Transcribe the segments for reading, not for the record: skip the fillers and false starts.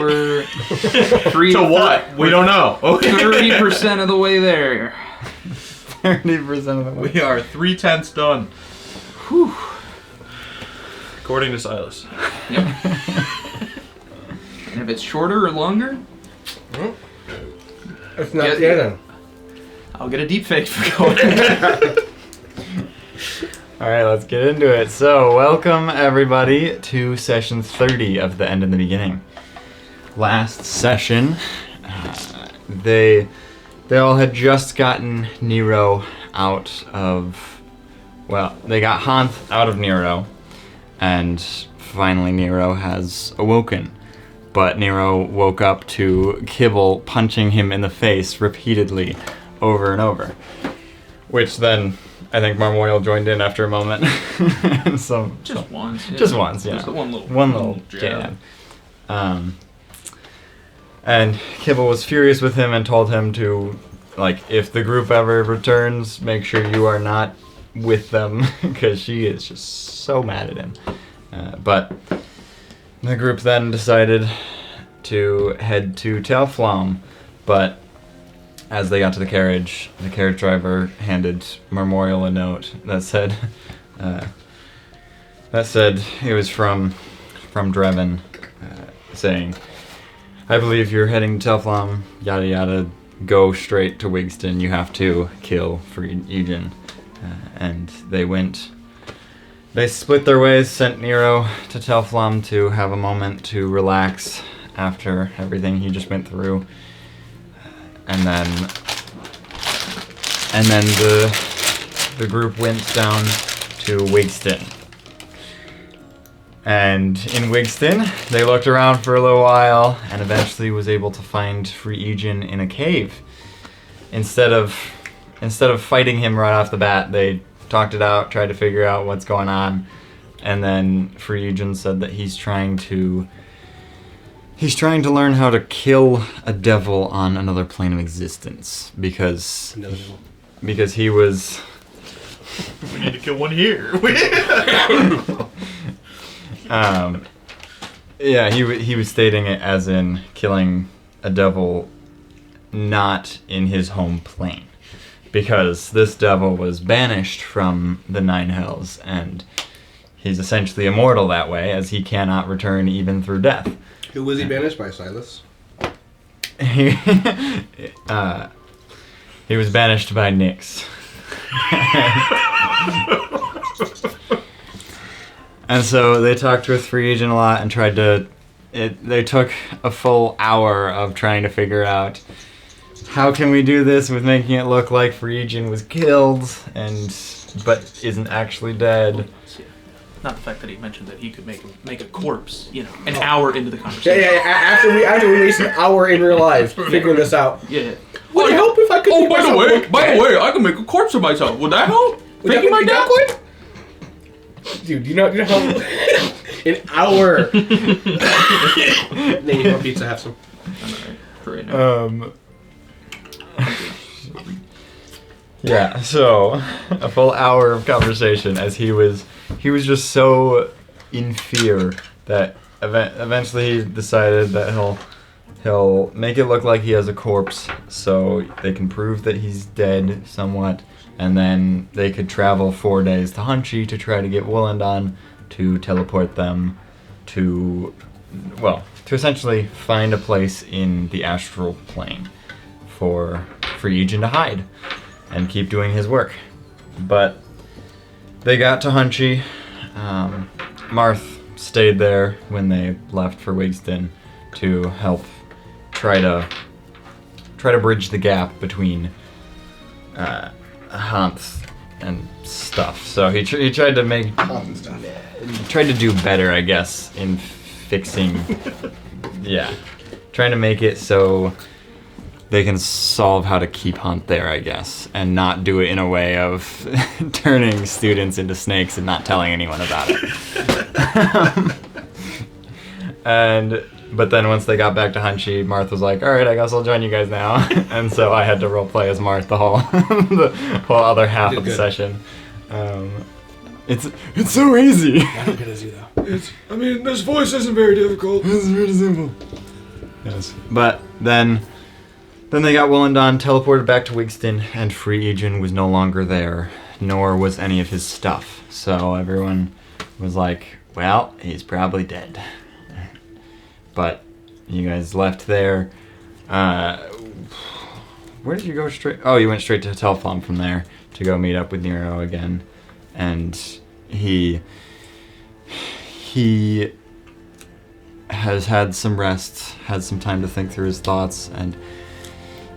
we're to what? We don't know. 30% of the way there. 30% of the way. We are 3/10 done. Whew. According to Silas. Yep. And if it's shorter or longer, It's not canon. I'll get a deep fake for going. Alright, let's get into it. So, welcome everybody to session 30 of The End in the Beginning. Last session, they all had just gotten Nero out of... Well, they got Hans out of Nero, and finally Nero has awoken. But Nero woke up to Kibble punching him in the face repeatedly over and over. Which then... I think Marmoreal joined in after a moment. Once. Yeah. Just once, yeah. Just one little jab. And Kibble was furious with him and told him to, like, if the group ever returns, make sure you are not with them, because she is just so mad at him. But the group then decided to head to Telflom, but as they got to the carriage driver handed Marmoreal a note that said, it was from Dreven, saying, I believe you're heading to Telflom, yada yada, go straight to Wigston, you have to kill for Eugen. And they split their ways, sent Nero to Telflom to have a moment to relax after everything he just went through. And then the group went down to Wigston. And in Wigston, they looked around for a little while and eventually was able to find Free Eugen in a cave. Instead of fighting him right off the bat, they talked it out, tried to figure out what's going on, and then Free Eugen said that he's trying to learn how to kill a devil on another plane of existence because he was... We need to kill one here. Yeah, he was stating it as in killing a devil not in his home plane, because this devil was banished from the Nine Hells, and he's essentially immortal that way, as he cannot return even through death. Who was he banished by, Silas? He was banished by Nyx. And so they talked with Free Agent a lot and tried to... They took a full hour of trying to figure out how can we do this with making it look like Free Agent was killed but isn't actually dead. Not the fact that he mentioned that he could make a corpse, an hour into the conversation. Yeah. After we waste an hour in real life figuring this out. Yeah. Would it help if I could? Oh, by the way, I can make a corpse of myself. Would that help? Making my dad quick? Dude, you know how an hour. Then you want pizza? Have some. For right now. Yeah. So a full hour of conversation as he was just so in fear that eventually he decided that he'll make it look like he has a corpse so they can prove that he's dead somewhat, and then they could travel 4 days to Hunchy to try to get Wollendon to teleport them to essentially find a place in the astral plane for Eugen to hide and keep doing his work. But they got to Hunchy. Marth stayed there when they left for Wigston to help try to bridge the gap between Hans and stuff. So he tried to make tried to do better, I guess, in fixing. Yeah, trying to make it so they can solve how to keep Hunt there, I guess, and not do it in a way of turning students into snakes and not telling anyone about it. But then once they got back to Hunchy, Marth was like, all right, I guess I'll join you guys now. And so I had to roleplay as Marth the whole other half of the session. It's so easy. I don't get as you though. This voice isn't very difficult. It's really simple. Yes. But then they got Willendon teleported back to Wigston, and Free Aegon was no longer there, nor was any of his stuff. So everyone was like, well, he's probably dead. But you guys left there. Where did you go straight? Oh, you went straight to Telflom from there to go meet up with Nero again. And he has had some rest, had some time to think through his thoughts, and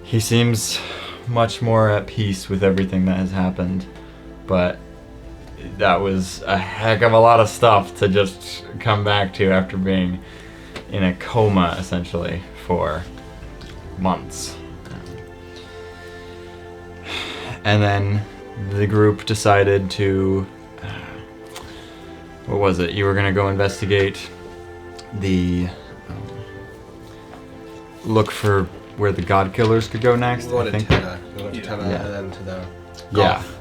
he seems much more at peace with everything that has happened. But that was a heck of a lot of stuff to just come back to after being in a coma, essentially, for months. And then the group decided to... what was it? You were going to go investigate the... look for where the God Killers could go next, We're I going to think. Tenna. We're going to Tenna Yeah. and then to the... Yeah. Golf.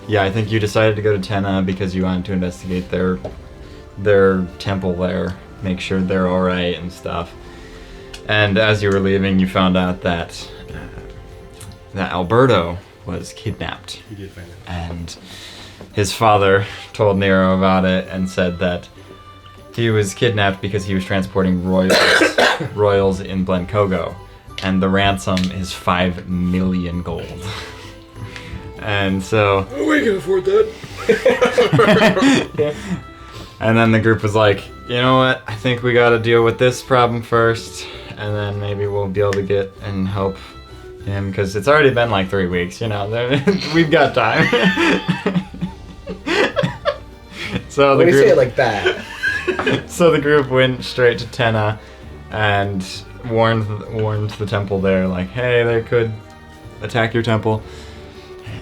Yeah, I think you decided to go to Tenna because you wanted to investigate their temple there, make sure they're alright and stuff. And as you were leaving, you found out that Alberto was kidnapped. He did find it. And his father told Nero about it and said that he was kidnapped because he was transporting royals in Blencogo, and the ransom is 5 million gold. And so... We can afford that. And then the group was like, you know what, I think we gotta deal with this problem first, and then maybe we'll be able to get and help him, because it's already been like 3 weeks, you know, we've got time. So When you say it like that. So the group went straight to Tenna and warned the temple there, like, hey, they could attack your temple.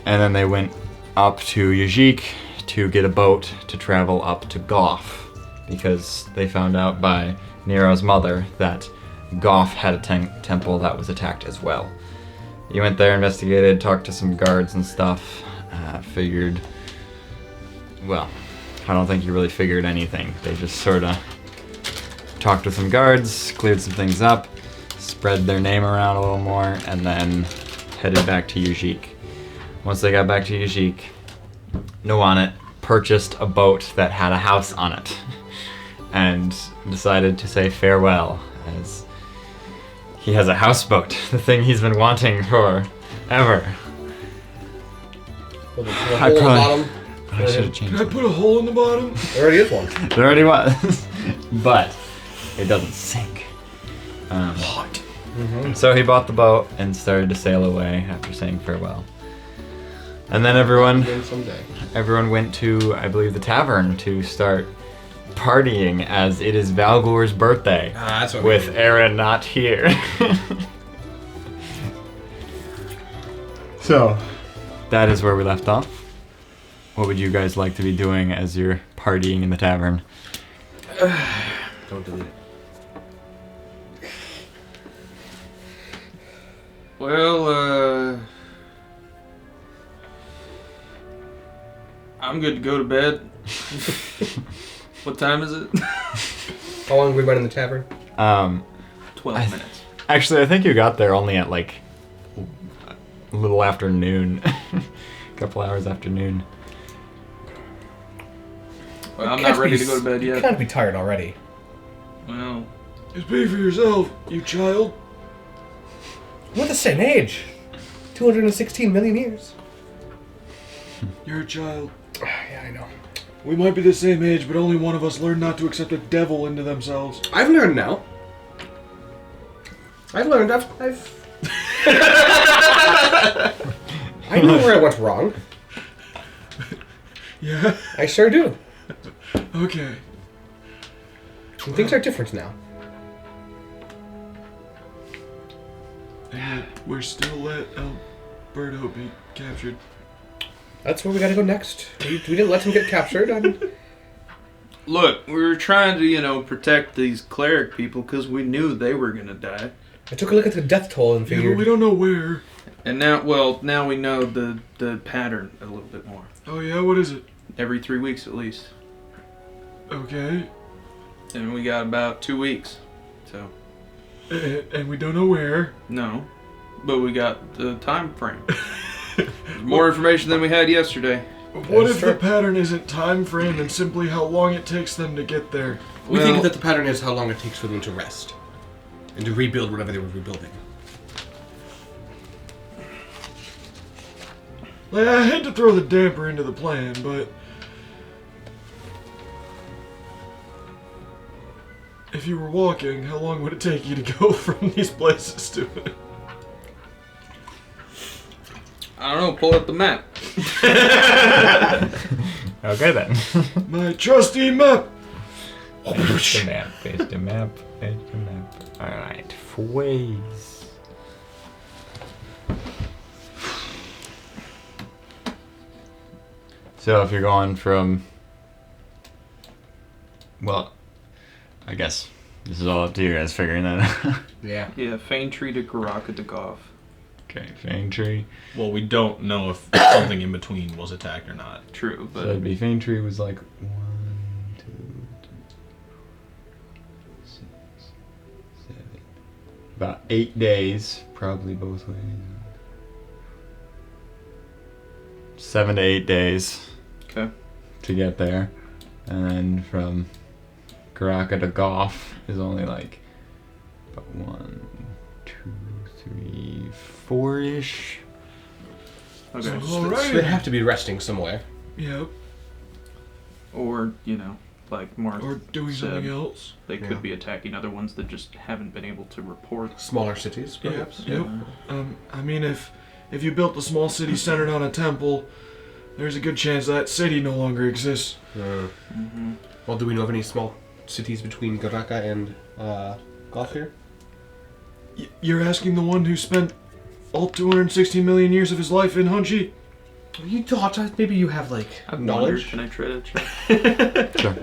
And then they went up to Yajik to get a boat to travel up to Goff, because they found out by Nero's mother that Goff had a temple that was attacked as well. You went there, investigated, talked to some guards and stuff, figured... Well, I don't think you really figured anything. They just sort of talked with some guards, cleared some things up, spread their name around a little more, and then headed back to Yajik. Once they got back to Yajik, Noanet purchased a boat that had a house on it and decided to say farewell, as he has a houseboat, the thing he's been wanting for ever. With a hole in the bottom. I should have changed Can I it. put a hole in the bottom? There already is one. There already was, but it doesn't sink. What? So he bought the boat and started to sail away after saying farewell. And then everyone Someday. went to, I believe, the tavern to start partying, as it is Valgor's birthday, That's what with Aaron not here. So, that is where we left off. What would you guys like to be doing as you're partying in the tavern? Don't delete it. Well, I'm good to go to bed. What time is it? Mm-hmm. How long have we been in the tavern? 12 I- minutes. Actually, I think you got there only at like a little after noon. A couple hours after noon. Well, I'm not ready to go to bed You yet. can't be tired already. Well, Just pay for yourself, you child. We're the same age. 216 million years. You're a child. Yeah, I know. We might be the same age, but only one of us learned not to accept a devil into themselves. I've learned now. I've learned. I know where I went wrong. Yeah? I sure do. Okay. And things are different now. And we're still let Alberto be captured. That's where we gotta go next. We didn't let him get captured. look, we were trying to, protect these cleric people because we knew they were going to die. I took a look at the death toll and Yeah, but figured... we don't know where. And now we know the pattern a little bit more. Oh yeah, what is it? Every 3 weeks at least. Okay. And we got about 2 weeks. So, And we don't know where. No, but we got the time frame. More information than we had yesterday. What if the pattern isn't time framed and simply how long it takes them to get there? We think that the pattern is how long it takes for them to rest and to rebuild whatever they were rebuilding. Like, I hate to throw the damper into the plan, but if you were walking, how long would it take you to go from these places to it? I don't know. Pull up the map. Okay then. My trusty map! Paste the map, paste the map, paste the map. Alright, ways. So if you're going from... Well, I guess this is all up to you guys figuring that out. Yeah. Yeah, Fane Tree to Karakatagov. Okay, Fang Tree. Well, we don't know if something in between was attacked or not. True, So but it'd be Fang Tree was like 1, 2, 3, 6, 7. About 8 days, probably both ways. 7 to 8 days. Okay. To get there. And then from Karaka to Goff is only like about 1, 2, 3, 4-ish. okay. So, So alright. they have to be resting somewhere. Yep. Or like Mark Or doing said, something else. they Yeah. could be attacking other ones that just haven't been able to report. Smaller cities, perhaps. Yep. I mean, if you built a small city centered on a temple, there's a good chance that city no longer exists. Mm-hmm. Well, do we know of any small cities between Garaka and Goth here? You're asking the one who spent all 260 million years of his life in Hunchi? You thought maybe you have like I've knowledge. wondered, can I try to check? Sure.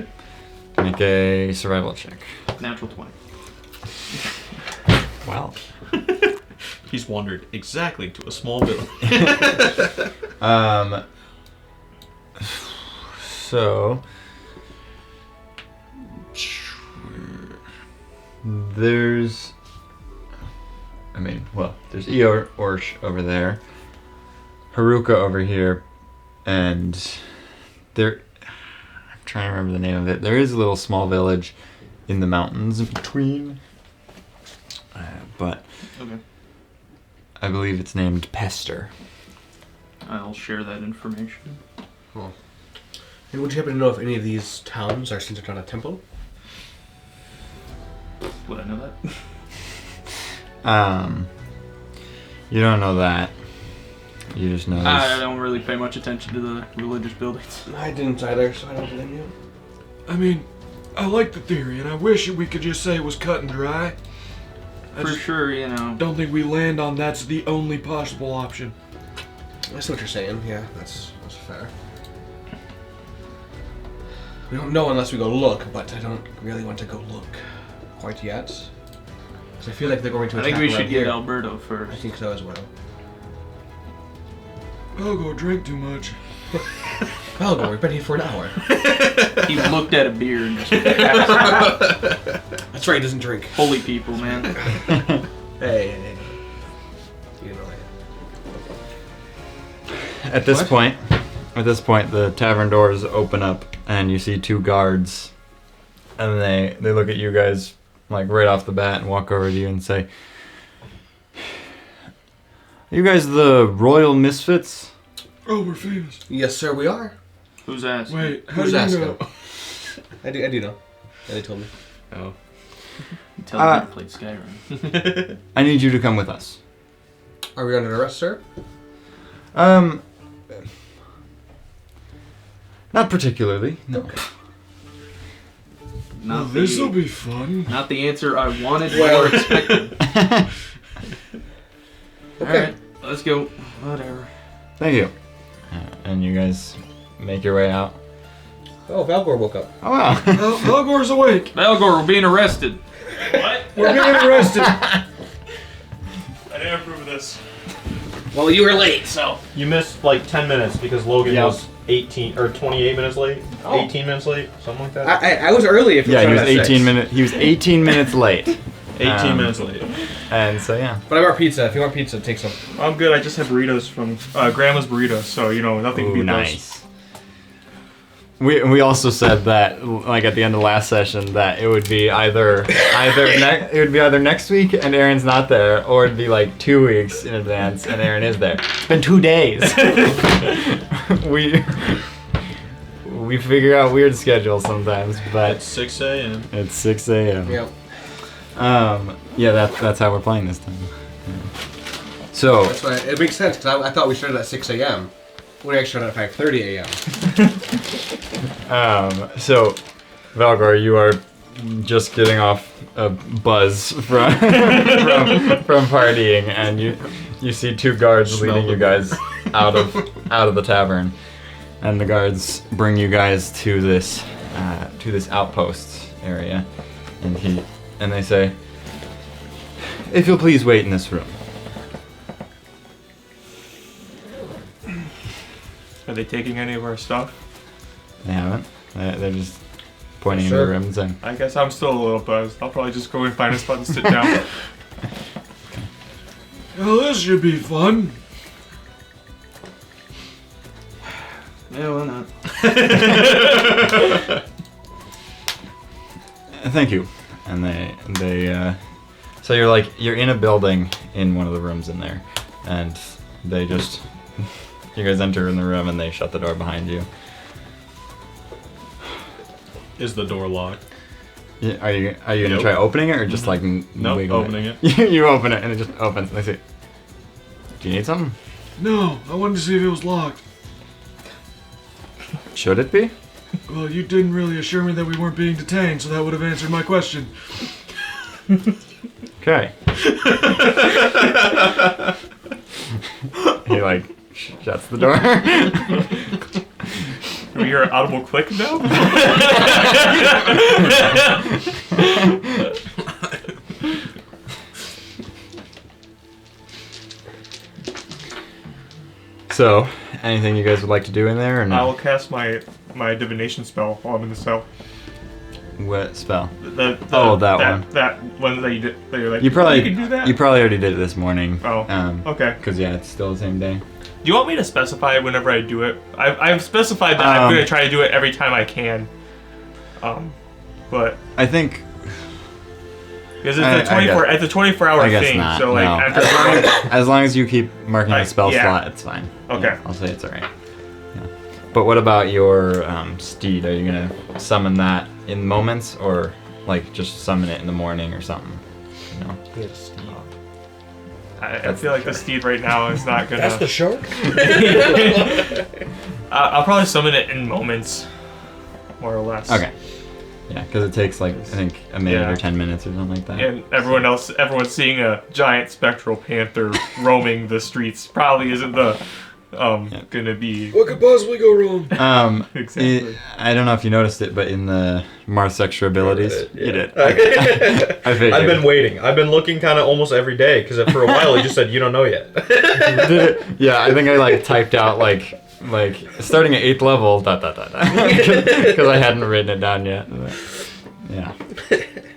Make a survival check. Natural 20. Wow. He's wandered exactly to a small village. So there's there's Orsh over there, Haruka over here, and there I'm trying to remember the name of it. There is a little small village in the mountains in between. But Okay. I believe it's named Pester. I'll share that information. Oh. And would you happen to know if any of these towns are centered on a temple? Would I know that? You don't know that. You just know. I don't really pay much attention to the religious buildings. I didn't either, so I don't blame you. I mean, I like the theory, and I wish we could just say it was cut and dry. I For just sure, don't think we land on that's the only possible option. I see what you're saying. Yeah, that's fair. We don't know unless we go look, but I don't really want to go look quite yet. Because I feel like they're going to I attack think we around should get here. Alberto I first. think so as well. Valgor drank too much. Valgor, we've been here for an hour. He looked at a beer and just passed out. That's right, he doesn't drink. Holy people, man. Hey. You know that. At this point, the tavern doors open up, and you see 2 guards, and they look at you guys like right off the bat and walk over to you and say, "Are you guys the Royal Misfits?" Oh, we're famous. Yes, sir, we are. Who's asking? Wait, how Who's do you asking? know? I do know. Yeah, they told me. Oh. Tell me to play Skyrim. I need you to come with us. Are we under arrest, sir? Not particularly. No. Well, Not this'll the, be fun. not the answer I wanted Well- or expected. Okay. Alright, let's go. Whatever. Thank you. And you guys make your way out. Oh, Valgor woke up. Oh wow. Valgor's awake. Valgor, we're being arrested. What? We're being arrested. I didn't approve of this. Well, you were late, so. You missed like 10 minutes because Logan Yeah. was 18 or 28 minutes late. Oh. 18 minutes late, something like that. I was early if you're Yeah, he trying was to 18 minutes. He was 18 minutes late. 18 minutes late. And so yeah. But I brought pizza. If you want pizza, take some. I'm good. I just had burritos from Grandma's Burritos, so nothing to beat those. Nice. We also said that like at the end of last session that it would be either next week and Aaron's not there, or it'd be like 2 weeks in advance and Aaron is there. It's been 2 days. we figure out weird schedules sometimes, but It's 6 a.m. it's 6 a.m. Yeah. Yeah, that's how we're playing this time. Yeah. So That's why it makes sense because I thought we started at 6 a.m. We actually started at 5:30 a.m. So Valgor, you are just getting off a buzz from partying, and you see 2 guards Smell leading the you guys out of the tavern, and the guards bring you guys to this outpost area, and they say, "If you'll please wait in this room." Are they taking any of our stuff? They haven't. They're just pointing in Sure. the room and saying, I guess I'm still a little buzzed. I'll probably just go and find a spot to sit down. Well, this should be fun. Yeah, why not? "Thank you." And they so you're in a building in one of the rooms in there, and they just you guys enter in the room and they shut the door behind you. Is the door locked? Yeah, are you gonna Nope. try opening it or just like Nope, wiggle opening it. You open it and it just opens. And they say, "Do you need something? No, I wanted to see if it was locked. Should it be?" Well, you didn't really assure me that we weren't being detained, so that would have answered my question. Okay. He like shuts the door. Do we hear an audible click now? So, anything you guys would like to do in there or I no? will cast my divination spell while I'm in the cell. What spell? That one. That one that you did. That you're like, You probably can do that. You probably already did it this morning. Oh, okay. Because yeah, it's still the same day. Do you want me to specify whenever I do it? I've specified that I'm going to try to do it every time I can. But I think because it's a 24-hour I guess thing. not. So like no. after as long as you keep marking the spell yeah. slot, it's fine. Okay. Yeah, I'll say it's alright. Yeah. But what about your steed? Are you gonna summon that in moments, or like just summon it in the morning or something? You know? I feel like the steed right now is not gonna. That's the shark? I'll probably summon it in moments, more or less. Okay. Yeah, because it takes like I think a minute Yeah. or 10 minutes or something like that. And everyone's seeing a giant spectral panther roaming the streets. Probably isn't the gonna be What could possibly go wrong? exactly. I don't know if you noticed it, but in the Marth extra abilities, you did. I figured. I've been waiting. I've been looking kind of almost every day because for a while he just said, "You don't know yet." Yeah, I think I like typed out like starting at 8th level because I hadn't written it down yet. Yeah.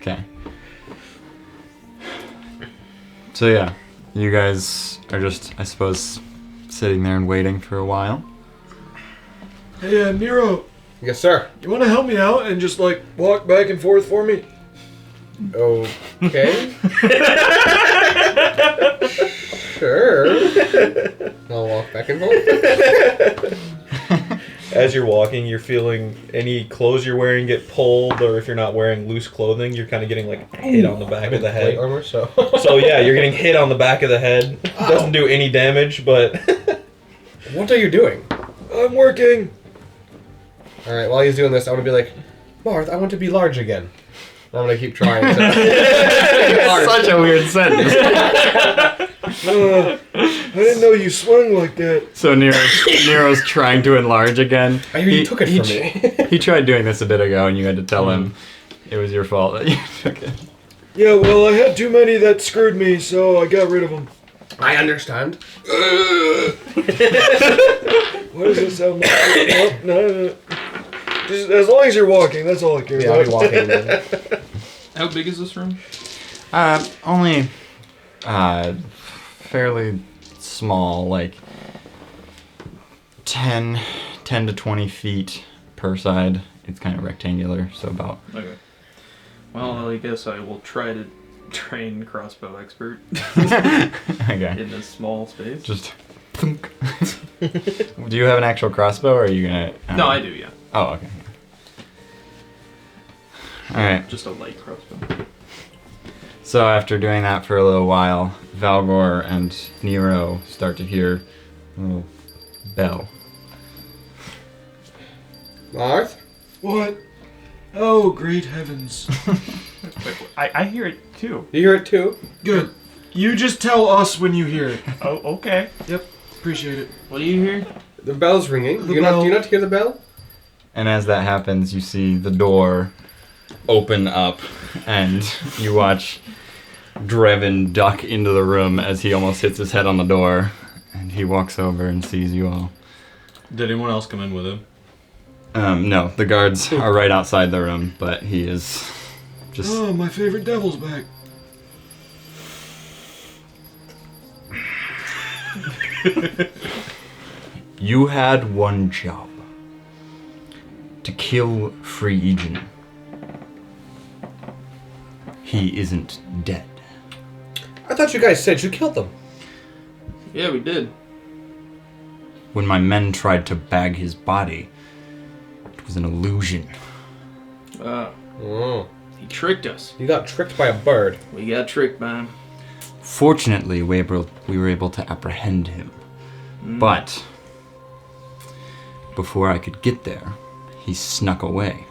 Okay. So yeah, you guys are just, I suppose, sitting there and waiting for a while. Hey, Nero, Yes, sir. you want to help me out and just like walk back and forth for me? Okay. Sure. I'll walk back and forth. As you're walking, you're feeling any clothes you're wearing get pulled, or if you're not wearing loose clothing, you're kind of getting like hit on the back of the Plate head. armor, so. So yeah, you're getting hit on the back of the head. Doesn't do any damage, but What are you doing? I'm working. Alright, while he's doing this, I want to be like, Marth, I want to be large again. I'm going to keep trying to. Such a weird sentence. I didn't know you swung like that. So Nero's trying to enlarge again. I hear you took it from me. He tried doing this a bit ago, and you had to tell him it was your fault that you took it. Yeah, well, I had too many that screwed me, so I got rid of them. I understand. What does it sound like? No. Just as long as you're walking, that's all I care Yeah, I'll about. be walking then. How big is this room? Only fairly small, like 10 to 20 feet per side. It's kind of rectangular, so about. Okay. Well, I guess I will try to train crossbow expert Okay. in this small space. Just. Thunk. Do you have an actual crossbow, or are you gonna? No, I do, yeah. Oh, okay. All right. Just a light crossbow. So after doing that for a little while, Valgor and Nero start to hear a little bell. Marth? What? Oh, great heavens. Wait, I hear it too. You hear it too? Good. You just tell us when you hear it. Oh, okay. Yep. Appreciate it. What do you hear? The bell's ringing. The Do bell. you not hear the bell? And as that happens, you see the door open up, and you watch Dreven duck into the room as he almost hits his head on the door, and he walks over and sees you all. Did anyone else come in with him? No, the guards are right outside the room, but he is just... Oh, my favorite devil's back. You had one job. To kill Free Egen. He isn't dead. I thought you guys said you killed them. Yeah, we did. When my men tried to bag his body, it was an illusion. Oh. He tricked us. You got tricked by a bird. We got tricked by him. Fortunately, we were able to apprehend him. But before I could get there, he snuck away.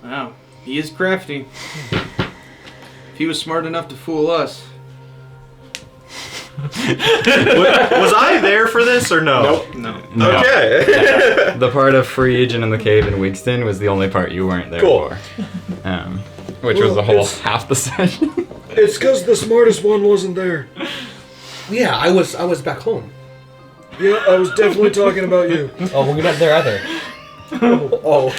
Wow. He is crafty. If he was smart enough to fool us. Was I there for this or no? Nope. No. No. Okay. The part of Free Egen in the cave in Wigston was the only part you weren't there Cool. for. Which was Well, the whole it's- half the session. It's because the smartest one wasn't there. Yeah, I was back home. Yeah, I was definitely talking about you. Oh, well, you're not there either. Oh.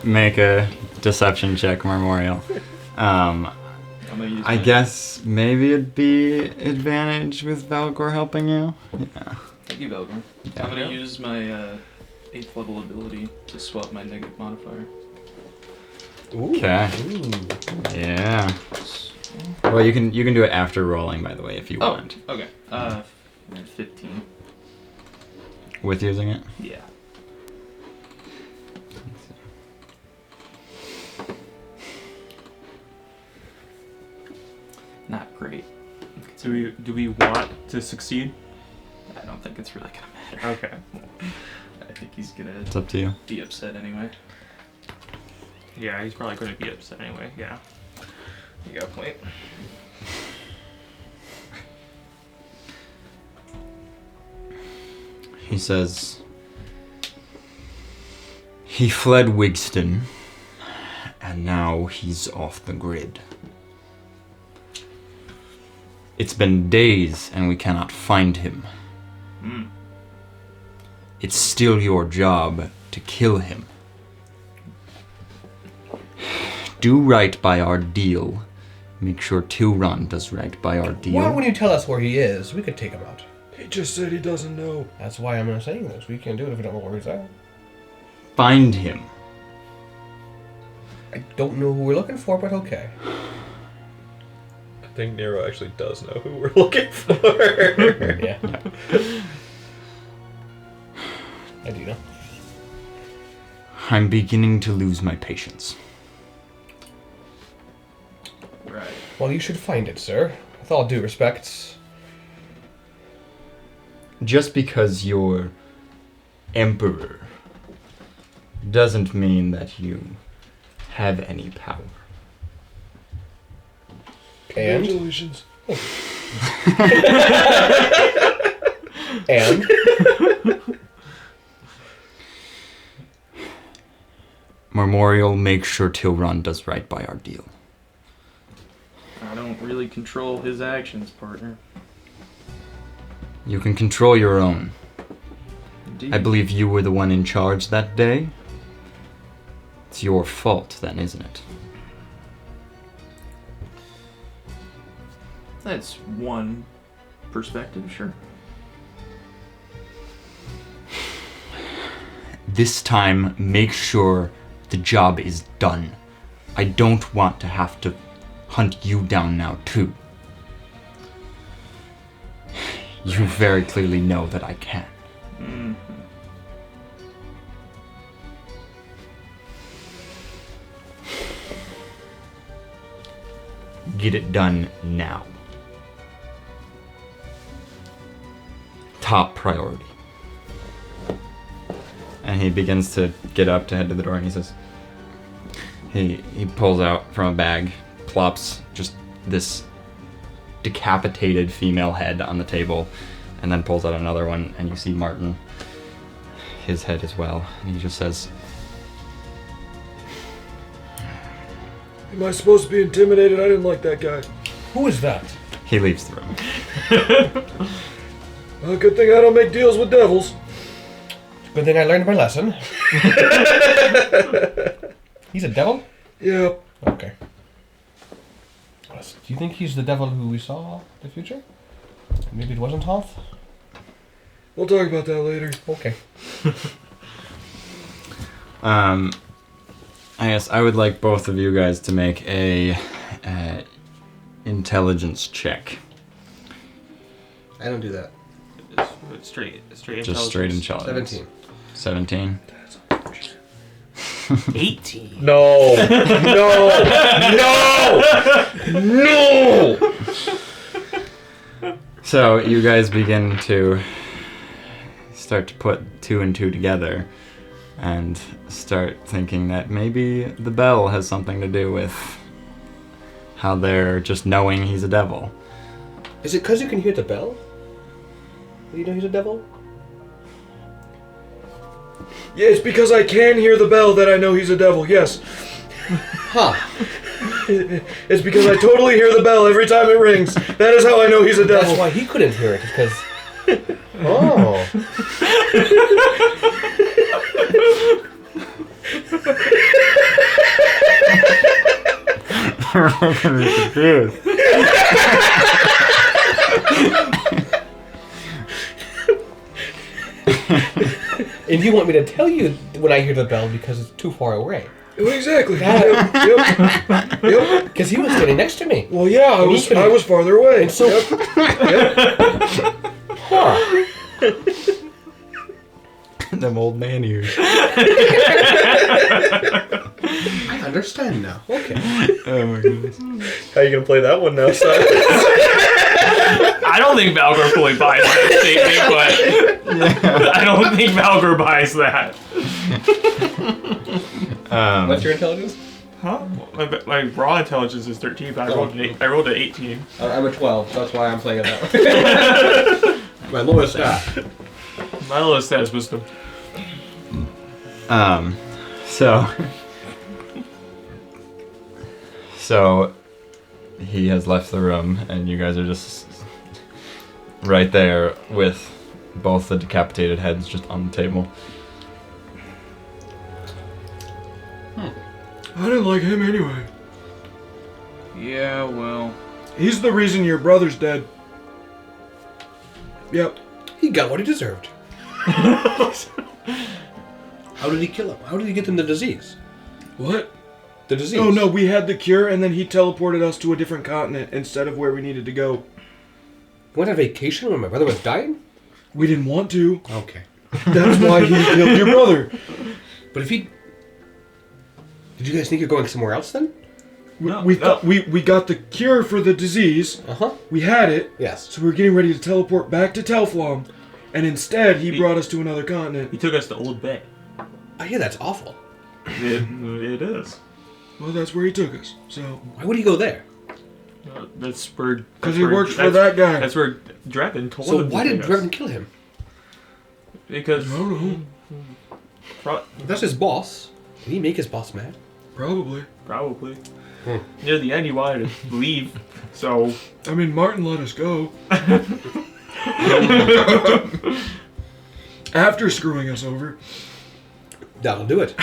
Make a deception check, Marmoreal. I'm gonna use I my- guess maybe it'd be advantage with Valgor helping you. Yeah. Thank you, Valgor. Yeah. I'm gonna use my 8th level ability to swap my negative modifier. Okay. Yeah. Well, you can do it after rolling, by the way, if you Oh, want. okay. 15. With using it. Yeah. Not great. Do we want to succeed? I don't think it's really gonna matter. Okay. I think he's gonna It's up to you. be upset anyway. Yeah, he's probably going to be upset anyway. Yeah. You got a point. He says, he fled Wigston, and now he's off the grid. It's been days, and we cannot find him. It's still your job to kill him. Do right by our deal. Make sure Tilron does right by our deal. Why wouldn't you tell us where he is? We could take him out. He just said he doesn't know. That's why I'm saying this. We can't do it if we don't know where he's at. Find him. I don't know who we're looking for, but okay. I think Nero actually does know who we're looking for. Yeah. I do know. I'm beginning to lose my patience. Right. Well, you should find it, sir. With all due respects. Just because you're emperor doesn't mean that you have any power. And? Congratulations. And? Marmoreal, make sure Tilron does right by our deal. I don't really control his actions, partner. You can control your own. Indeed. I believe you were the one in charge that day. It's your fault then, isn't it? That's one perspective, sure. This time, make sure the job is done. I don't want to have to hunt you down now, too. You very clearly know that I can. Mm-hmm. Get it done now. Top priority. And he begins to get up to head to the door, and he says, he pulls out from a bag, plops just this decapitated female head on the table, and then pulls out another one, and you see Martin, his head as well, and he just says, Am I supposed to be intimidated? I didn't like that guy. Who is that? he leaves the room. Well, good thing I don't make deals with devils. Good thing I learned my lesson. He's a devil? Yeah. Okay. Do you think he's the devil who we saw in the future? Maybe it wasn't Hoth? We'll talk about that later. Okay. I guess I would like both of you guys to make a intelligence check. I don't do that. Straight Just straight intelligence. 17. 17? 18. No! No! No! So you guys begin to start to put two and two together and start thinking that maybe the bell has something to do with how they're just knowing he's a devil. Is it because you can hear the bell? Do you know he's a devil? Yeah, it's because I can hear the bell that I know he's a devil, yes. Huh. It's because I totally hear the bell every time it rings. That is how I know he's a devil. That's why he couldn't hear it, because... Oh. I'm gonna be confused. And you want me to tell you when I hear the bell because it's too far away. Exactly. Yep. Because he was standing next to me. Well, yeah, I was farther away. And so... Huh. Them old man ears. I understand now. Okay. Oh my goodness. How you gonna play that one now, son? I don't think Valgor fully buys that statement, but I don't think Valgor buys that. What's your intelligence? Huh? My raw intelligence is 13, but I rolled an 18. I'm a 12, so that's why I'm playing it that way. My lowest stat. My lowest stat is wisdom. So he has left the room, and you guys are just right there with both the decapitated heads just on the table. I didn't like him anyway. Yeah, well... He's the reason your brother's dead. Yep. He got what he deserved. How did he kill him? How did he get them the disease? What? The disease? Oh no, we had the cure and then he teleported us to a different continent instead of where we needed to go. You went on vacation when my brother was dying? We didn't want to. Okay. That's why he killed your brother. But if he... Did you guys think you're going somewhere else then? We got the cure for the disease. Uh-huh. We had it. Yes. So we were getting ready to teleport back to Telflom. And instead, he brought us to another continent. He took us to Old Bay. I hear that's awful. It is. Well, that's where he took us. So Why would he go there? That's where... because he worked for that guy. That's where Dreven told So him why to did take us. Dreven kill him? Because... I don't know. That's his boss. Did he make his boss mad? Probably. Probably. Near the end, he wanted to leave, so... I mean, Martin let us go. After screwing us over. That'll do it.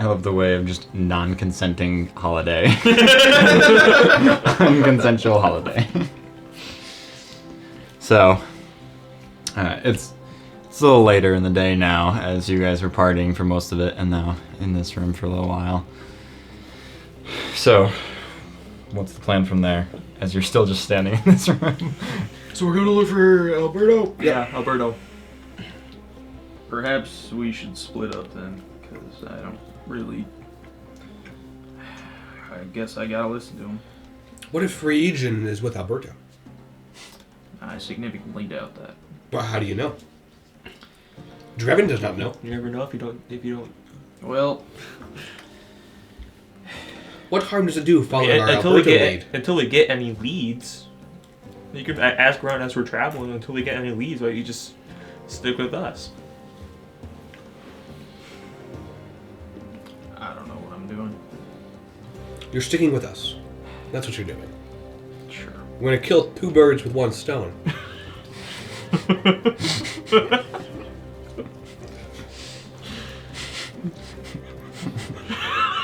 I love the way of just non-consenting holiday. Unconsensual holiday. So, it's a little later in the day now, as you guys were partying for most of it, and now in this room for a little while. So, what's the plan from there, as you're still just standing in this room? So we're gonna look for Alberto. Yeah, Alberto. Perhaps we should split up then, because I don't really... I guess I gotta listen to him. What if Regin is with Alberto? I significantly doubt that. Well, how do you know? Dreven does not know. You never know if you don't. Well, What harm does it do following our until Alberto lead? until we get any leads. You can ask around as we're traveling until we get any leads. Right? You just stick with us. I don't know what I'm doing. You're sticking with us. That's what you're doing. Sure. We're gonna kill 2 birds with 1 stone.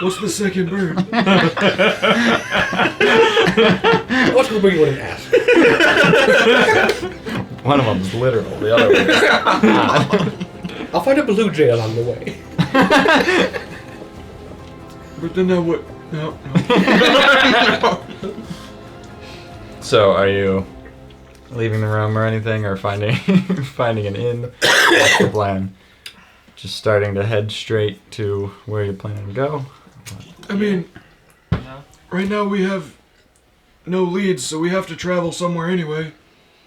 What's the second bird? Let's go bring you one and ask. One of them's literal, the other one is not. I'll find a blue jay along the way. But then that would... No. So, are you leaving the room or anything, or finding an inn? What's the plan? Just starting to head straight to where you're planning to go? I mean, right now we have no leads, so we have to travel somewhere anyway.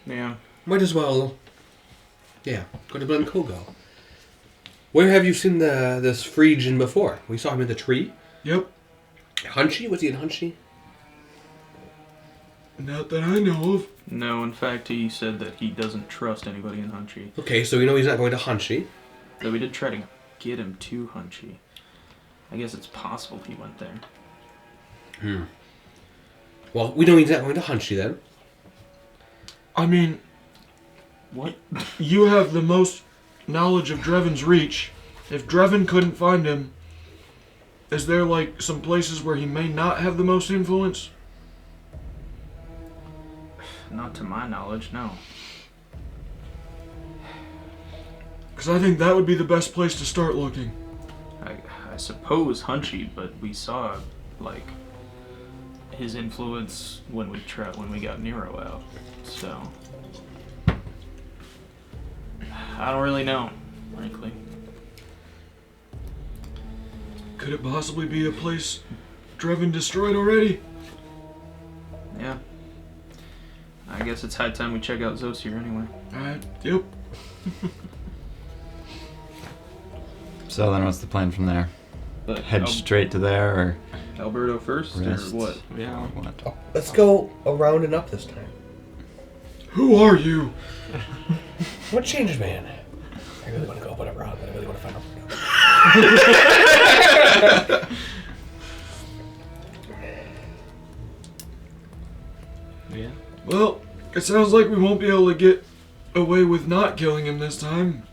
Yeah. Might as well, go to Blencogo. Where have you seen this Phrygian before? We saw him in the tree. Yep. Hunchy? Was he in Hunchy? Not that I know of. No, in fact, he said that he doesn't trust anybody in Hunchy. Okay, so we know he's not going to Hunchy. Though we did try to get him to Hunchy. I guess it's possible he went there. Well, we know he's not going to Hunchy then. I mean, What? you have the most knowledge of Dreven's reach. If Dreven couldn't find him, is there like some places where he may not have the most influence? Not to my knowledge, no. Because I think that would be the best place to start looking. I suppose Hunchy, but we saw, like, his influence when we got Nero out. So I don't really know, frankly. Could it possibly be a place Dreven destroyed already? Yeah. I guess it's high time we check out Zosir anyway. Yep. So then what's the plan from there? But Head straight to there, or Alberto first, rest? or what? Yeah. What? Let's go around and up this time. Who are you? What changed, man? I really want to go up and around, but I really want to find out. Yeah. Well, it sounds like we won't be able to get away with not killing him this time.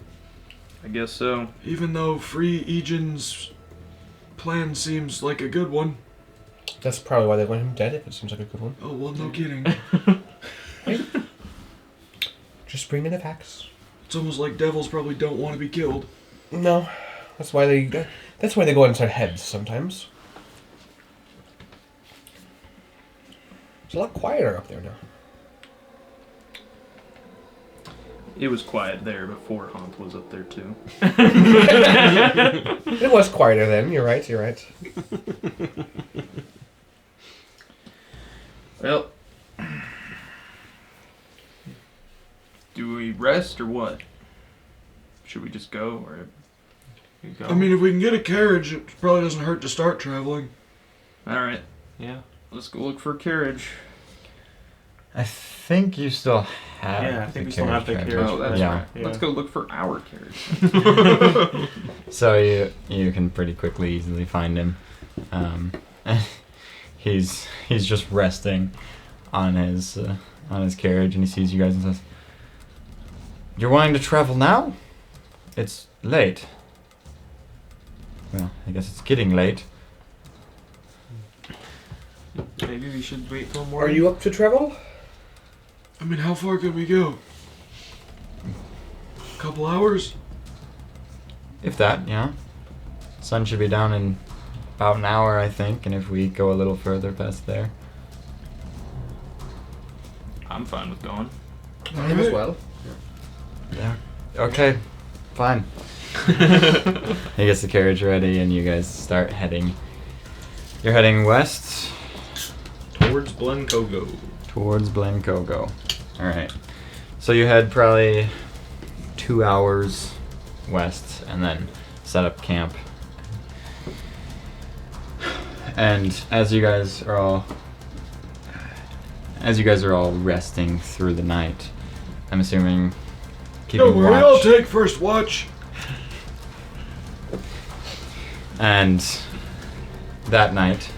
I guess so. Even though Free Egan's plan seems like a good one. That's probably why they want him dead, if it seems like a good one. Oh, well, no kidding. Just bring in the facts. It's almost like devils probably don't want to be killed. No. That's why they go inside heads sometimes. It's a lot quieter up there now. It was quiet there before Haunt was up there too. It was quieter then, you're right. Well, do we rest or what? Should we just go or? You go. I mean, if we can get a carriage, it probably doesn't hurt to start traveling. All right, Yeah. let's go look for a carriage. I think you still have. Yeah, I think the we still have the carriage. carriage. Oh, that's Yeah. right. Let's Yeah. go look for our carriage. So you can pretty quickly, easily find him. He's just resting on his carriage, and he sees you guys and says, "You're wanting to travel now? It's late. Well, I guess it's getting late. Maybe we should wait till Are morning. you up to travel? I mean, how far can we go? A couple hours? If that, yeah. Sun should be down in about an hour, I think, and if we go a little further past there. I'm fine with going. I am as well. Yeah. Okay. Fine. He gets the carriage ready, and you guys start heading. You're heading west Towards Blencogo. towards Blencogo. All right. So you head probably 2 hours west, and then set up camp. And as you guys are all resting through the night, I'm assuming keeping Don't worry, watch. I'll take first watch. And that night,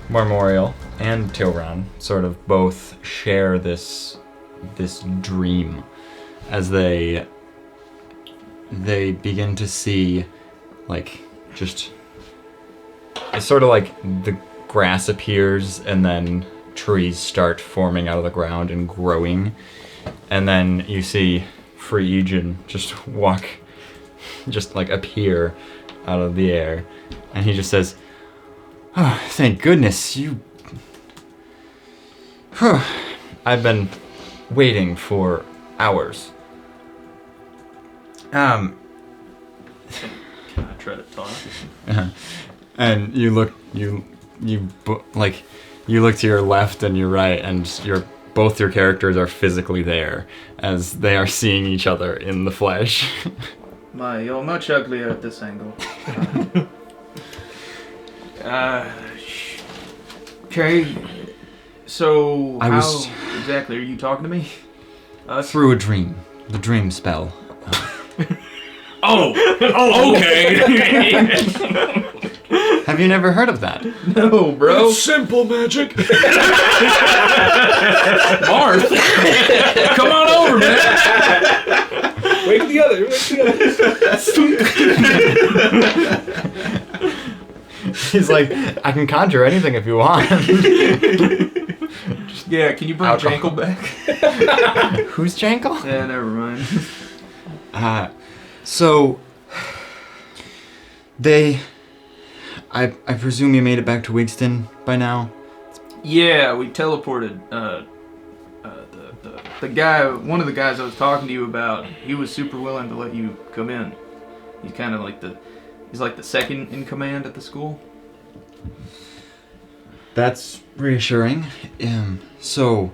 Marmoreal and Tilran sort of both share this dream as they begin to see, like, just it's sort of like the grass appears and then trees start forming out of the ground and growing, and then you see Free Aegon just appear out of the air, and he just says, "Oh, thank goodness you. I've been waiting for hours." Can I try to talk? And you look to your left and your right, and both your characters are physically there as they are seeing each other in the flesh. You're much uglier at this angle. Okay, so I how was- exactly are you talking to me? Us? Through a dream, the dream spell. Oh, okay. Have you never heard of that? No, bro. It's simple magic. Marth, come on over, man. Wake the other. He's like, I can conjure anything if you want. Yeah, can you bring Alcohol. Jankle back? Who's Jankle? Yeah, never mind. So I presume you made it back to Wigston by now? Yeah, we teleported. The guy, one of the guys I was talking to you about, he was super willing to let you come in. He's kind of like he's like the second in command at the school. That's reassuring. So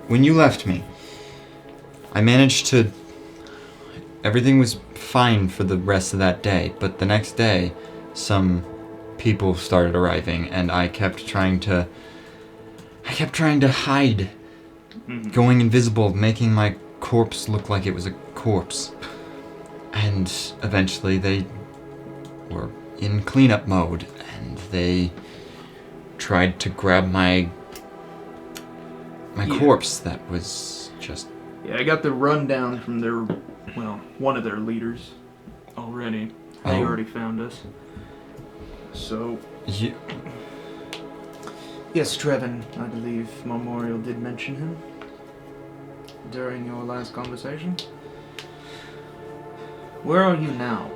when you left me, I managed to. Everything was fine for the rest of that day, but the next day, some people started arriving, and I kept trying to hide, going invisible, making my corpse look like it was a corpse. And eventually they were in cleanup mode, and they tried to grab my corpse that was just... Yeah, I got the rundown from one of their leaders already. They already found us. So... Yes, Dreven, I believe Marmoreal did mention him during your last conversation. Where are you now?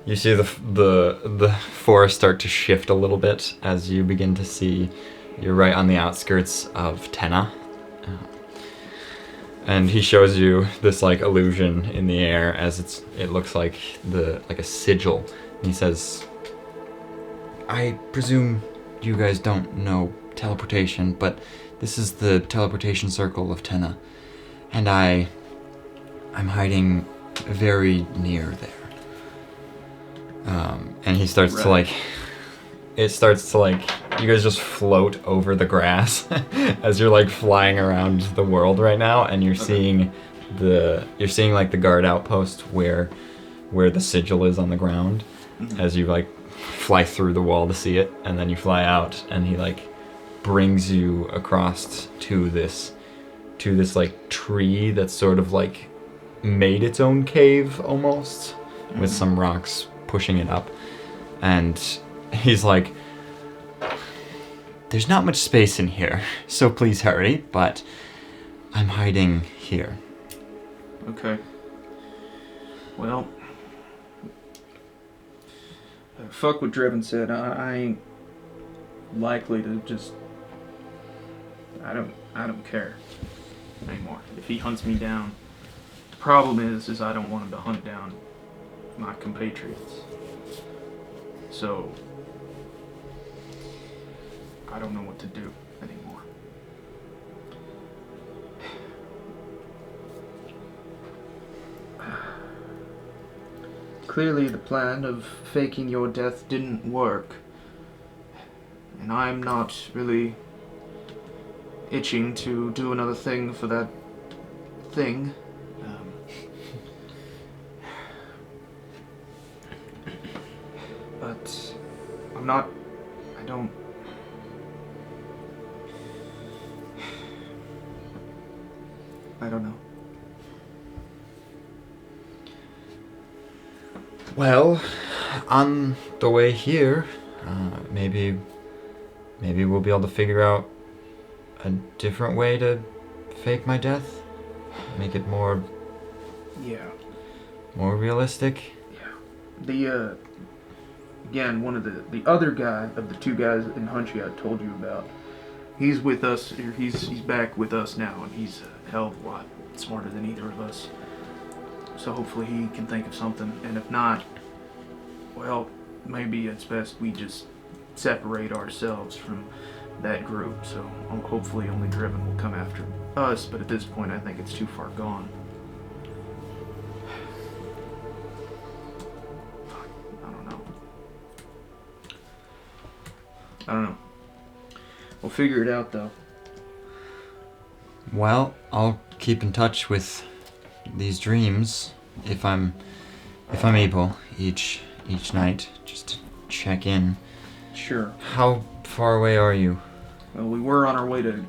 You see the forest start to shift a little bit as you begin to see you're right on the outskirts of Tenna. And he shows you this like illusion in the air as it looks like a sigil. And he says, I presume you guys don't know teleportation, but this is the teleportation circle of Tenna. And I'm hiding very near there. And he starts to like, it starts to like, you guys just float over the grass as you're like flying around the world right now, and you're seeing like the guard outpost where the sigil is on the ground, as you like fly through the wall to see it, and then you fly out, and he like brings you across to this like tree that's sort of like made its own cave almost, with some rocks pushing it up. And he's like, there's not much space in here, so please hurry, but I'm hiding here. Okay. Well, fuck what Dreven said. I ain't likely to just. I don't care anymore. If he hunts me down, the problem is I don't want him to hunt down my compatriots. So I don't know what to do anymore. Clearly the plan of faking your death didn't work. And I'm not really itching to do another thing for that thing. But I'm not... I don't... I don't know. Well, on the way here, maybe we'll be able to figure out a different way to fake my death, make it more realistic. Yeah. Again, one of the other guy of the two guys in Hunchy I told you about, he's with us. He's back with us now, and he's a hell of a lot smarter than either of us. So hopefully he can think of something, and if not, well, maybe it's best we just separate ourselves from that group. So hopefully only Dreven will come after us, but at this point I think it's too far gone. I don't know. We'll figure it out though. Well, I'll keep in touch with these dreams if I'm able each night, just to check in. Sure. How far away are you? Well, we were on our way to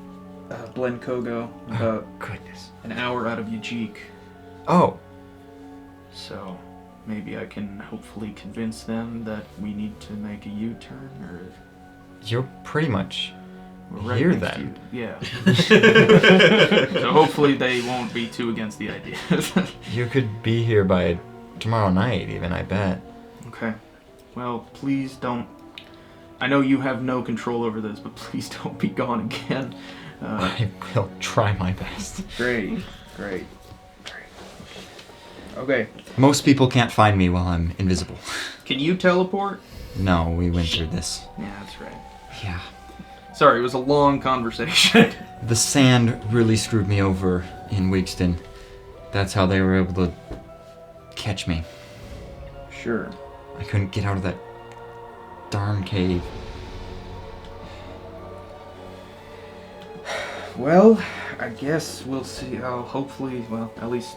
Blenkogo, about Goodness. an hour out of Yajik. Oh. So maybe I can hopefully convince them that we need to make a U-turn, or You're pretty much we're right here next to then. you. Yeah. So hopefully they won't be too against the idea. You could be here by tomorrow night, even, I bet. Okay. Well, please don't. I know you have no control over this, but please don't be gone again. I will try my best. Great. Okay. Most people can't find me while I'm invisible. Can you teleport? No, we went through this. Yeah, that's right. Yeah. Sorry, it was a long conversation. The sand really screwed me over in Wigston. That's how they were able to catch me. Sure. I couldn't get out of that darn cave. Well, I guess we'll see. Hopefully, well, at least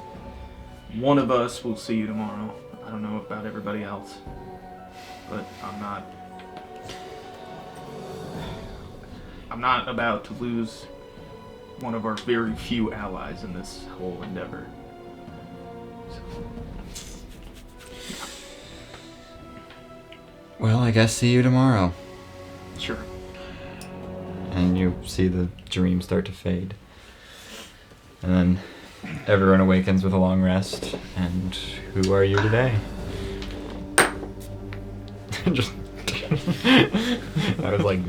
one of us will see you tomorrow. I don't know about everybody else, but I'm not about to lose one of our very few allies in this whole endeavor. Well, I guess see you tomorrow. Sure. And you see the dream start to fade. And then everyone awakens with a long rest. And who are you today? Just I was like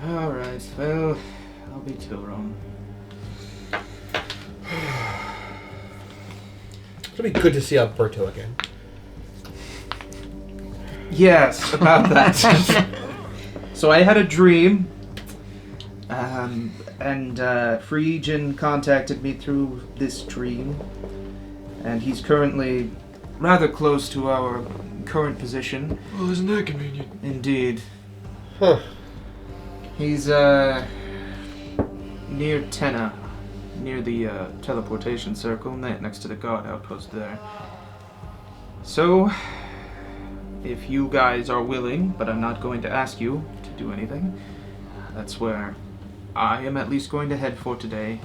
Alright, well, I'll be Tilron. It'll be good to see Alberto again. Yes, about that. So I had a dream, and Freejan contacted me through this dream, and he's currently rather close to our current position. Well, isn't that convenient? Indeed. Huh. He's near Tenna, near the teleportation circle, next to the guard outpost there. So, if you guys are willing, but I'm not going to ask you to do anything, that's where I am at least going to head for today.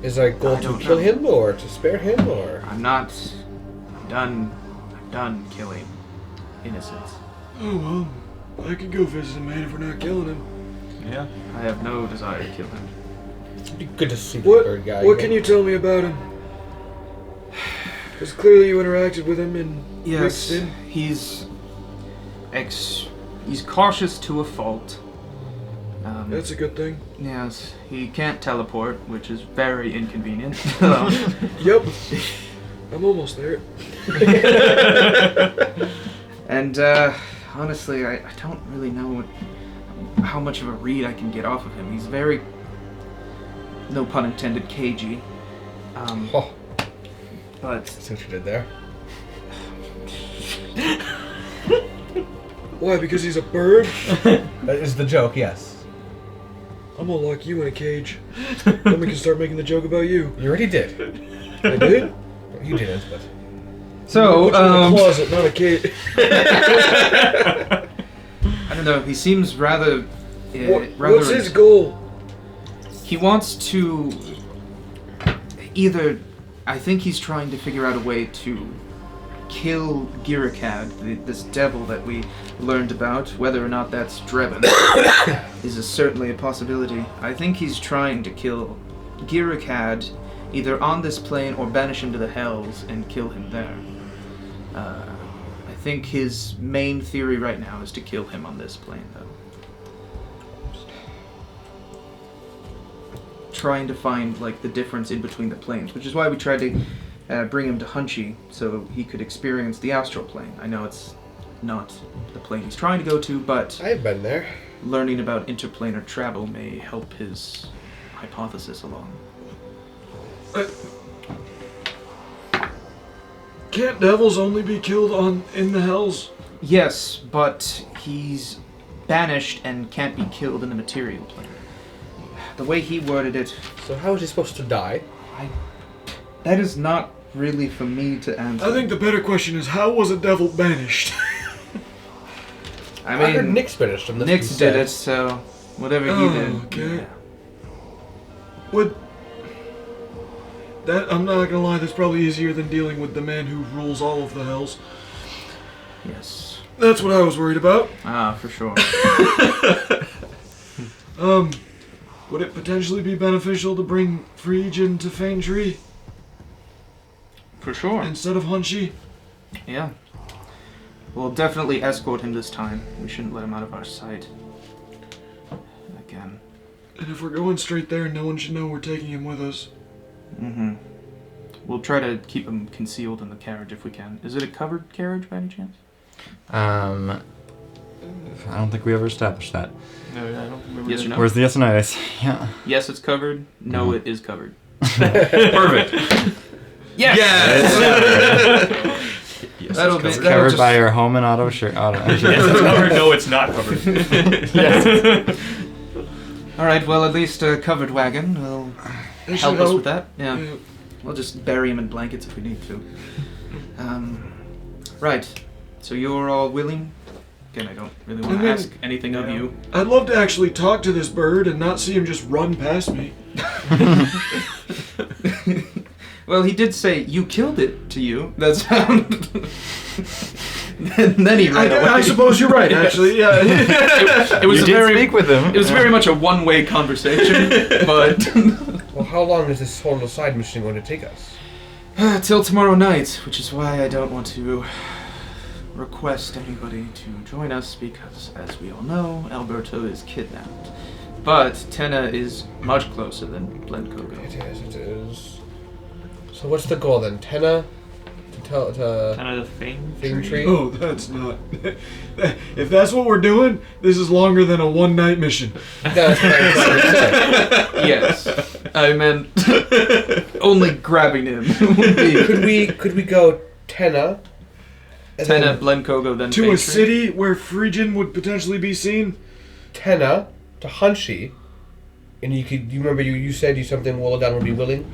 Is our goal I to don't kill know. him or to spare him or? I'm done killing innocents. Oh well, I could go visit him, man, if we're not killing him. Yeah. I have no desire to kill him. It'd be good to see the What? bird guy. What again. can you tell me about him? Because clearly you interacted with him in Yes, Brixton. he's cautious to a fault. That's a good thing. Yes, he can't teleport, which is very inconvenient. Yep. I'm almost there. And honestly, I don't really know how much of a read I can get off of him. He's very, no pun intended, cagey. Oh, But see what you did there. Why? Because he's a bird? That is the joke, yes. I'm gonna lock you in a cage. Then we can start making the joke about you. You already did. I did? You didn't, but. so, Put you in a closet, not a cage. I don't know. He seems rather, What's his goal? He wants to either. I think he's trying to figure out a way to kill Girikad, this devil that we learned about. Whether or not that's Dreven is certainly a possibility. I think he's trying to kill Girikad either on this plane or banish him to the Hells and kill him there. I think his main theory right now is to kill him on this plane, though. Trying to find like the difference in between the planes, which is why we tried to bring him to Hunchy so he could experience the astral plane. I know it's not the plane he's trying to go to, but I've been there. learning about interplanar travel may help his hypothesis along. Can't devils only be killed in the hells? Yes, but he's banished and can't be killed in the material plane. The way he worded it, So how is he supposed to die? that is not really for me to answer. I think the better question is, how was a devil banished? I I heard mean, Nick's finished him. that's Nyx what he did said. it, so whatever he Oh, did. okay. Yeah. Would... That, I'm not gonna lie, that's probably easier than dealing with the man who rules all of the hells. Yes. That's what I was worried about. Ah, for sure. Would it potentially be beneficial to bring Phrygian to Faintree For sure. instead of Hunchy? Yeah. We'll definitely escort him this time. We shouldn't let him out of our sight. Again. And if we're going straight there, no one should know we're taking him with us. Mm-hmm. We'll try to keep him concealed in the carriage if we can. Is it a covered carriage by any chance? I don't think we ever established that. No, I don't remember. Yes or no? Where's the assassinate? Yeah. Yes, it's covered. No, it is covered. Perfect. Yes! Yes, That'll be covered by your home and auto shirt. Yes, it's covered. No, it's not covered. Yes. Alright, well, at least a covered wagon will They should help us help. with that. Yeah. Yeah. We'll just bury him in blankets if we need to. Right. So you're all willing? Again, I don't really want I to mean, ask anything of you. I'd love to actually talk to this bird and not see him just run past me. Well, he did say you killed it to you. That's and then he ran away. I suppose you're right, actually. Yeah. It was You a did very, speak with him. It was very much a one-way conversation, but Well, how long is this whole side mission going to take us? till tomorrow night, which is why I don't want to request anybody to join us because, as we all know, Alberto is kidnapped. But Tenna is much closer than Blencogo. It is. So what's the goal then? Tenna? To Kind of the fame Fame tree? Oh, that's not. If that's what we're doing, this is longer than a one-night mission. That's what I was going to say. Yes, I meant only grabbing him would be Could we go Tenna? and Tenna, then Blencogo, then To Fame a Tree? city where Phrygian would potentially be seen? Tenna to Hunchy, and you remember you said something Wolodan would be willing.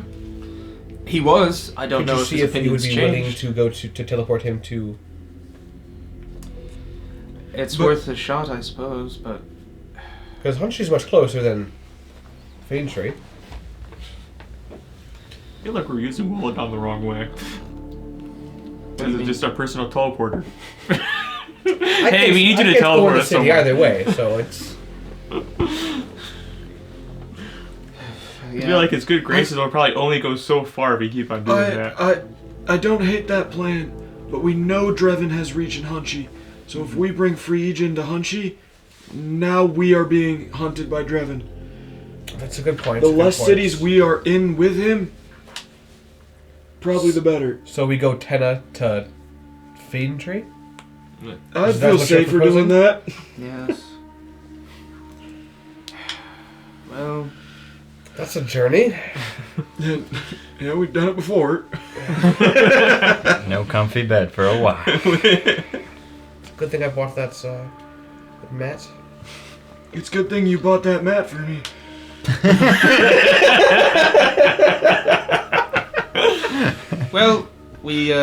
He was. I don't Could know you if see his if you would opinions be willing changed. to go to teleport him to? It's But- worth a shot, I suppose, but Because Hunchy's much closer than Faintree. I feel like we're using Willadon the wrong way. do As you mean? just a personal teleporter. I Hey, can't- we need you I to can't go in teleport the us city somewhere. either way, so it's. I feel like his good graces will probably only go so far if we keep on doing that. I don't hate that plan, but we know Dreven has reach in Hunchy. So if we bring Friesian to Hunchy, now we are being hunted by Dreven. That's a good point. The that's a good less point. cities we are in with him, probably the better. So we go Tenna to Faintree? I'd Is that feel what you're safer doing proposing? that. yes. Well, That's a journey. Yeah, we've done it before. No comfy bed for a while. Good thing I bought that mat. It's a good thing you bought that mat for me. well, we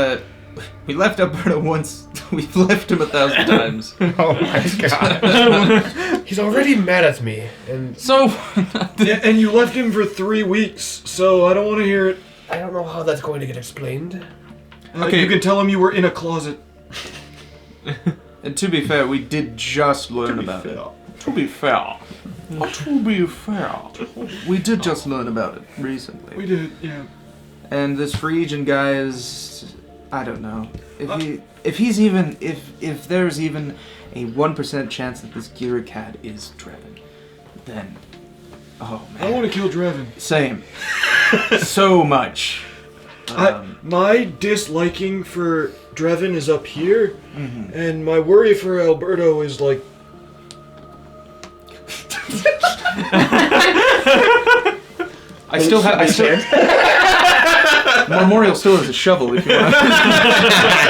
left Alberta once. We've left him 1,000 times. Oh my god. He's already mad at me, and So, Yeah, and you left him for 3 weeks, so I don't want to hear it. I don't know how that's going to get explained. Okay. You can tell him you were in a closet. and to be fair, we did just learn about it. To be fair. We did just learn about it recently. We did, yeah. And this Phrygian guy is, I don't know. If there's even a 1% chance that this Giracat is Dreven, then, oh I want man, to kill Dreven. same, so much. My disliking for Dreven is up here, Mhm. and my worry for Alberto is like. I still have. Marmoreal still has a shovel. If you want.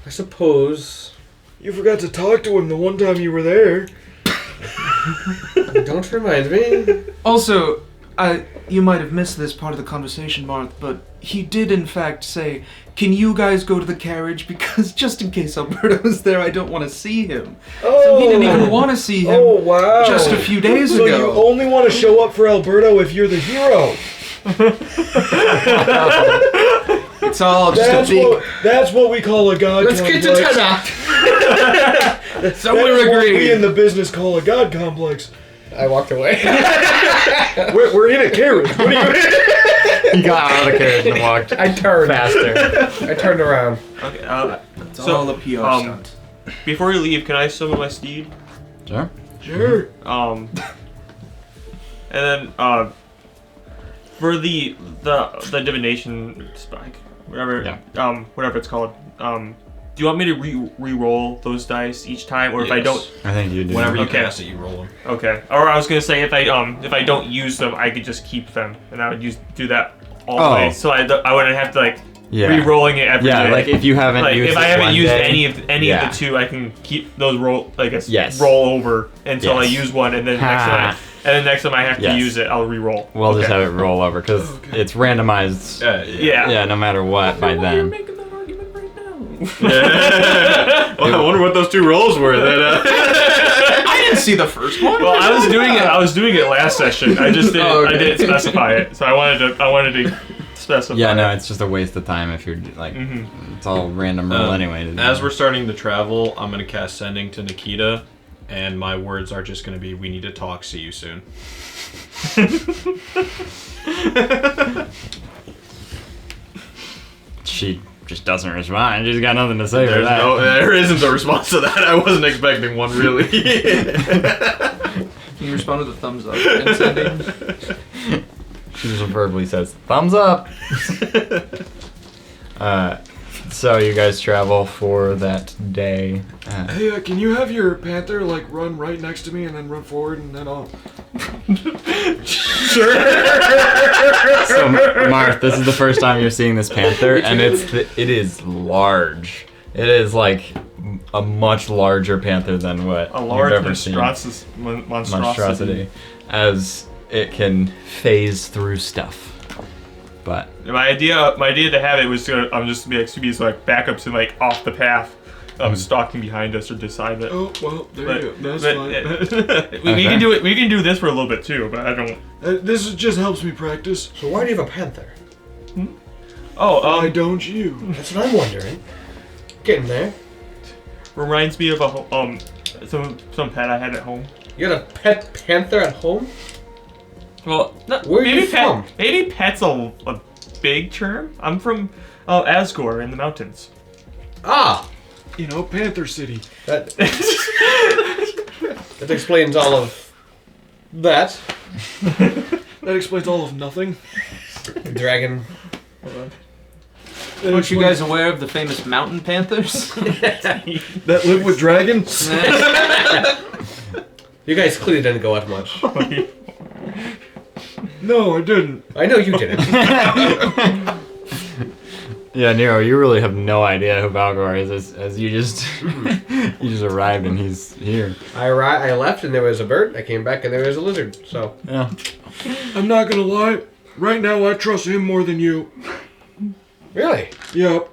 I suppose. You forgot to talk to him the one time you were there. Don't remind me. Also, you might have missed this part of the conversation, Marth, but he did in fact say, "Can you guys go to the carriage? Because just in case Alberto is there, I don't want to see him." So he didn't even want to see him Oh, wow. just a few days So ago. you only want to show up for Alberto if you're the hero. It's all just a big. That's what we call a god Let's get complex. to Tenna. So That's we're what we agreed. in the business call a god complex. I walked away. We're in a carriage. What do you He got out of the carriage and walked I turned. faster. I turned around. Okay, It's So, all a PR stunt. before we leave, can I summon my steed? Sure. Sure. And then for the divination spike, whatever whatever it's called. Do you want me to re-roll those dice each time, or if I Yes. don't? I think you do. Whenever you Okay. cast it, you roll them. Okay. Or I was gonna say if I don't use them, I could just keep them, and I would do that all the Oh. way. So I wouldn't have to like Yeah. re-rolling it every day. Yeah, like if you haven't Like, used if I it haven't one used day, any yeah. of the two, I can keep those roll. I guess Yes. roll over until I Yes. use one, and then next time I have to Yes. use it, I'll re-roll. We'll just Okay. have it roll over because Okay. it's randomized. Yeah. Yeah, no matter what by then. making that argument right now. Well, I wonder what those two rolls were. I didn't see the first one. Well, I was doing it last session. I just didn't. Oh, okay. I didn't specify it, so I wanted to specify. Yeah, no, it. it's just a waste of time if you're like, Mhm. it's all random roll anyway. As we're starting to travel, I'm going to cast Sending to Nikita, and my words are just going to be, "We need to talk. See you soon." She just doesn't respond. She's got nothing to say for that. There isn't a response to that. I wasn't expecting one, really. Can you respond with a thumbs up and sending? She just verbally says, thumbs up! So you guys travel for that day. Hey, can you have your panther like run right next to me and then run forward and then I'll. So, Marth, this is the first time you're seeing this panther, and it is large. It is like a much larger panther than what A large you've ever seen. monstrosity. As it can phase through stuff. But My idea to have it was to just be like backups and like off the path, stalking behind us or beside it. Oh well, there you go. That's fine. We can do it. We can do this for a little bit too, but I don't. Just helps me practice. So why do you have a panther? Oh, Why don't you? That's what I'm wondering. Getting there. reminds me of a some pet I had at home. You got a pet panther at home? Well, Where are you from? Maybe pet's a big term. I'm from Asgore in the mountains. Ah! You know, Panther City. That explains all of that. That explains all of nothing. Dragon. Aren't you guys aware of the famous mountain panthers? That live with dragons? You guys clearly didn't go out much. No, I didn't. I know you didn't. yeah, Nero, you really have no idea who Valgor is as you just you just arrived and he's here. I left and there was a bird. I came back and there was a lizard. So Yeah. I'm not gonna lie. Right now, I trust him more than you. really, Yep.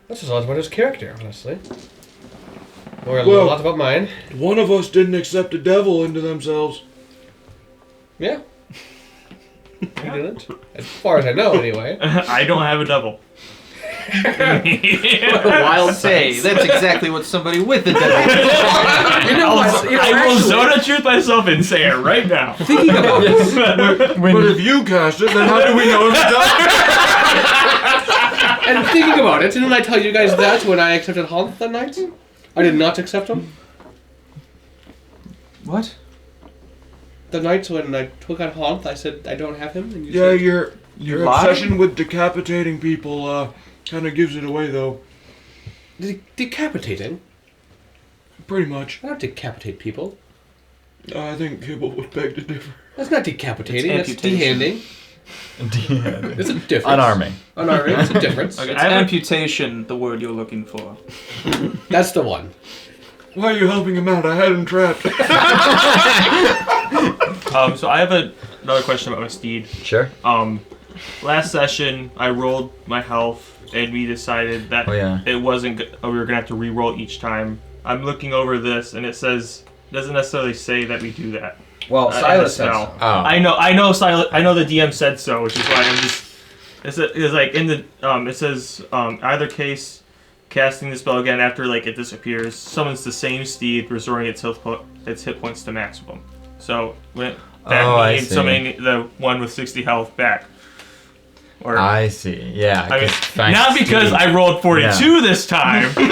that's just all about his character, honestly. Or a Well- lot about mine. One of us didn't accept a devil into themselves. Yeah. You didn't, as far as I know, anyway. I don't have a double. Wild say. That's exactly what somebody with a devil. You know what? You know, I will actually, Zona truth myself and say it right now. thinking about this, But if you cast it, then how do we know if it's devil? and thinking about it, didn't I tell you guys that when I accepted Hanth that night? I did not accept him. What? The night when I took out Hanth, I said I don't have him. And you Yeah, said, your lied? obsession with decapitating people kind of gives it away, though. Decapitating? Pretty much. I don't decapitate people. I think Kibble would beg to differ. That's not decapitating. It's That's amputation. dehanding. It's a difference. Unarming. Unarming. It's a difference. Okay. It's I have a- amputation, the word you're looking for. That's the one. Why are you helping him out? I had him trapped. So I have another question about my steed. Sure. Last session I rolled my health and we decided that Oh, yeah. it wasn't. We were gonna have to re-roll each time. I'm looking over this and it doesn't necessarily say that we do that. Well, Silas said no. so. Oh. I know. Silas. I know the DM said so, which is why I'm just. It's like in the it says either case, casting the spell again after like it disappears summons the same steed, restoring its hit points to maximum. So that I means see. summoning the one with 60 health back. Or I see. Yeah. I mean, 'cause thanks not because to- I rolled 42 this time, but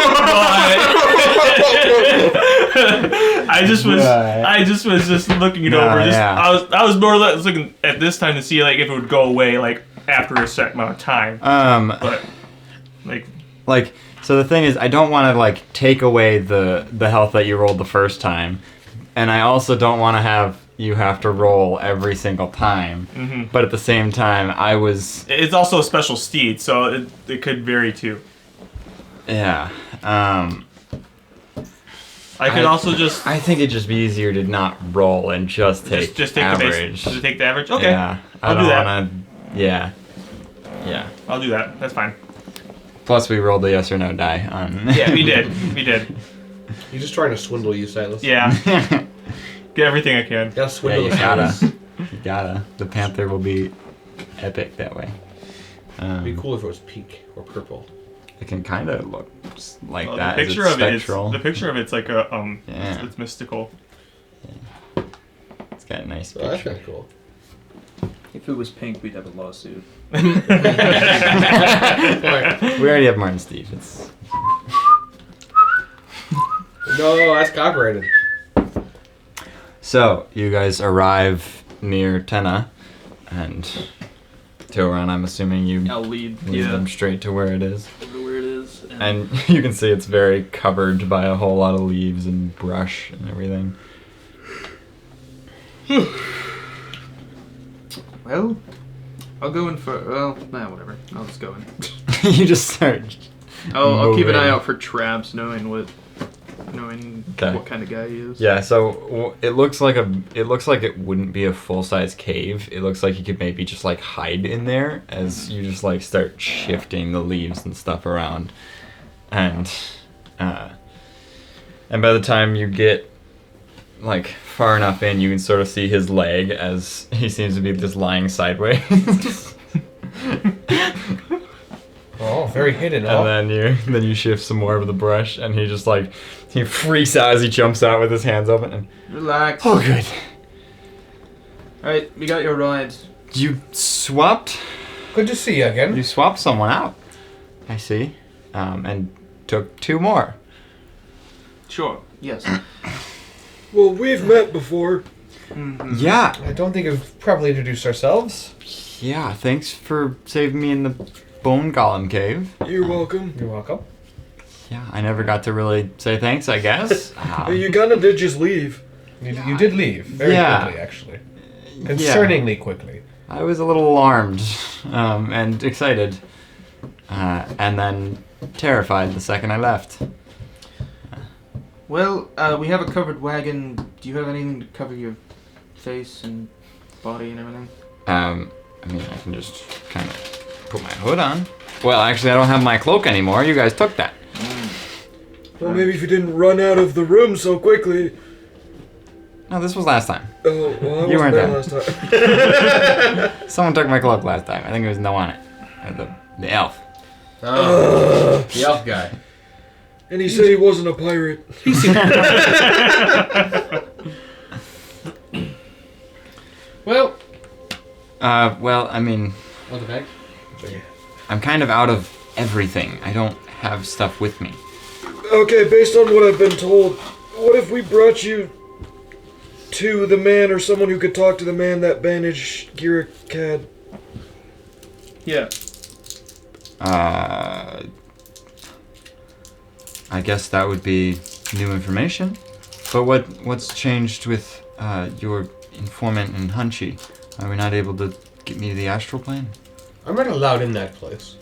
I just was looking it No, over. yeah. I was more or less looking at this time to see like if it would go away like after a certain amount of time. But like So the thing is, I don't want to like take away the health that you rolled the first time, and I also don't want to have you have to roll every single time. Mm-hmm. But at the same time, it's also a special steed, so it could vary too. Yeah. I could also just I think it'd just be easier to not roll and just take just take average. the base. Just take the average. Okay, Yeah. I'll do that. Wanna, yeah. Yeah. I'll do that. That's fine. Plus, we rolled a yes or no die on. Yeah, we did. We did. You're just trying to swindle you, Silas. Yeah. Get everything I can. You gotta Yeah, swindle you us, gotta. Silas. You gotta. The panther will be epic that way. It'd be cool if it was pink or purple. It can kind of look just like Well, that. the as picture it's of it is spectral. the picture of it's like a Yeah. it's mystical. It's got a nice So that's picture. kind of cool. If it was pink, we'd have a lawsuit. Alright. We already have Martin Steve. It's No, that's copyrighted. so you guys arrive near Tenna, and Toran, I'm assuming you I'll lead. lead them straight to where it is. Over where it is. And you can see it's very covered by a whole lot of leaves and brush and everything. Well, I'll go in for. Well, nah, whatever. I'll just go in. You just start I'll keep an eye moving. out for traps, knowing what kind of guy he is. Yeah, so it looks like it wouldn't be a full-size cave. It looks like you could maybe just like hide in there as you just like start shifting the leaves and stuff around, and by the time you get like far enough in, you can sort of see his leg as he seems to be just lying sideways. Oh, very hidden. And then you shift some more of the brush, and he just like he freaks out as he jumps out with his hands open. And Relax. oh, good. Alright, we got your rides. You swapped. Good to see you again. You swapped someone out. I see. And took 2 more. Sure. Yes. Well, we've met before. Mm-hmm. Yeah. I don't think we've properly introduced ourselves. Yeah. Thanks for saving me in the Bone Golem cave. You're welcome. You're welcome. Yeah. I never got to really say thanks, I guess. You kinda did just leave. You did leave very quickly, actually. Concerningly quickly. I was a little alarmed and excited, and then terrified the second I left. Well, we have a covered wagon. Do you have anything to cover your face and body and everything? I mean, I can just kind of put my hood on. Well, actually, I don't have my cloak anymore. You guys took that. Well, maybe if you didn't run out of the room so quickly. No, this was last time. Oh, well, I You wasn't weren't there last time. Someone took my cloak last time. I think it was no on it. The elf. Oh, the elf guy. And he said he wasn't a pirate. Well, well, I mean, Want the bag? I'm kind of out of everything. I don't have stuff with me. Okay, based on what I've been told, what if we brought you to the man or someone who could talk to the man that bandaged Gira had? yeah. I guess that would be new information. But what's changed with your informant and Hunchy? Are we not able to get me to the astral plane? I'm not allowed in that place.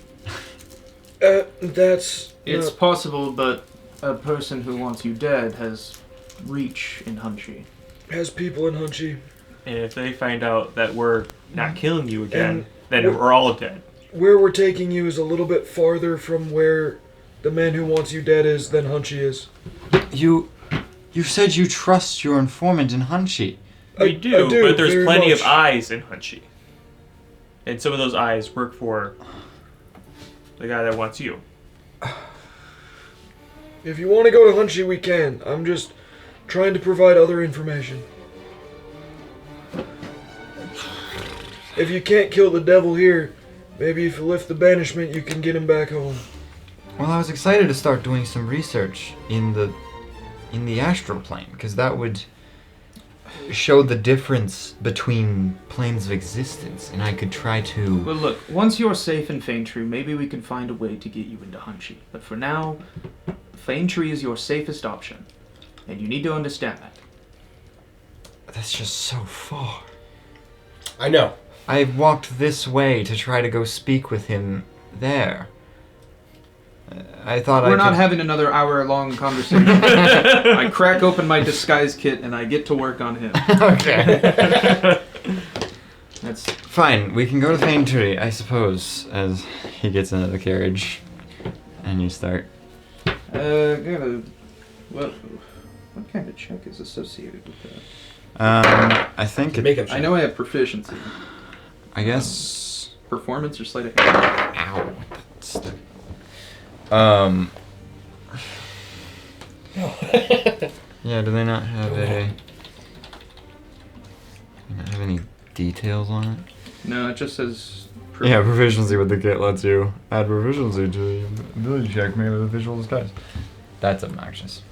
That's... It's not- possible, but a person who wants you dead has reach in Hunchy. has people in Hunchy. And if they find out that we're not killing you again, And then we're- we're all dead. Where we're taking you is a little bit farther from where the man who wants you dead is than Hunchy is. You said you trust your informant in Hunchy. We I do, do, but there's very plenty much. of eyes in Hunchy. And some of those eyes work for the guy that wants you. If you want to go to Hunchy, we can. I'm just trying to provide other information. If you can't kill the devil here, maybe if you lift the banishment, you can get him back home. Well, I was excited to start doing some research in the astral plane, because that would show the difference between planes of existence, and I could try to... Well, look, once you're safe in Faintree, maybe we can find a way to get you into Hunchy. But for now, Faintree is your safest option, and you need to understand that. That's just so far. I know. I walked this way to try to go speak with him there. I thought We're I not could... having another hour-long conversation. I crack open my disguise kit and I get to work on him. Okay. That's Fine, we can go to Faintree, I suppose, as he gets into the carriage. And you start. what kind of check is associated with that? I think it... Makeup I know I have proficiency. I guess... Performance or sleight of hand? Ow. Yeah, do they not have a... Do they not have any details on it? No, it just says... Yeah, proficiency with the kit lets you add proficiency to your ability check made with a visual disguise. That's obnoxious.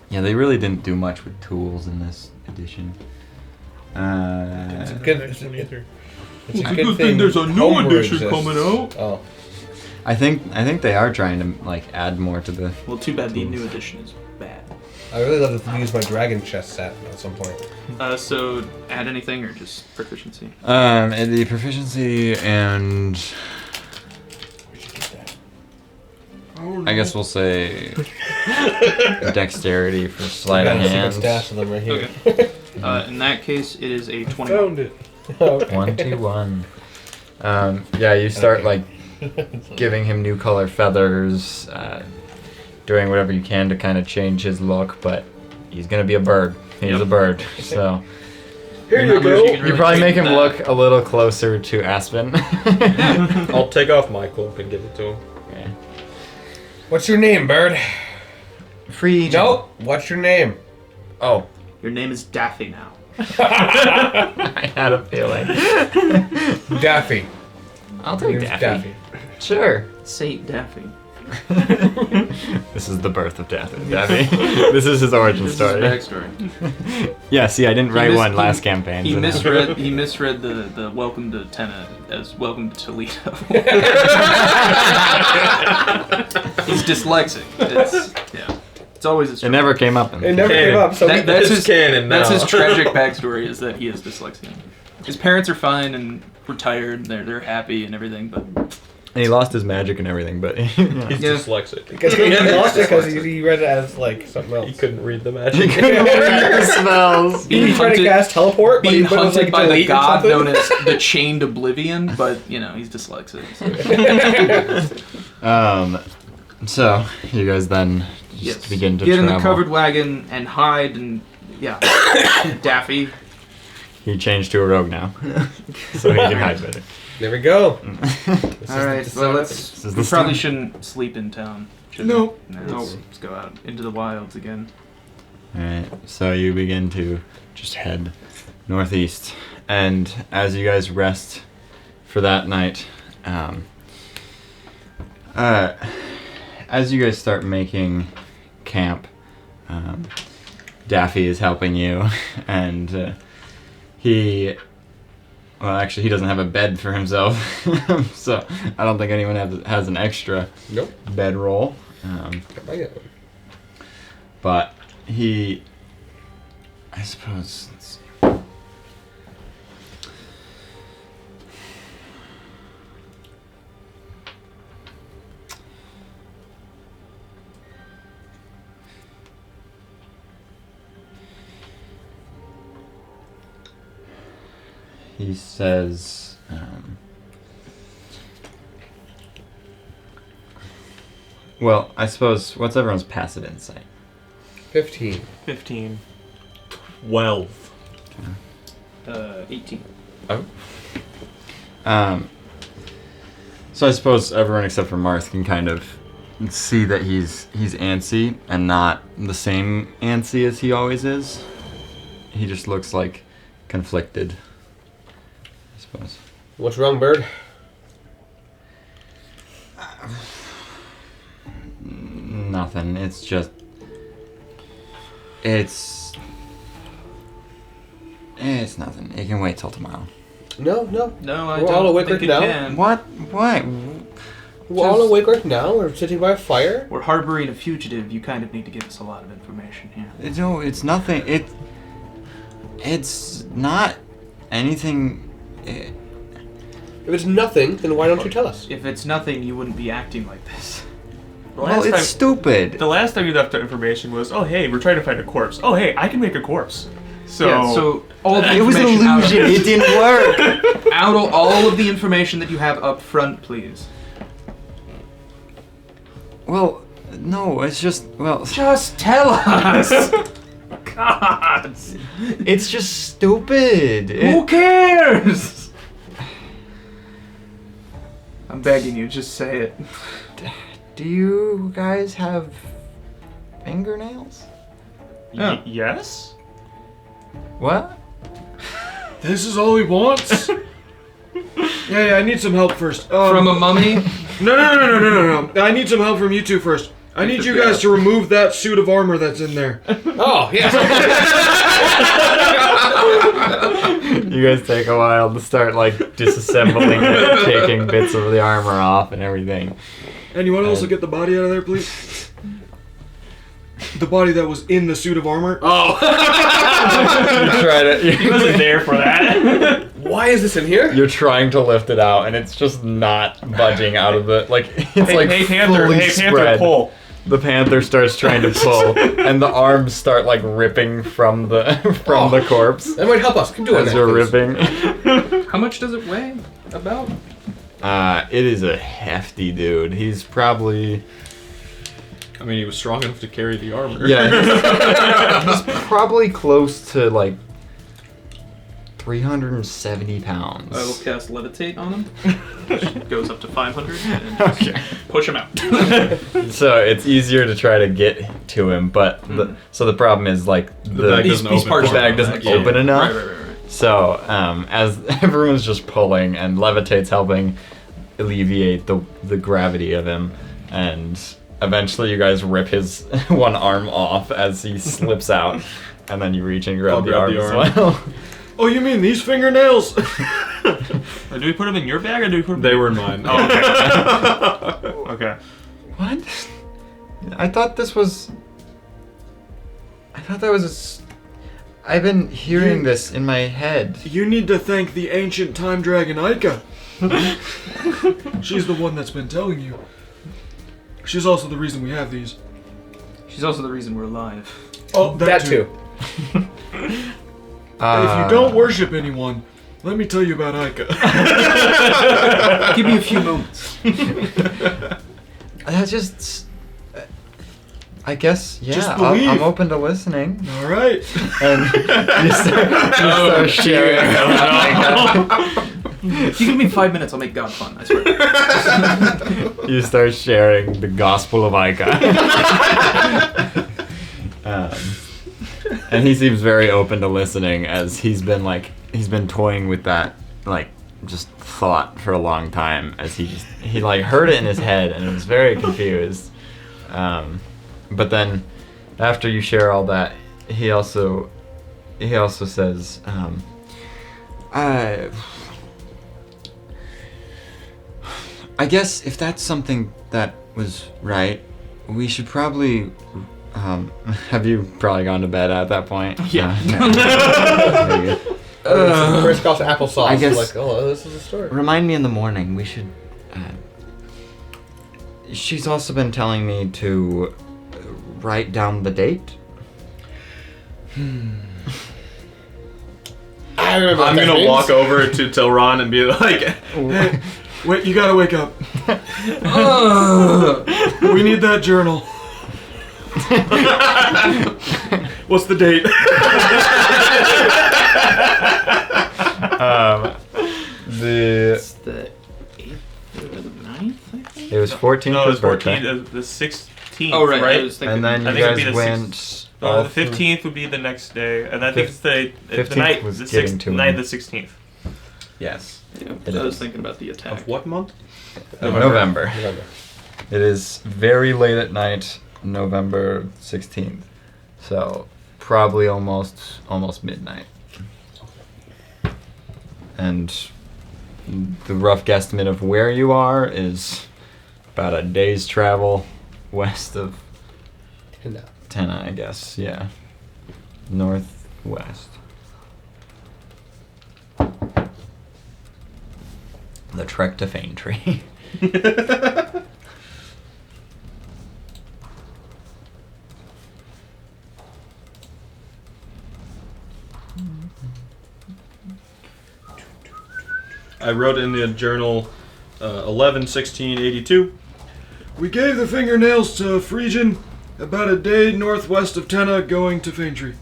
Yeah, they really didn't do much with tools in this edition. It's a good, it's a good thing there's a new Homebrew edition exists. coming out. Oh. I think they are trying to like add more to the... Well, too bad the new edition is bad. I really love to use my dragon chest set at some point. So, add anything or just proficiency? And the proficiency and... no. I guess we'll say dexterity for sleight of Got a hand. stash of them right here. In that case, it is a 21. Found it. 21. Yeah, you start like giving him new color feathers, doing whatever you can to kind of change his look, but he's gonna be a bird. He's a bird, so Here you go. you probably make him look a little closer to Aspen. I'll take off my cloak and give it to him. Okay. What's your name, bird? Free. Nope. What's your name? Oh, Your name is Daffy now. I had a feeling. Daffy. I'll take Name's Daffy. Sure. Saint Daffy. This is the birth of Daffy. This is his origin This story. is backstory. Yeah, see, I didn't write mis- one he- last campaign. He so no. misread. He misread the welcome to Tenna as welcome to Toledo. He's dyslexic. It's always his. It never came up. In It never came up. So That's It's his canon That's now. his tragic backstory is that he is dyslexic. His parents are fine and retired. They're happy and everything, but And he lost his magic and everything, but He's Yeah. dyslexic. because he lost it because he read it as like something else. He couldn't read the he magic. couldn't read the spells. He tried to cast teleport, but being he was hunted like by the delete or god something. known as the Chained Oblivion, but he's dyslexic. So you guys then just Yes. begin to Get travel. in the covered wagon and hide and Daffy. He changed to a rogue now, so he can hide better. There we go. All right, well This is we the probably start. shouldn't sleep in town. should No. we? No. Let's go out into the wilds again. Alright, so you begin to just head northeast, and as you guys rest for that night, as you guys start making camp, Daffy is helping you, and he doesn't have a bed for himself, so I don't think anyone has an extra Nope. bedroll. I get one. But I suppose, let's see. He says, well, I suppose, what's everyone's passive insight? 15. 15. 12. 18. So I suppose everyone except for Marth can kind of see that he's antsy and not the same antsy as he always is. He just looks like conflicted, I suppose. What's wrong, bird? Nothing. It's just. It's nothing. It can wait till tomorrow. No. No, I We're don't all awake think right it now? can. What? What? We're all awake right now. We're sitting by a fire. We're harboring a fugitive. You kind of need to give us a lot of information here. No, it's nothing. It's not anything. If it's nothing, then why don't you tell us? If it's nothing, you wouldn't be acting like this. Well, it's stupid. The last time you left the information was, oh hey, we're trying to find a corpse. Oh hey, I can make a corpse. So, Yeah, so all the It was an information out of- illusion. It didn't work. all of the information that you have up front, please. Well, no, it's just Just tell us. God. it's just stupid. Who cares? I'm begging you, just say it. Do you guys have fingernails? Yeah. Yes? What? This is all he wants? Yeah, I need some help first. From a mummy? No. I need some help from you two first. I need you guys to remove that suit of armor that's in there. Oh, yes. You guys take a while to start like disassembling it, taking bits of the armor off and everything. Anyone else will get the body out of there, please? The body that was in the suit of armor. Oh. You try to. He wasn't there for that. Why is this in here? You're trying to lift it out, and it's just not budging out of the like. It's like hey Panther, fully hey Panther, spread. pull. The panther starts trying to pull, and the arms start like ripping from the the corpse That might help us. Keep doing as that. you're please. ripping. How much does it weigh? About? It is a hefty dude. He's probably I mean, he was strong enough to carry the armor. he's probably close to like 370 pounds. I will cast levitate on him. Which goes up to 500 and Okay. push him out. So it's easier to try to get to him, but the problem is like bag doesn't He's open part the of bag the doesn't yeah, open yeah. enough. Right. So as everyone's just pulling and levitate's helping alleviate the gravity of him, and eventually you guys rip his one arm off as he slips out, and then you reach and grab I'll the grab arm the as arm. well. Oh, you mean these fingernails? Or do we put him in your bag or do we put him? They were in mine. Oh, okay. Okay. What? I thought that was I've been hearing this in my head. You need to thank the ancient time dragon Ica. She's the one that's been telling you. She's also the reason we have these. She's also the reason we're alive. Oh, That too. If you don't worship anyone, let me tell you about Ica. Give me a few moments. That's just. I guess, yeah, Just believe. I'm open to listening. All right. And you start sharing. If you give me 5 minutes, I'll make God fun. I swear. You start sharing the gospel of Ica. And he seems very open to listening, as he's been toying with that just thought for a long time, as he heard it in his head and was very confused. But then after you share all that, he also says, I guess if that's something that was right, we should probably. Have you probably gone to bed at that point? Yeah. Very good. Crisscross applesauce. I guess- Like, oh, this is a story. Remind me in the morning. We should. She's also been telling me to write down the date. I remember. I'm gonna walk over to Tilron and be like, Hey, wait, you gotta wake up. We need that journal. What's the date? It's the 8th or the 9th, I think? It was 14th. No, it was his birthday. 14th, the 16th. Oh, right. right? I was thinking. And then I you think it'd be guys the went. No, all the through- 15th would be the next day, and I think it's the 15th night, was the getting 6th, to night him. the 16th. Yes. Yeah, It I was is. thinking about the attack. of what month? November. November. It is very late at night, November 16th. So probably almost midnight. And the rough guesstimate of where you are is about a day's travel west of And, Tenna, I guess. Yeah. Northwest. The trek to Faintree. I wrote in the journal 11/16/82. We gave the fingernails to Phrygian about a day northwest of Tenna, going to Faintree.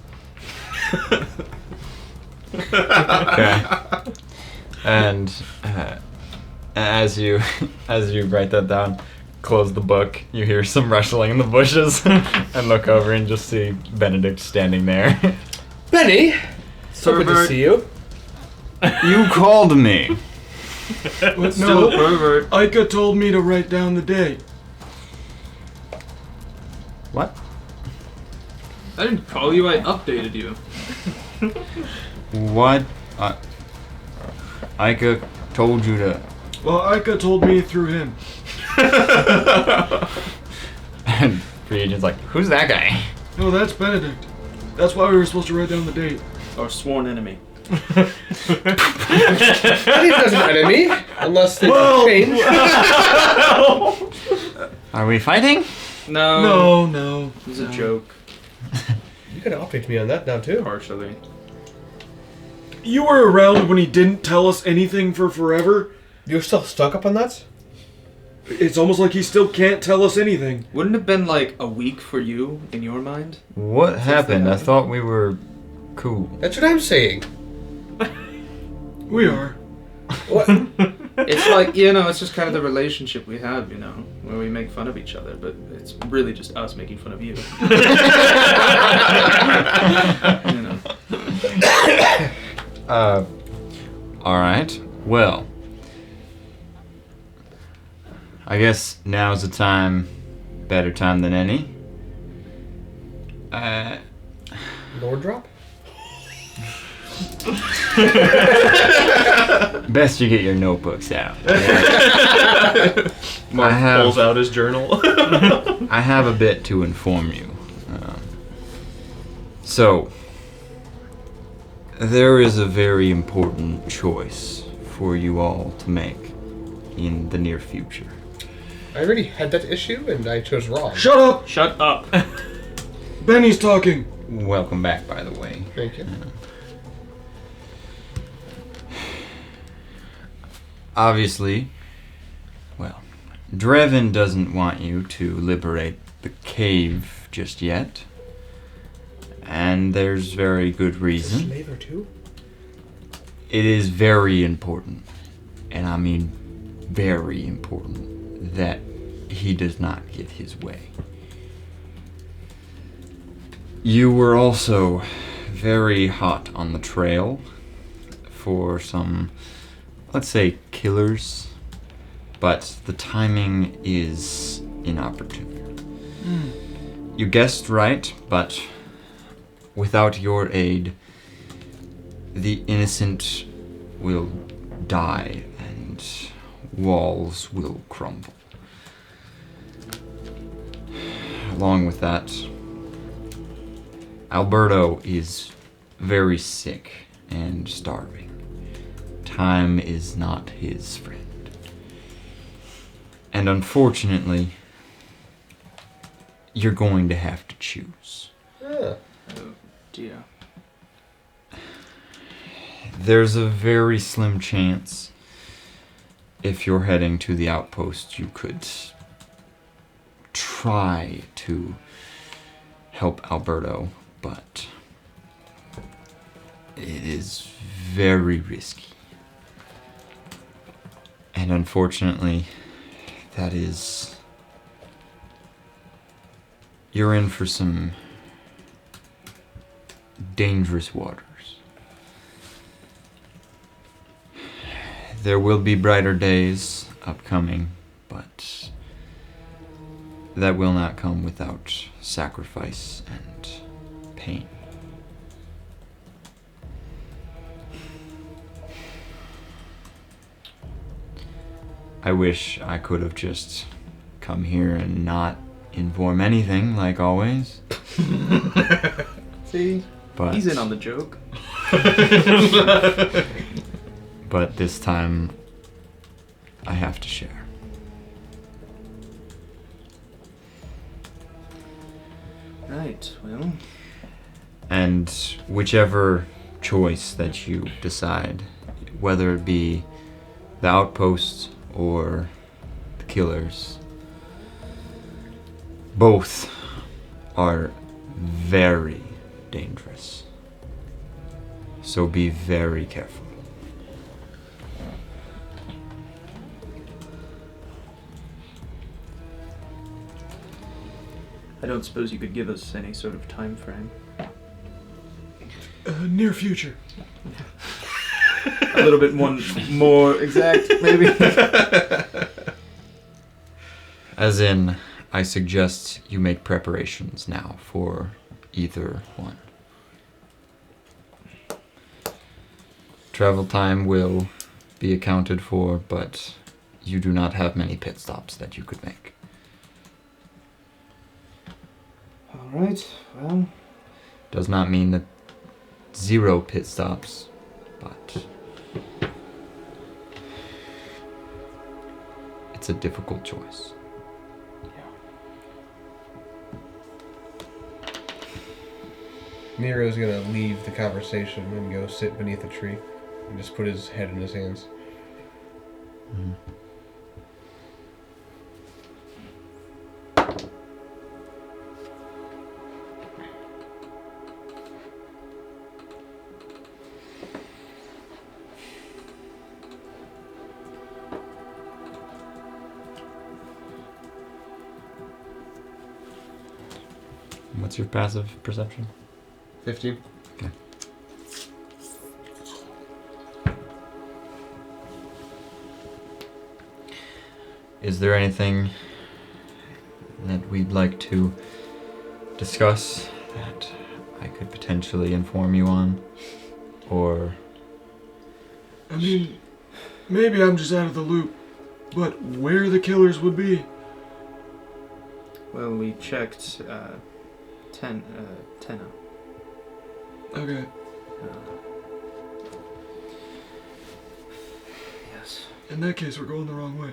Okay. And as you write that down, close the book. You hear some rustling in the bushes, and look over and just see Benedict standing there. Benny, so good to Pervert. see you. You called me. But Still no, pervert. Ica told me to write down the date. What? I didn't call you, I updated you. What? Ica told you to. Well, Ica told me through him. And Regent's like, who's that guy? No, that's Benedict. That's why we were supposed to write down the date. Our sworn enemy. Benedict doesn't an enemy, unless they change. Are we fighting? No. No. It was a joke. You could update me on that now, too. Partially. You were around when he didn't tell us anything for forever. You're still stuck up on that? It's almost like he still can't tell us anything. Wouldn't it have been like a week for you in your mind? What happened? I thought we were cool. That's what I'm saying. We are. What? It's like, you know, it's just kind of the relationship we have, you know, where we make fun of each other, but it's really just us making fun of you. You know. Alright. Well, I guess now's the time, better time than any. Lord drop? Best you get your notebooks out. Mark pulls out his journal. I have a bit to inform you. So, there is a very important choice for you all to make in the near future. I already had that issue, and I chose wrong. Shut up! Shut up. Benny's talking. Welcome back, by the way. Thank you. Obviously, well, Dreven doesn't want you to liberate the cave just yet. And there's very good reason. Slave or two? It is very important, and I mean very important, that he does not get his way. You were also very hot on the trail for some, let's say, killers, but the timing is inopportune. You guessed right, but without your aid, the innocent will die and walls will crumble. Along with that, Alberto is very sick and starving. Time is not his friend. And unfortunately, you're going to have to choose. Ah. Dear. There's a very slim chance, if you're heading to the outpost, you could try to help Alberto, but it is very risky. And unfortunately, you're in for some dangerous waters. There will be brighter days upcoming, but that will not come without sacrifice and pain. I wish I could have just come here and not inform anything, like always. See? But He's in on the joke. But this time, I have to share. Right, well. And whichever choice that you decide, whether it be the outposts or the killers, both are very dangerous. So be very careful. I don't suppose you could give us any sort of time frame. Near future. A little bit more exact, maybe. As in, I suggest you make preparations now for either one. Travel time will be accounted for, but you do not have many pit stops that you could make. Alright, well... Does not mean that 0 pit stops, but it's a difficult choice. Nero's gonna leave the conversation and go sit beneath a tree and just put his head in his hands. Mm. What's your passive perception? 15. Okay. Is there anything that we'd like to discuss that I could potentially inform you on? Or... I mean, maybe I'm just out of the loop, but where the killers would be? Well, we checked, Tenna. Okay. Yes. In that case, we're going the wrong way.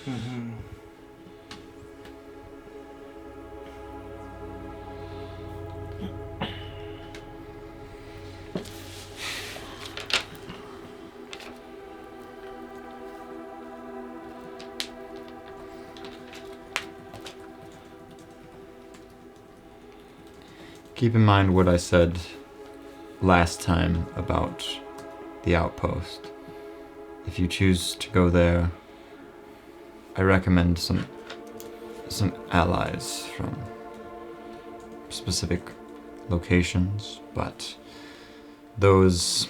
Mm-hmm. Keep in mind what I said last time about the outpost. If you choose to go there, I recommend some allies from specific locations, but those...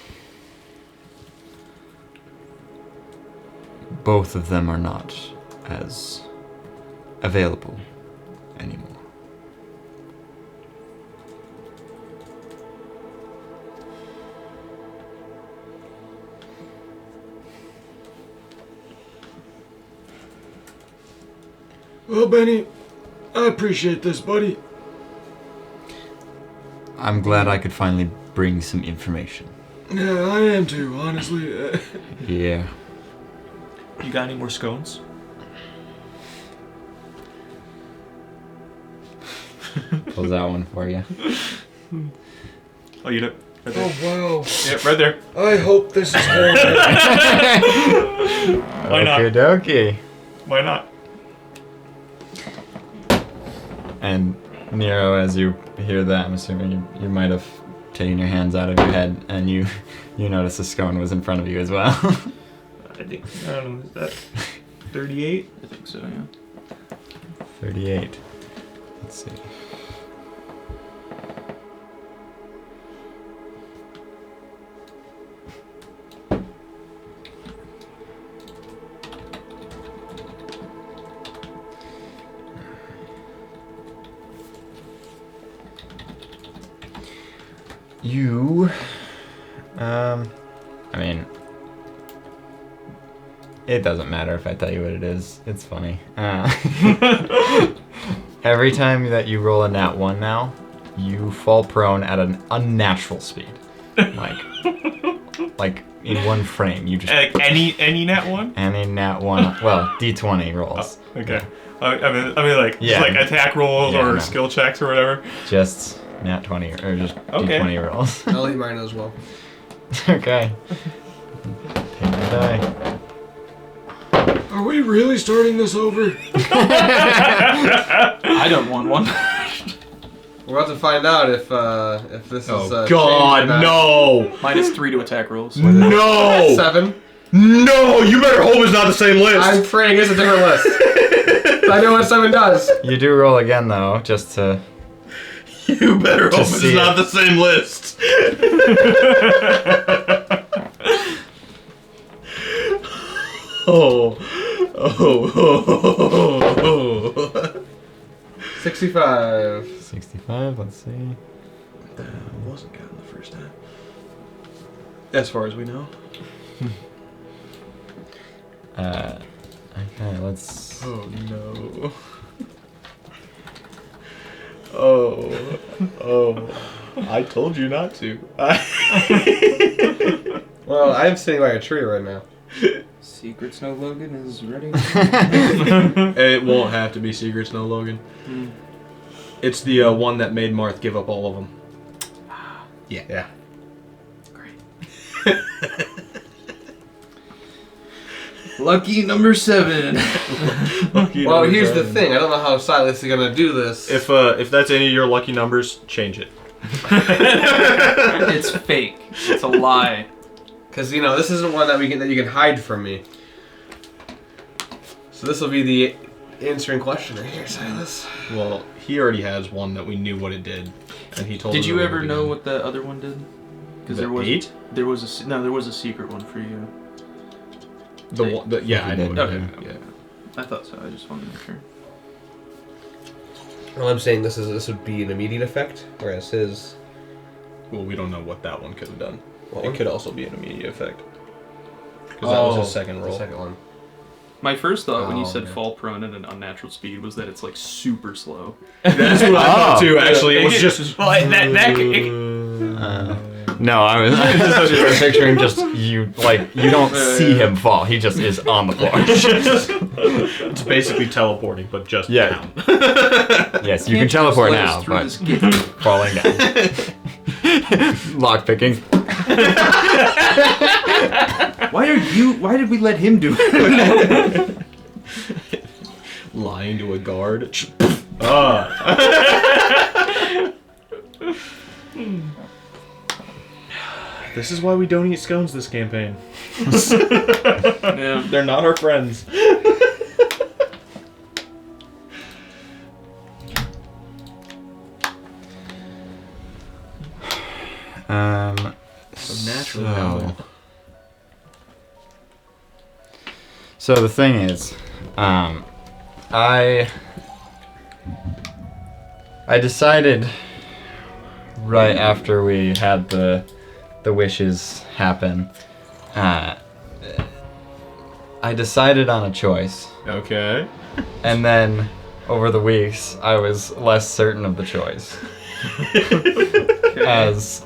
both of them are not as available anymore. Well, Benny, I appreciate this, buddy. I'm glad I could finally bring some information. Yeah, I am too, honestly. Yeah. You got any more scones? Pulls out one for you. Oh, you don't. Right there. Oh, wow. Yeah, right there. I hope this is horrible. Why not? Okie dokie. Why not? And Nero, as you hear that, I'm assuming you might have taken your hands out of your head, and you notice a scone was in front of you as well. I think, I don't know, is that 38? I think so, yeah. 38. Let's see. You, I mean, it doesn't matter if I tell you what it is. It's funny. Every time that you roll a nat 1 now, you fall prone at an unnatural speed. Like in one frame, you just... Like any nat one? Any nat 1, well, d20 rolls. Oh, okay. I mean, like, Yeah. just like attack rolls Yeah, or no. skill checks or whatever. Just nat 20, or just Okay. d20 rolls. I'll eat mine as well. Okay. Take the die. Are we really starting this over? I don't want one. We're about to find out if this is God, changed or not. no! -3 to attack rolls. No! 7. No! You better hope it's not the same list! I'm praying it's a different list. I know what 7 does. You do roll again, though, just to... You better hope it's see not it. the same list! Oh. 65. 65, let's see. That wasn't counting the first time. As far as we know. Okay, let's... Oh no. Oh, I told you not to. Well, I'm sitting by a tree right now. Secret Snow Logan is ready. It won't have to be Secret Snow Logan. It's the one that made Marth give up all of them. Yeah. Great. Lucky number 7. Well, here's the thing. I don't know how Silas is gonna do this. If that's any of your lucky numbers, change it. It's fake. It's a lie. Because this isn't one that you can hide from me. So this will be the answering question right here, Silas. Well, he already has one that we knew what it did, and he told. Did us you at the ever know beginning. what the other one did? Because The eight? there was a secret one for you. The one? Yeah, I know. What Okay. it did. Yeah. I thought so. I just wanted to make sure. Well, I'm saying this would be an immediate effect, whereas his. Well, we don't know what that one could have done. What It one? could also be an immediate effect. Because that was his second roll. The second one. My first thought when you Oh, said yeah. fall prone at an unnatural speed was that it's like super slow. That's what I thought too. Actually, it was just. Well, No, I was just picturing just you don't see him fall. He just is on the floor. It's basically teleporting, but just Yeah. down. Yes, you can teleport now, through but this gate. falling down. Lockpicking. Why did we let him do it? Lying to a guard. This is why we don't eat scones this campaign. Yeah. They're not our friends. So, so the thing is, I decided right after we had the wishes happen, I decided on a choice, Okay. and then over the weeks I was less certain of the choice. As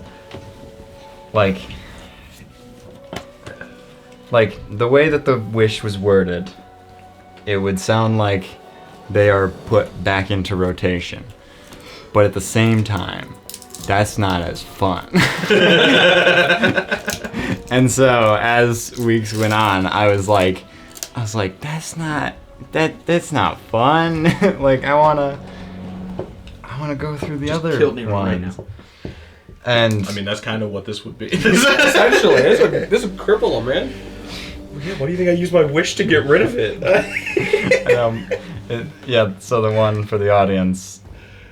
like the way that the wish was worded, it would sound like they are put back into rotation. But at the same time, that's not as fun. And so as weeks went on, I was like, that's not fun. Like I wanna go through the other killed me right ones. And I mean, that's kind of what this would be. Essentially, this would cripple him, man. Why do you think I used my wish to get rid of it? So the one for the audience,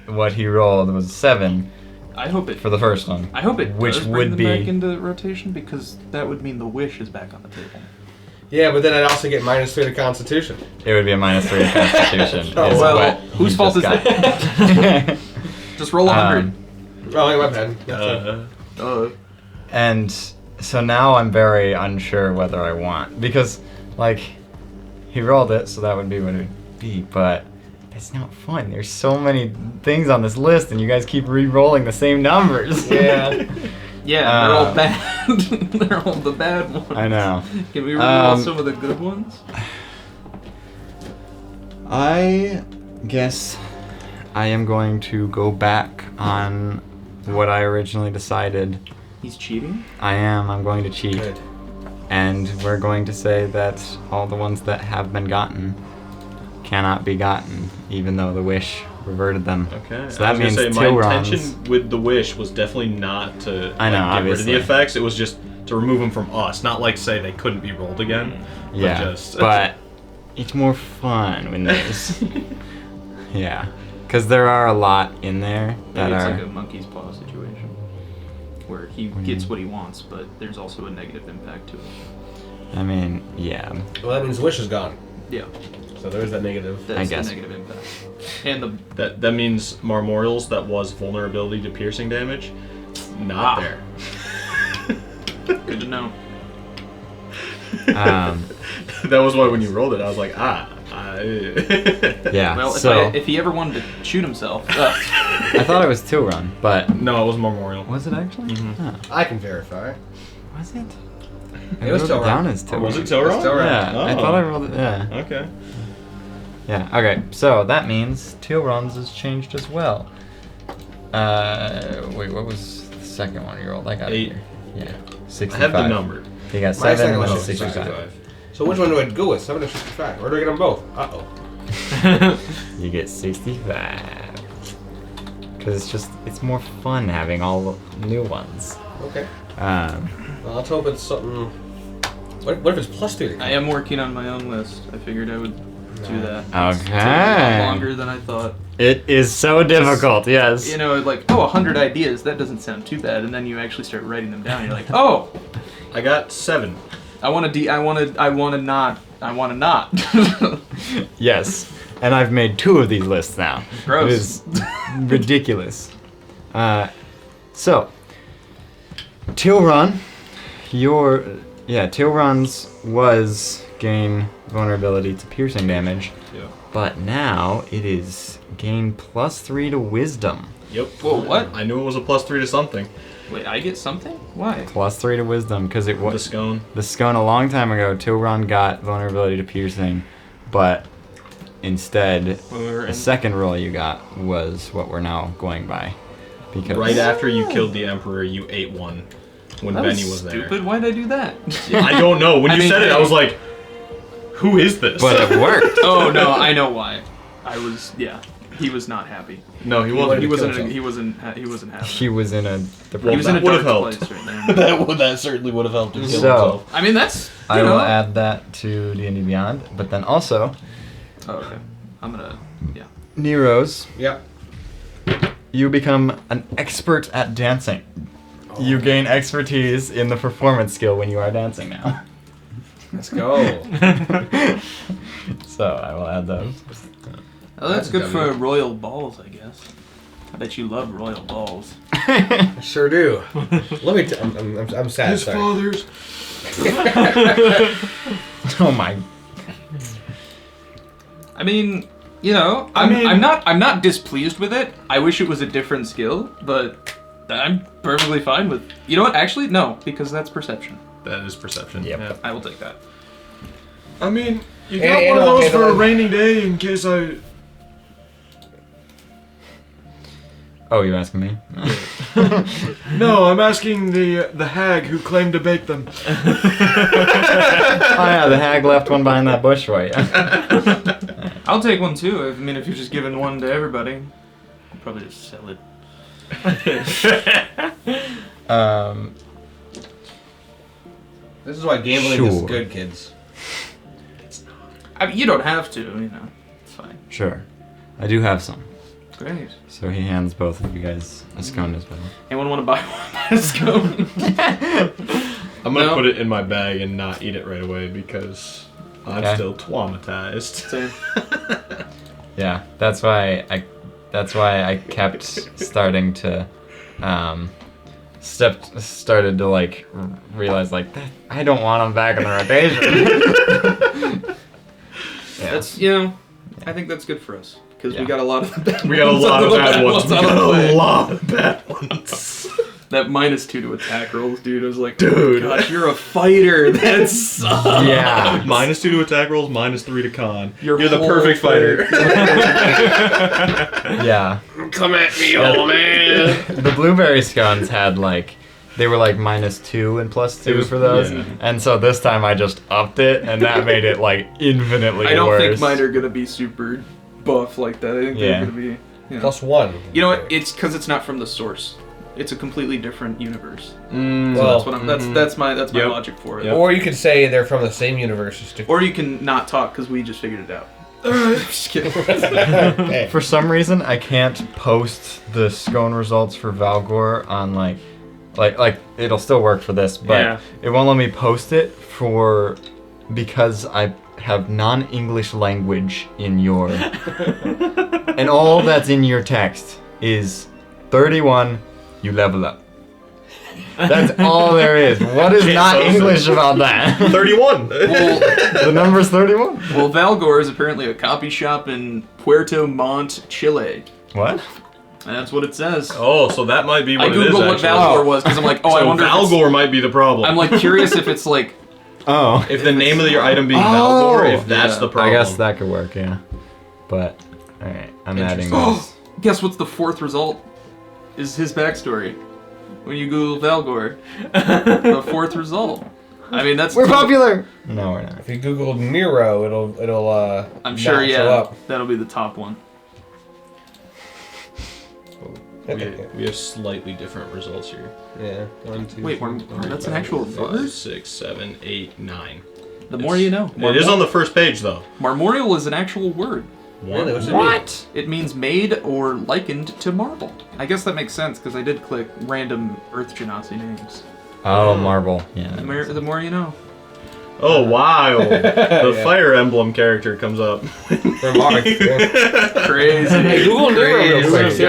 what he rolled was 7 I hope it. for the first one. I hope it which does bring would them back be into rotation because that would mean the wish is back on the table. Yeah, but then I'd also get -3 to Constitution. it would be a -3 to Constitution. Oh, is well, what whose he fault just is got. that? Just roll 100. Oh, yeah, my bad. And so now I'm very unsure whether I want, because like he rolled it, so that would be what it would be, but it's not fun. There's so many things on this list, and you guys keep re-rolling the same numbers. Yeah. Yeah, they're all bad. They're all the bad ones. I know. Can we reroll some of the good ones? I guess I am going to go back on what I originally decided. He's cheating? I am. I'm going to cheat. Good. And we're going to say that all the ones that have been gotten cannot be gotten, even though the wish reverted them. Okay. So that I was means gonna say, 2 my runs. intention with the wish was definitely not to I know, get rid of obviously. the effects. It was just to remove them from us, not like say they couldn't be rolled again. Yeah, just- but it's more fun when there's... Yeah, because there are a lot in there that Maybe it's are... like a monkey's paw situation. Where he gets what he wants, but there's also a negative impact to it. I mean, yeah. Well, that means the wish is gone. Yeah, So there's that negative. that's guess. the negative impact. And the That means Marmoreals, that was vulnerability to piercing damage, not there. good to know. That was why when you rolled it, I was like, I Yeah. Well, so if he ever wanted to shoot himself, I thought it was Tilron, but No, it was Marmoreal. was it actually? Huh. I can verify. Was it? It was I wrote Tilron. down as Tilron. Was it Tilron? Tilron. Yeah, I Oh. thought I rolled it. Yeah. Okay. Yeah. Okay. So that means Tilron's has changed as well. Wait, what was the second one you rolled? I got 8. it here. Yeah. I 65. have the number. You got My 7 second and one then was 65. So which one do I go with? 7 or 65? Or do I get them both? Uh-oh. You get 65. Because it's more fun having all the new ones. Okay. Um, Well, let's hope it's something... What if it's plus 3? I am working on my own list. I figured I would do that. It's taking a Okay. lot longer than I thought. it is so difficult, yes. You know, like, 100 ideas, that doesn't sound too bad. And then you actually start writing them down. You're like, oh, I got 7. I want to not. Yes. And I've made 2 of these lists now. Gross. It is ridiculous. So, Tilron, Tilron's was gain vulnerability to piercing damage, Yeah. but now it is gain +3 to wisdom. Yep. Whoa, what? I knew it was a +3 to something. Wait, I get something? Why? +3 to wisdom, because it The was scone. the scone a long time ago. Tilron got vulnerability to piercing, but instead, the second roll you got was what we're now going by. Because Right after you killed the Emperor, you ate one when That Benny was was stupid. there. Why'd I do that? I don't know. When I you mean, said it, I was like, who is this? but it worked. Oh no, I know why. He was not happy. No, he wasn't. He wasn't himself. he wasn't happy. He was in a Well, He was in a that would've dark helped. place right there. that certainly would have helped him kill So- himself. I mean, that's I you will know. add that to D&D Beyond, but then also Oh, okay. I'm gonna Nero's. Yep. You become an expert at dancing. You gain expertise in the performance skill when you are dancing now. Let's go. So I will add those. Oh, that's That's good a for W. royal balls, I guess. I bet you love royal balls. I sure do. Let me. I'm sad. His Sorry. father's. Oh my. I mean, you know, I mean- I'm not displeased with it. I wish it was a different skill, but I'm perfectly fine with. You know what? Actually, no, because that's perception. That is perception. Yep. Yeah. I will take that. I mean, you And- got and one of I'll those handle for a it. rainy day in case I. Oh, you asking me? No, I'm asking the hag who claimed to bake them. Oh yeah, the hag left one behind that bush for you. I'll take one too. I mean, if you're just giving one to everybody, I'll probably just sell it. This is why gambling is Sure. good, kids. I mean, you don't have to. You know, it's fine. Sure. I do have some. Great. So he hands both of you guys a scone as well. Anyone want to buy one? Scone? I'm gonna No. put it in my bag and not eat it right away because I'm Okay. still traumatized. Same. Yeah, that's why I kept starting to started to like realize like I don't want them back in the rotation. Yeah. That's I think that's good for us because Yeah. we got a lot of the bad We got a ones lot out of bad ones. We out of the got way. a lot of bad ones. That -2 to attack rolls, dude. I was like, Dude. oh gosh, you're a fighter. That sucks. Yeah. -2 to attack rolls, -3 to con. Your You're the whole perfect fighter. Yeah. Come at me, old man. The blueberry scones had like they were like -2 and +2 It was- for those, yeah. and so this time I just upped it, and that made it like infinitely I don't worse. think mine are gonna be super buff like that. I think Yeah. they're gonna be. +1. You know what? It's because it's not from the source. It's a completely different universe. So Well, that's what I'm. That's my Yep. logic for it. Yep. Or you could say they're from the same universe. Just Or you can not talk because we just figured it out. Just kidding. hey. For some reason, I can't post the scone results for Valgor on like it'll still work for this, but Yeah. it won't let me post it because I have non-English language in your and all that's in your text is 31. You level up. That's all there is. What is not English about that? 31. Well, The number's 31. well, Valgor is apparently a copy shop in Puerto Montt, Chile. What? That's what it says. Oh, so that might be I what it is, googled what actually. Valgor was because I'm like, oh, So I wonder. If Valgor might be the problem. I'm like curious if it's like. Oh. if the name of your item being Oh. Valgor, if that's Yeah. the I problem. guess that could work, yeah. But, alright, I'm adding this. Guess what's the fourth result? Is his backstory. When you Google Valgor, the fourth result. I mean, that's. We're popular! No, we're not. If you Googled Nero, it'll I'm sure, not yeah. show up. That'll be the top one. We have slightly different results here. Yeah. 1, 2, Wait, 3, that's an actual 5, word? 6, 7, 8, 9. The more you know. It is on the first page, though. Marmoreal is an actual word. Really? What's it What? It means made or likened to marble. I guess that makes sense because I did click random Earth Genasi names. Oh, marble. Yeah. The more you know. Oh, wow. The Yeah. Fire Emblem character comes up. mean? For Mark. Yeah. Crazy. Hey, Google Nero real quick. Crazy.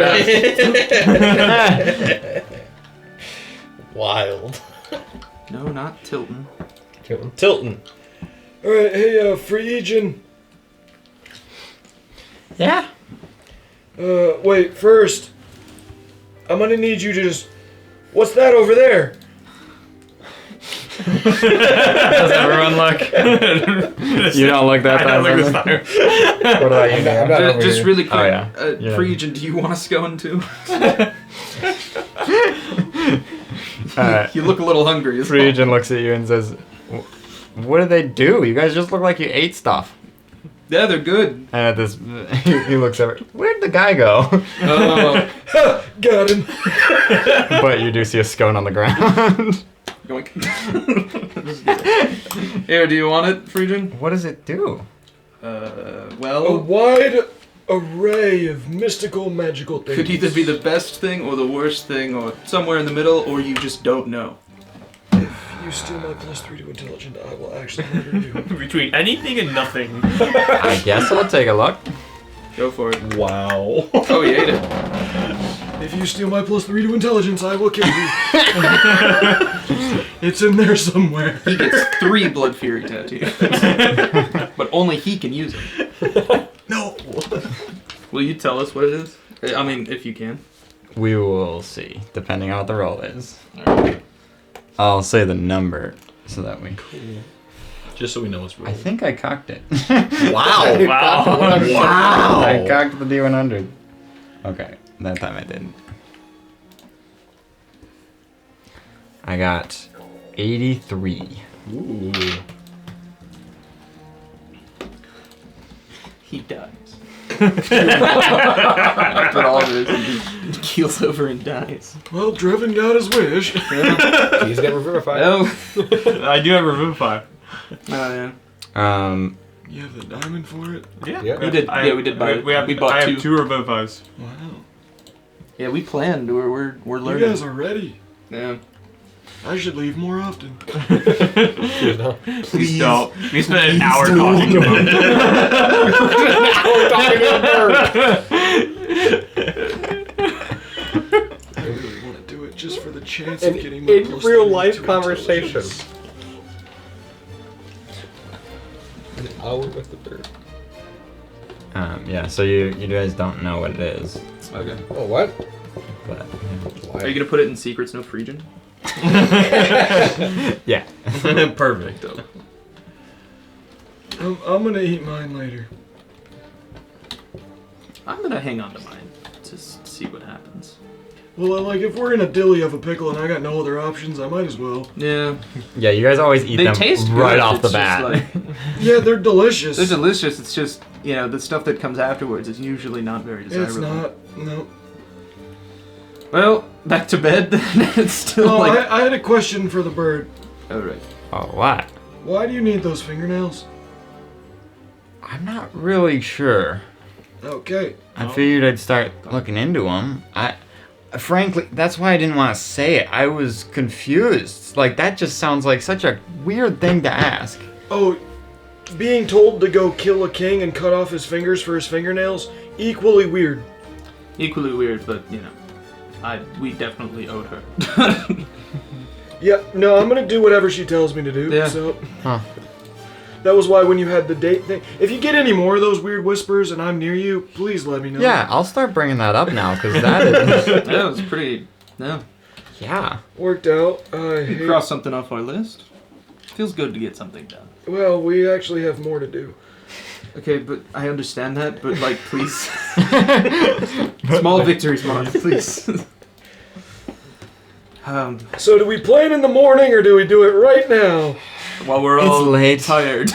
Wild. No, not Tilton. Tilton. Alright, hey, Friegan. Yeah? Wait, first, I'm gonna need you to just. What's that over there? Does everyone look? You don't look that I don't time. look this Brendan? time. What about you? I'm not over Just here. really quick. Oh, yeah. Yeah. Friegan, do you want a scone too? Alright. You look a little hungry. As well. Friegan looks at you and says, what did they do? You guys just look like you ate stuff. Yeah, they're good. And at this, he looks over. Where'd the guy go? Got him. But you do see a scone on the ground. Yoink. Here, do you want it, Friegan? What does it do? A Well, wide array of mystical, magical things. could either be the best thing or the worst thing or somewhere in the middle, or you just don't know. If you steal my +3 to intelligence, I will actually murder you. Between anything and nothing. I guess I'll take a look. Go for it. Wow. Oh, he ate it. If you steal my +3 to intelligence, I will kill you. It's in there somewhere. He gets 3 Blood Fury tattoos. But only he can use them. No. Will you tell us what it is? I mean, if you can. We will see, depending on what the roll is. Alright. I'll say the number so that we. Just so we know what's real. I think I cocked it. Wow. Wow. Wow. I cocked the D100. Okay, that time I didn't. I got 83. Ooh. He dies. After all this, he just keels over and dies. Well, Dreven got his wish. He's got revivified. Oh. I do have Revivify. Yeah. You have the diamond for it? Yeah. Yeah. We did. Yeah, we did buy it. We bought I 2. have 2 Revivifies. Wow. Yeah, we planned. We're You learning. guys are ready. Yeah. I should leave more often. Please don't. We spent an hour talking to him. I really want to do it just for the chance of getting my In +3 real life to conversation. intelligence. An hour with the bird. Yeah, so you guys don't know what it is, Okay. Oh, what? but Are you gonna put it in secrets, no region? yeah. Perfect. I'm gonna eat mine later. I'm gonna hang on to mine. Just see what happens. Well, like, if we're in a dilly of a pickle and I got no other options, I might as well. Yeah. Yeah, you guys always eat They them taste good. right off the It's just bat. like- Yeah, they're delicious. they're delicious. It's just, you know, the stuff that comes afterwards is usually not very desirable. It's not. No. Well, back to bed then. It's still Oh, like. I had a question for the bird. Oh, right. Oh, what? Why do you need those fingernails? I'm not really sure. Okay. I figured I'd start looking into them. Frankly, that's why I didn't want to say it. I was confused. Like, that just sounds like such a weird thing to ask. Oh, being told to go kill a king and cut off his fingers for his fingernails, equally weird. Equally weird, but, you know. We definitely owed her. Yeah, no, I'm gonna do whatever she tells me to do. Yeah. So Huh. that was why when you had the date thing, if you get any more of those weird whispers and I'm near you, please let me know. Yeah, I'll start bringing that up now because that is. That was pretty. No. Yeah. Worked out. We crossed something off our list. Feels good to get something done. Well, we actually have more to do. Okay, but I understand that, but like, please. Small victories, Mark, please. So do we plan in the morning or do we do it right now? While we're It's all late. tired.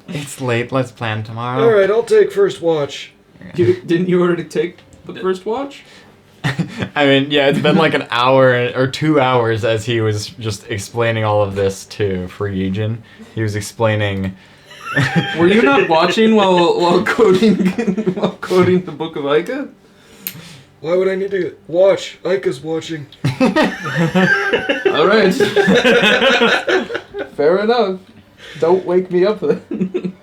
It's late. Let's plan tomorrow. All right, I'll take first watch. Didn't you already take the first watch? I mean, yeah, it's been like an hour or 2 hours as he was just explaining all of this to Free He was explaining. Were you not watching while coding the Book of Ica? Why would I need to watch? Ika's watching. All right. Fair enough. Don't wake me up then.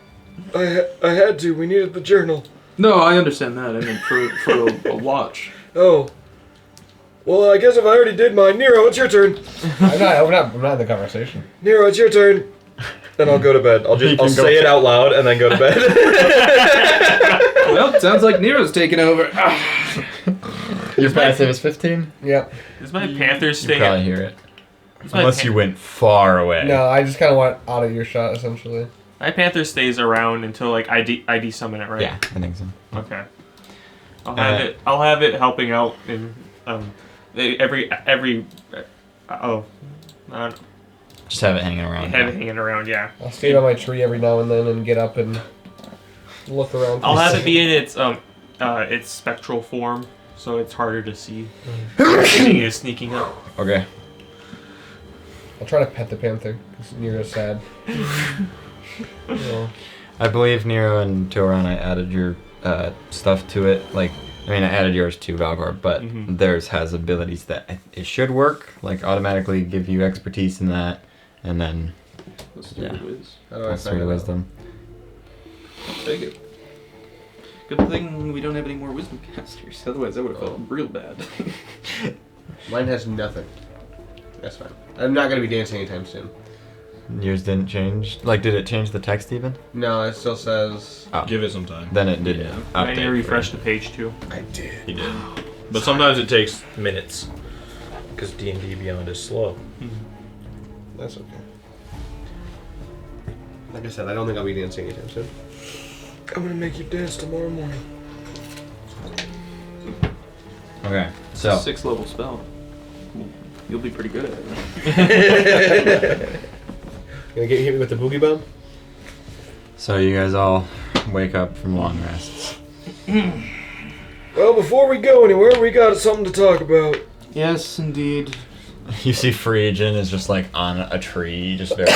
I had to. We needed the journal. No, I understand that. I mean, for a watch. Oh. Well, I guess if I already did mine, Nero, it's your turn. I'm not in the conversation. Nero, it's your turn. Then I'll go to bed. I'll You can go say it out loud and then go to bed. Well, sounds like Nero's taking over. Your passive is 15? Yep. Is my Panther You stay? probably hear it. Is my Unless you went far away. No, I just kind of want out of earshot, essentially. My Panther stays around until like ID summon it, right? Yeah, I think so. Okay. I'll have it helping out in every Just have it hanging around. have it hanging around. Yeah. I'll stay by my tree every now and then and get up and look around. I'll have it be in its spectral form, so it's harder to see. It is sneaking up. Okay. I'll try to pet the panther because Nero's sad. Well, I believe Nero and Torana added your stuff to it. Like, I mean, I added yours to Valgor, but theirs has abilities that it should work. Like, automatically give you expertise in that, and then yeah, how do I that's find sort of it out? wisdom. Take it. Good thing we don't have any more wisdom casters. Otherwise, that would have felt real bad. Mine has nothing. That's fine. I'm not going to be dancing anytime soon. Yours didn't change. Like, did it change the text even? No, it still says... Oh. Give it some time. Then it did. Yeah. I need Update. to refresh the page too. I did. He did. But sometimes it takes minutes. Because D&D Beyond is slow. That's okay. Like I said, I don't think I'll be dancing anytime soon. I'm gonna make you dance tomorrow morning. Okay, so 6th level spell. You'll be pretty good at it. Gonna get hit me with the boogie bomb? so you guys all wake up from long rests. Well, before we go anywhere, we got something to talk about. Yes, indeed. You see Freegan is just like on a tree, just very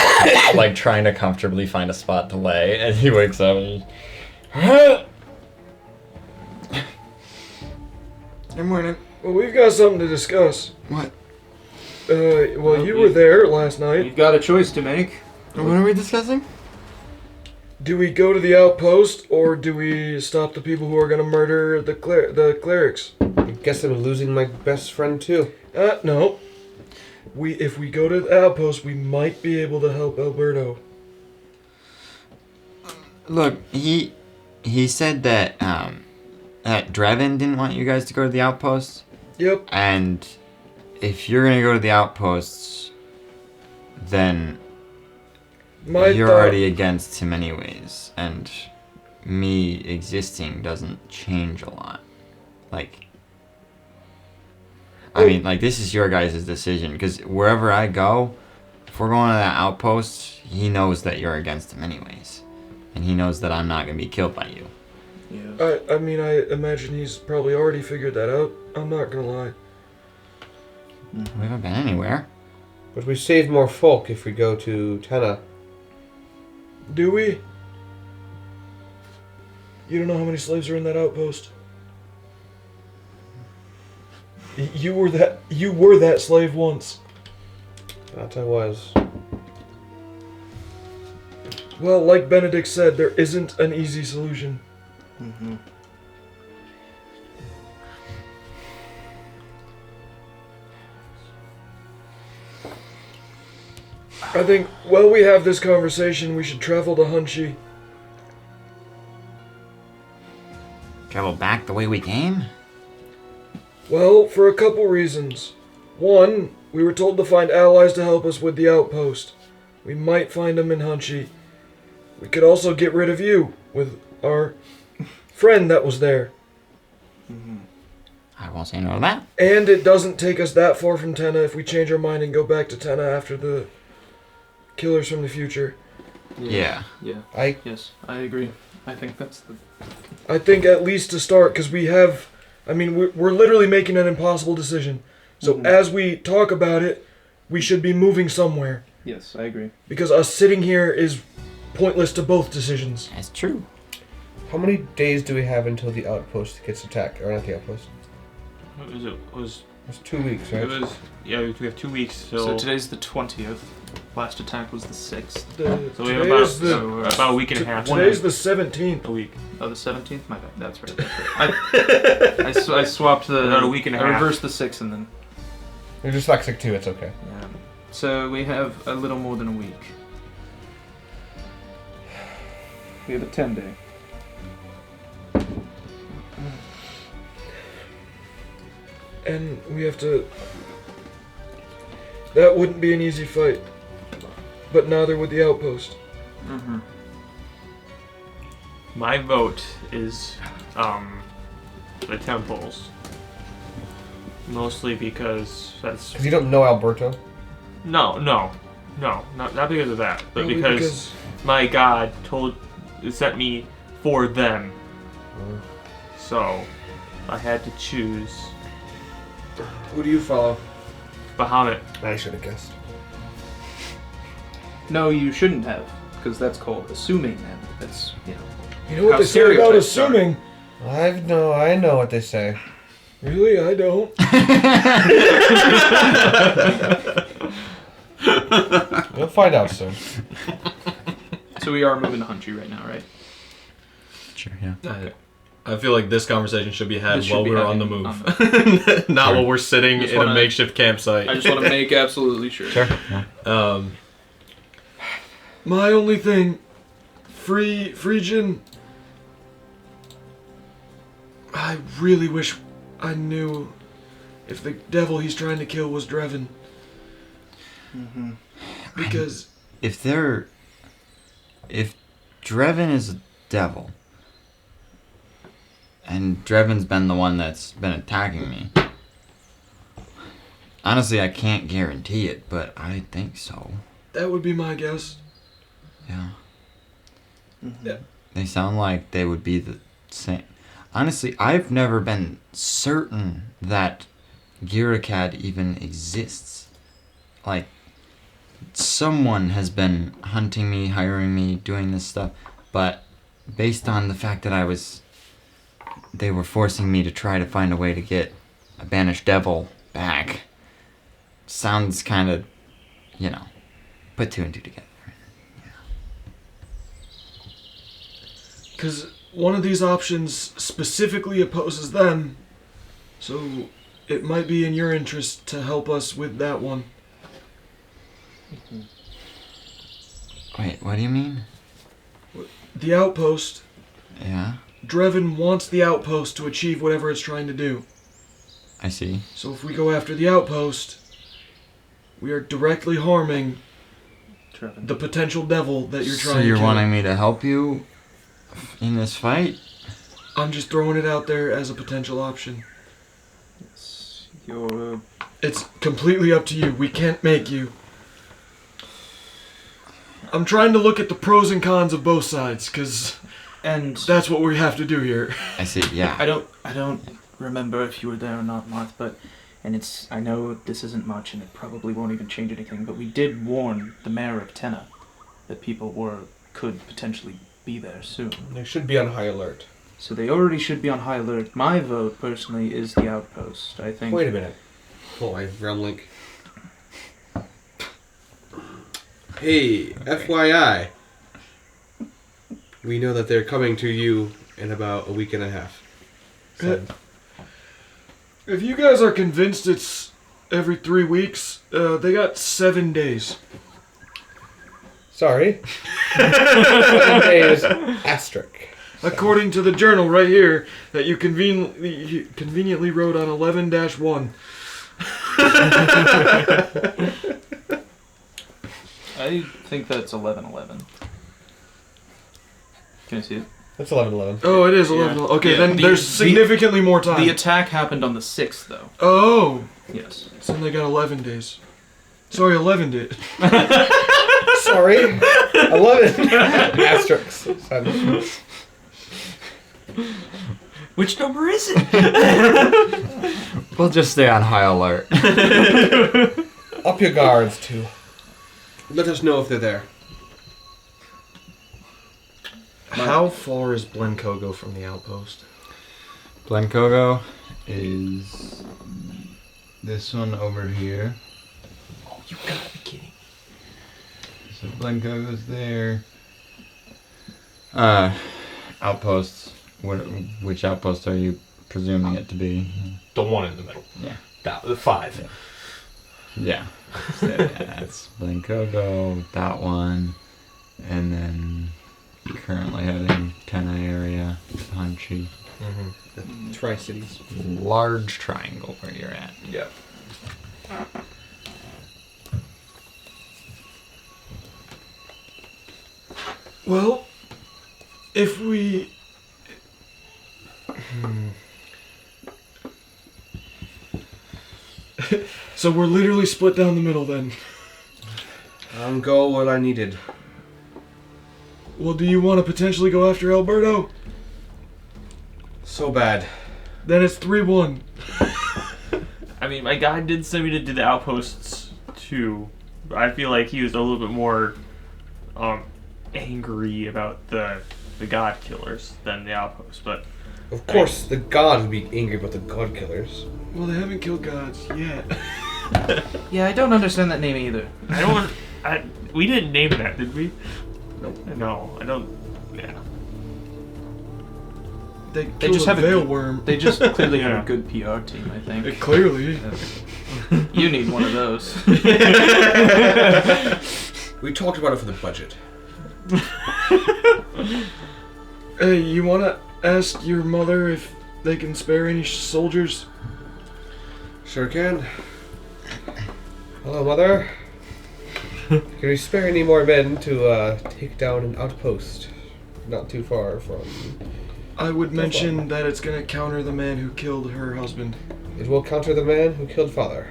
like trying to comfortably find a spot to lay, and he wakes up and he's Good morning. Well, we've got something to discuss. What? Well, you were there last night. You've got a choice to make. What are we discussing? Do we go to the outpost, or do we stop the people who are gonna murder the clerics? I guess I'm losing my best friend too. No. If we go to the outpost, we might be able to help Alberto. Look, he said that that Dreven didn't want you guys to go to the outposts, Yep. and if you're gonna go to the outposts, then you're already against him anyways, and me existing doesn't change a lot. Like, I mean, like, this is your guys' decision, because wherever I go, if we're going to that outpost, he knows that you're against him anyways, and he knows that I'm not gonna be killed by you. Yeah. I mean, I imagine he's probably already figured that out. I'm not gonna lie. We haven't been anywhere. But we save more folk if we go to Tenna. Do we? You don't know how many slaves are in that outpost. You were that slave once. That I was. Well, like Benedict said, there isn't an easy solution. I think while we have this conversation, we should travel to Hunchy. Travel back the way we came? Well, for a couple reasons. One, we were told to find allies to help us with the outpost. We might find them in Hunchy. We could also get rid of you with our friend that was there. I won't say no to that. And it doesn't take us that far from Tenna if we change our mind and go back to Tenna after the killers from the future. Yeah. Yes, I agree. I think that's the. I think at least to start, because we're literally making an impossible decision. So as we talk about it, we should be moving somewhere. Yes, I agree. Because us sitting here is pointless to both decisions. That's true. How many days do we have until the outpost gets attacked? Or not the outpost? It's 2 weeks, right? We have 2 weeks. So today's the 20th. Last attack was the 6th. So we have about a week and a half. Today's the 17th. A week. Oh, the 17th? My bad. That's right. I swapped the. About a week and a I half. reversed the 6 and then. You're dyslexic too, it's okay. Yeah. So we have a little more than a week. We have a 10-day. And we have to... That wouldn't be an easy fight. But neither would the outpost. Mm-hmm. My vote is the temples. Mostly because that's... Because you don't know Alberto? No, not because of that, but Probably because my God sent me for them. So I had to choose Who do you follow? Bahamut. I should have guessed. No, you shouldn't have, because that's called assuming. Then that's You know what How they say about stereotypes are. assuming? I know what they say. Really? I don't. You'll find out soon. So we are moving to Hunchy right now, right? Sure, yeah. I feel like this conversation should be had This should while be we're on the happening move, not while we're sitting Just in wanna- a makeshift campsite. I just want to make absolutely sure. Sure. Yeah. My only thing, Phrygian, I really wish I knew if the devil he's trying to kill was Dreven. Mm-hmm. Because If Dreven is a devil, and Dreven's been the one that's been attacking me, honestly, I can't guarantee it, but I think so. that would be my guess. Yeah. Mm-hmm. Yeah. They sound like they would be the same. Honestly, I've never been certain that Girikad even exists. Like, someone has been hunting me, hiring me, doing this stuff, but based on the fact that they were forcing me to try to find a way to get a banished devil back, sounds kind of, put two and two together. Because one of these options specifically opposes them, so it might be in your interest to help us with that one. Wait, what do you mean? The outpost, Yeah, Dreven wants the outpost to achieve whatever it's trying to do. I see. So if we go after the outpost, we are directly harming Dreven. the potential devil that you're So trying you're to kill. wanting me to help you in this fight? I'm just throwing it out there as a potential option. Yes, you're. It's completely up to you. We can't make you. I'm trying to look at the pros and cons of both sides, because And that's what we have to do here. I see, yeah. I don't remember if you were there or not, Marth, but I know this isn't much and it probably won't even change anything, but we did warn the mayor of Tenna that people could potentially be there soon. They should be on high alert. So they already should be on high alert. My vote, personally, is the outpost. I think. Wait a minute. Pull my realm link. Hey, FYI. We know that they're coming to you in about a week and a half. So, If you guys are convinced it's every 3 weeks, they got 7 days. Sorry. 7 days asterisk. According to the journal right here that you conveniently wrote on 11-1. I think that's 11:11. Can I see it? That's 11:11. Oh, it is 11. Okay, Yeah, then there's significantly more time. The attack happened on the 6th, though. Oh, Yes. so they got 11 days. Sorry, 11 days. Sorry. 11 asterisks. Which number is it? We'll just stay on high alert. Up your guards, too. Let us know if they're there. How far is Blenkogo from the outpost? Blenkogo is this one over here. Oh, you gotta be kidding. So Blenkogo's there. Outposts. Which outpost are you presuming it to be? The one in the middle. Yeah. The 5. Yeah. So, yeah, that's Blenkogo, that one, and then currently heading Tena area, Hanchi. Mm-hmm. The Tri-Cities. Large triangle where you're at. Yeah. Well, if we... So we're literally split down the middle then. Go what I needed. Well, do you want to potentially go after Alberto? So bad. Then it's 3-1. I mean, my guy did send me to do the outposts too. I feel like he was a little bit more angry about the god killers than the outposts, but Of course, the god would be angry about the god killers. Well, they haven't killed gods yet. Yeah, I don't understand that name either. I don't. We didn't name that, did we? Nope. No, I don't. Yeah. They They just have a veil good- worm. They just clearly have Yeah. a good PR team, I think. Clearly. You need one of those. We talked about it for the budget. Hey, you want to ask your mother if they can spare any soldiers? Sure can. Hello, Mother. Can we spare any more men to take down an outpost not too far from... I would mention that it's going to counter the man who killed her husband. It will counter the man who killed father.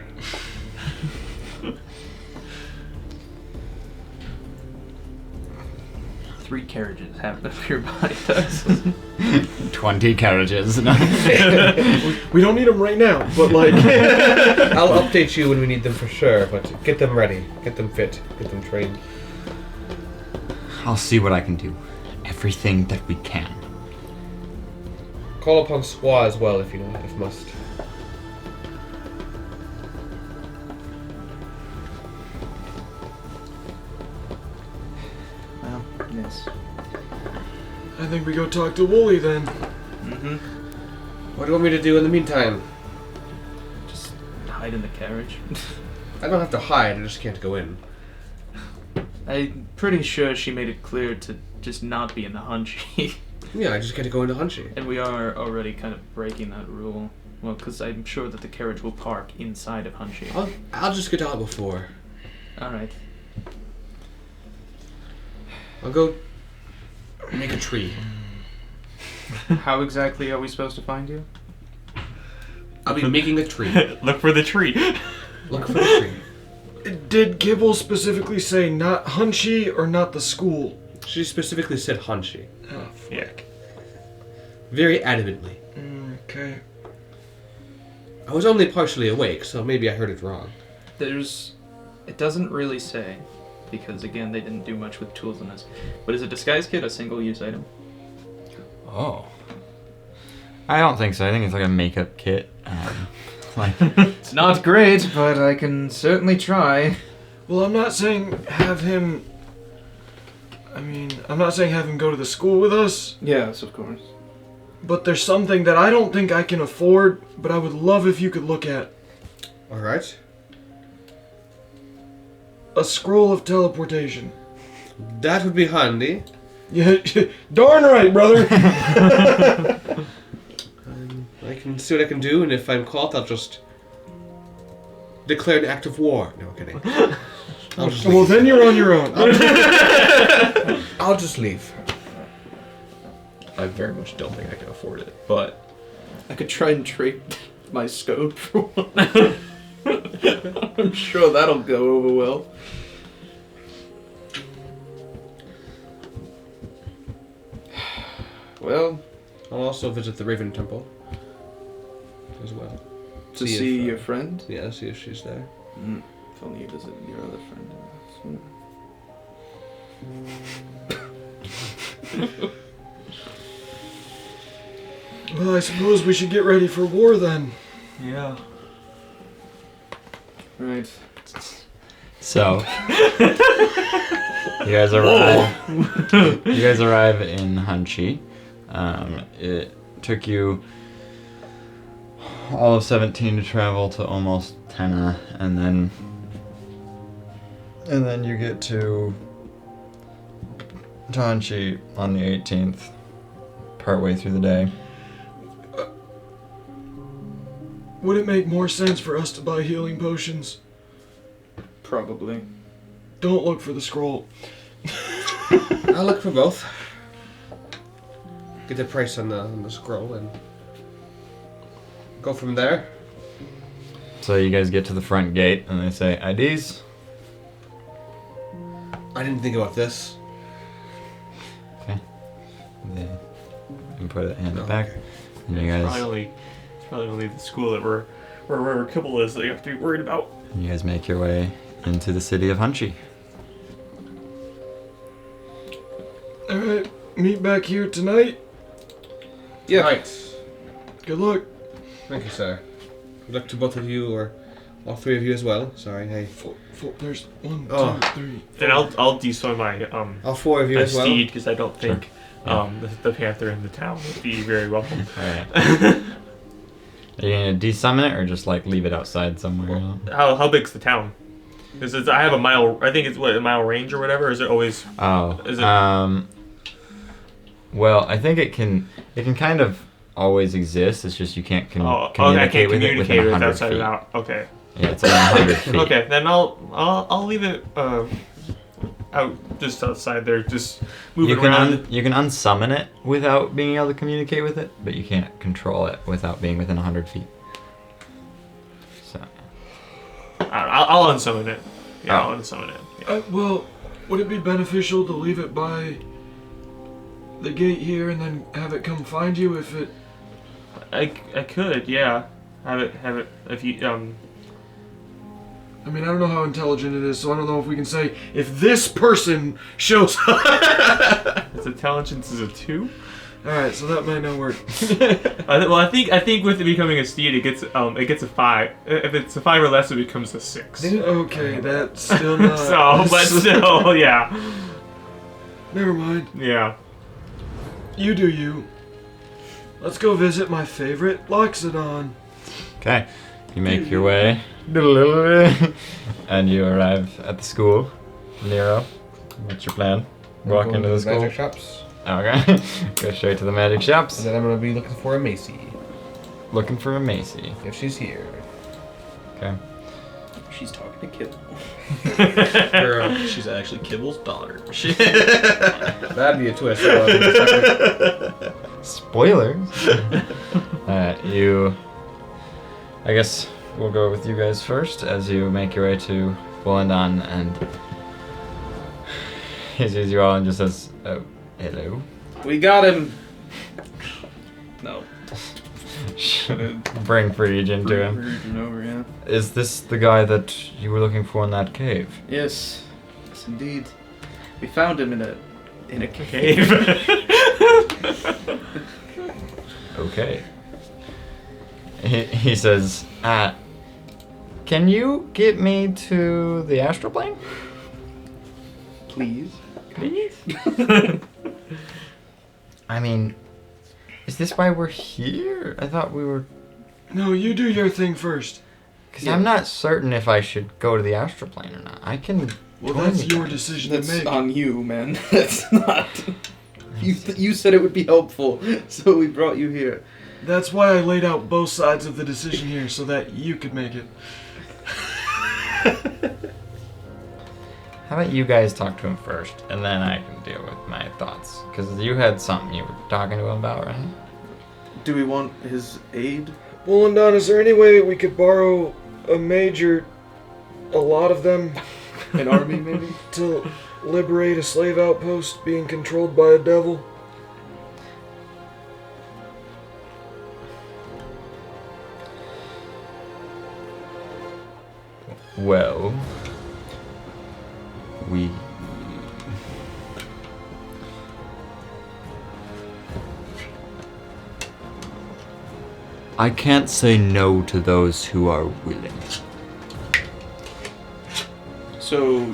3 carriages have your body does. 20 carriages. We don't need them right now, but like... I'll update you when we need them for sure, but get them ready. Get them fit. Get them trained. I'll see what I can do. Everything that we can. Call upon Squaw as well if must. Well, yes. I think we go talk to Wooly then. Mm-hmm. What do you want me to do in the meantime? Just hide in the carriage. I don't have to hide, I just can't go in. I'm pretty sure she made it clear to just not be in the Hunchy. Yeah, I just get to go into Hunchy. And we are already kind of breaking that rule. Well, because I'm sure that the carriage will park inside of Hunchy. I'll just get out before. Alright. I'll go make a tree. How exactly are we supposed to find you? I'll be making a tree. Look for the tree. Look for the tree. Did Kibble specifically say not Hunchy or not the school? She specifically said Hunchy. Oh, Yeah. Very adamantly. Okay. Oh, I was only partially awake, so maybe I heard it wrong. It doesn't really say, because again, they didn't do much with tools in this. But is a disguise kit a single-use item? Oh. I don't think so. I think it's like a makeup kit. Like It's not great, but I can certainly try. Well, I'm not saying have him go to the school with us, Yes, of course. but there's something that I don't think I can afford, but I would love if you could look at. Alright. A scroll of teleportation. That would be handy. Yeah, darn right, brother. I can see what I can do, and if I'm caught, I'll just declare an act of war. No, I'm kidding. I'll just Well, leave. then you're on your own. I'll just leave. I very much don't think I can afford it, but I could try and trade my scope for one. I'm sure that'll go over well. Well, I'll also visit the Raven Temple as well. To See see if, your friend? Yeah, see if she's there. If only you visit your other friend. Well, I suppose we should get ready for war then. Yeah. Right. So, you guys arrive. You guys arrive in Hunchi. It took you all of 17 to travel to almost Tenna, and then you get to Hunchi on the 18th, partway through the day. Would it make more sense for us to buy healing potions? Probably. Don't look for the scroll. I'll look for both. Get the price on the scroll and go from there. So you guys get to the front gate, and they say, IDs? I didn't think about this. Okay. They input it, hand it back. Okay. And you guys... It's probably only the school that where Kibble is that you have to be worried about. You guys make your way into the city of Hunchi. Alright, meet back here tonight. Yeah. Right. Good luck. Thank you, sir. Good luck to both of you, or all three of you as well. Sorry, hey. There's 1, Oh. 2, 3. And I'll destroy my All four of you as well. steed because I don't think Yeah. the panther in the town would be very welcome. Alright. Are you gonna desummon it or just like leave it outside somewhere? How big's the town? Because I have a mile. I think it's a mile range or whatever. Or is it always? Oh. Is it? Well, I think it can kind of always exist. It's just you can't I communicate can't with it communicate within with 100 outside feet. of out. Okay. Yeah, it's only 100 feet. Okay, then I'll leave it out just outside there, just moving around. You can unsummon it without being able to communicate with it, but you can't control it without being within 100 feet. So. I'll unsummon it. Yeah, Oh. I'll unsummon it. Yeah. Well, would it be beneficial to leave it by the gate here and then have it come find you if it... I could, yeah. Have it if you I mean, I don't know how intelligent it is, so I don't know if we can say, if this person shows up... its intelligence is a 2. Alright, so that might not work. I think with it becoming a steed, it gets a 5. If it's a 5 or less, it becomes a 6. Okay, that's still not... But still, yeah. Never mind. Yeah. You do you. Let's go visit my favorite Loxodon. Okay, you make your way, and you arrive at the school. Nero, what's your plan? Walk into the school. Magic shops, Okay, go straight to the magic and shops. then I'm gonna be looking for a Macy Looking for a Macy. if she's here. Okay. She's talking to Kibble. she's actually Kibble's daughter. That'd be a twist. Spoilers. I guess we'll go with you guys first as you make your way to Bolandan, and he sees you all and just says, "Oh, hello." We got him. No. Bring Frege into him. Virgin over, yeah. Is this the guy that you were looking for in that cave? Yes. Yes, indeed. We found him in a cave. Okay. He says, can you get me to the astral plane? Please. Please? I mean, is this why we're here? I thought we were... No, you do your thing first. Because I'm not certain if I should go to the astral plane or not. I can Well, that's your decision That's to make. on you, man. That's not. You said it would be helpful, so we brought you here. That's why I laid out both sides of the decision here, so that you could make it. How about you guys talk to him first, and then I can deal with my thoughts? Because you had something you were talking to him about, right? Do we want his aid? Wollendon, is there any way we could borrow a lot of them, An army, maybe? to liberate a slave outpost being controlled by a devil? Well, we... I can't say no to those who are willing. So,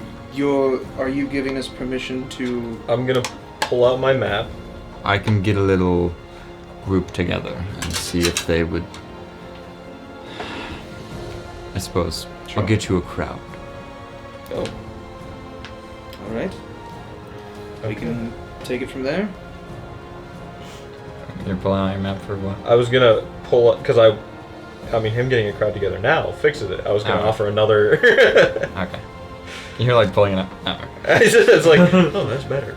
are you giving us permission to... I'm gonna pull out my map. I can get a little group together and see if they would... I suppose I'll get you a crowd. Oh. Alright. We can take it from there? You're pulling out your map for what? I was gonna pull up, because I mean, him getting a crowd together now fixes it. I was gonna Oh. offer another. Okay. You're like pulling it up. Oh, okay. It's like, oh, that's better.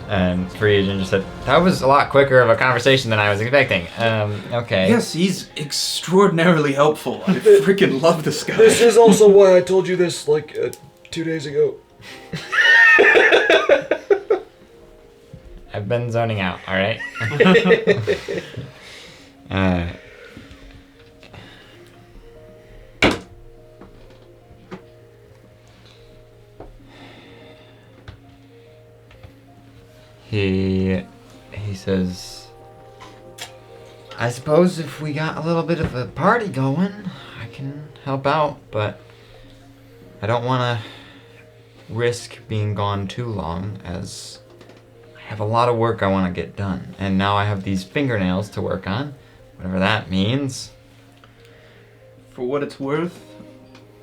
And Free Agent just said, that was a lot quicker of a conversation than I was expecting. Okay. Yes, he's extraordinarily helpful. I freaking love this guy. This is also why I told you this, 2 days ago. I've been zoning out, alright? He says, I suppose if we got a little bit of a party going, I can help out, but I don't want to risk being gone too long, as I have a lot of work I want to get done, and now I have these fingernails to work on, whatever that means. For what it's worth,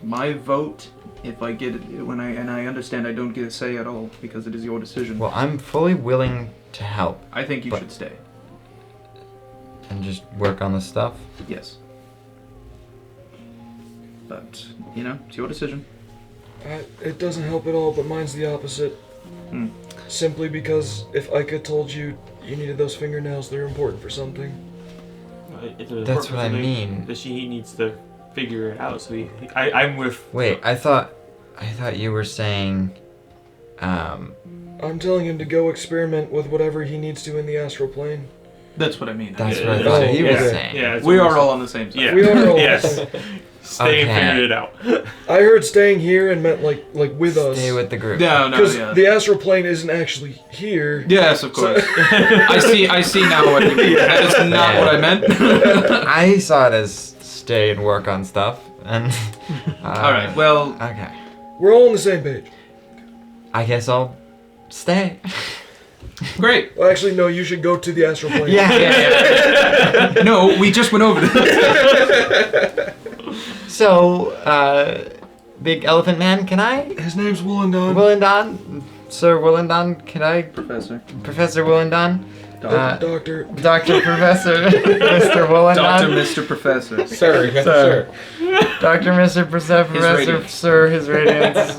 my vote, if I get it, I understand I don't get a say at all because it is your decision. Well, I'm fully willing to help I think you but- should stay. and just work on the stuff. Yes. But, it's your decision. It doesn't help at all, but mine's the opposite. Hmm. Simply because if Ika told you you needed those fingernails, they're important for something. That's what I mean. That she needs to figure it out. So I'm with. Wait, I thought you were saying, I'm telling him to go experiment with whatever he needs to in the astral plane. That's what I mean. that's Yeah, what I yeah, thought he was yeah, saying. Yeah, We are all on the same side. Yeah. We are all Yes. Stay and Okay. figure it out. I heard staying here and meant like with us. Stay with the group. No, Because yeah. the astral plane isn't actually here. Yes, of course. I see now what you mean. That is not what I meant. I saw it as stay and work on stuff, and. Alright, well, Okay. We're all on the same page. I guess I'll stay. great. Well, actually, no, you should go to the astral plane. Yeah. No, we just went over this. So, Big Elephant Man, can I? His name's Wollendon. Willendon? Sir Willendon, can I? Professor. Professor Willendon? Doctor. Dr. Professor Mr. Willendon? Dr. Mr. Professor. Sir, Sir. Dr. Mr. Professor, radiance. Sir, his radiance,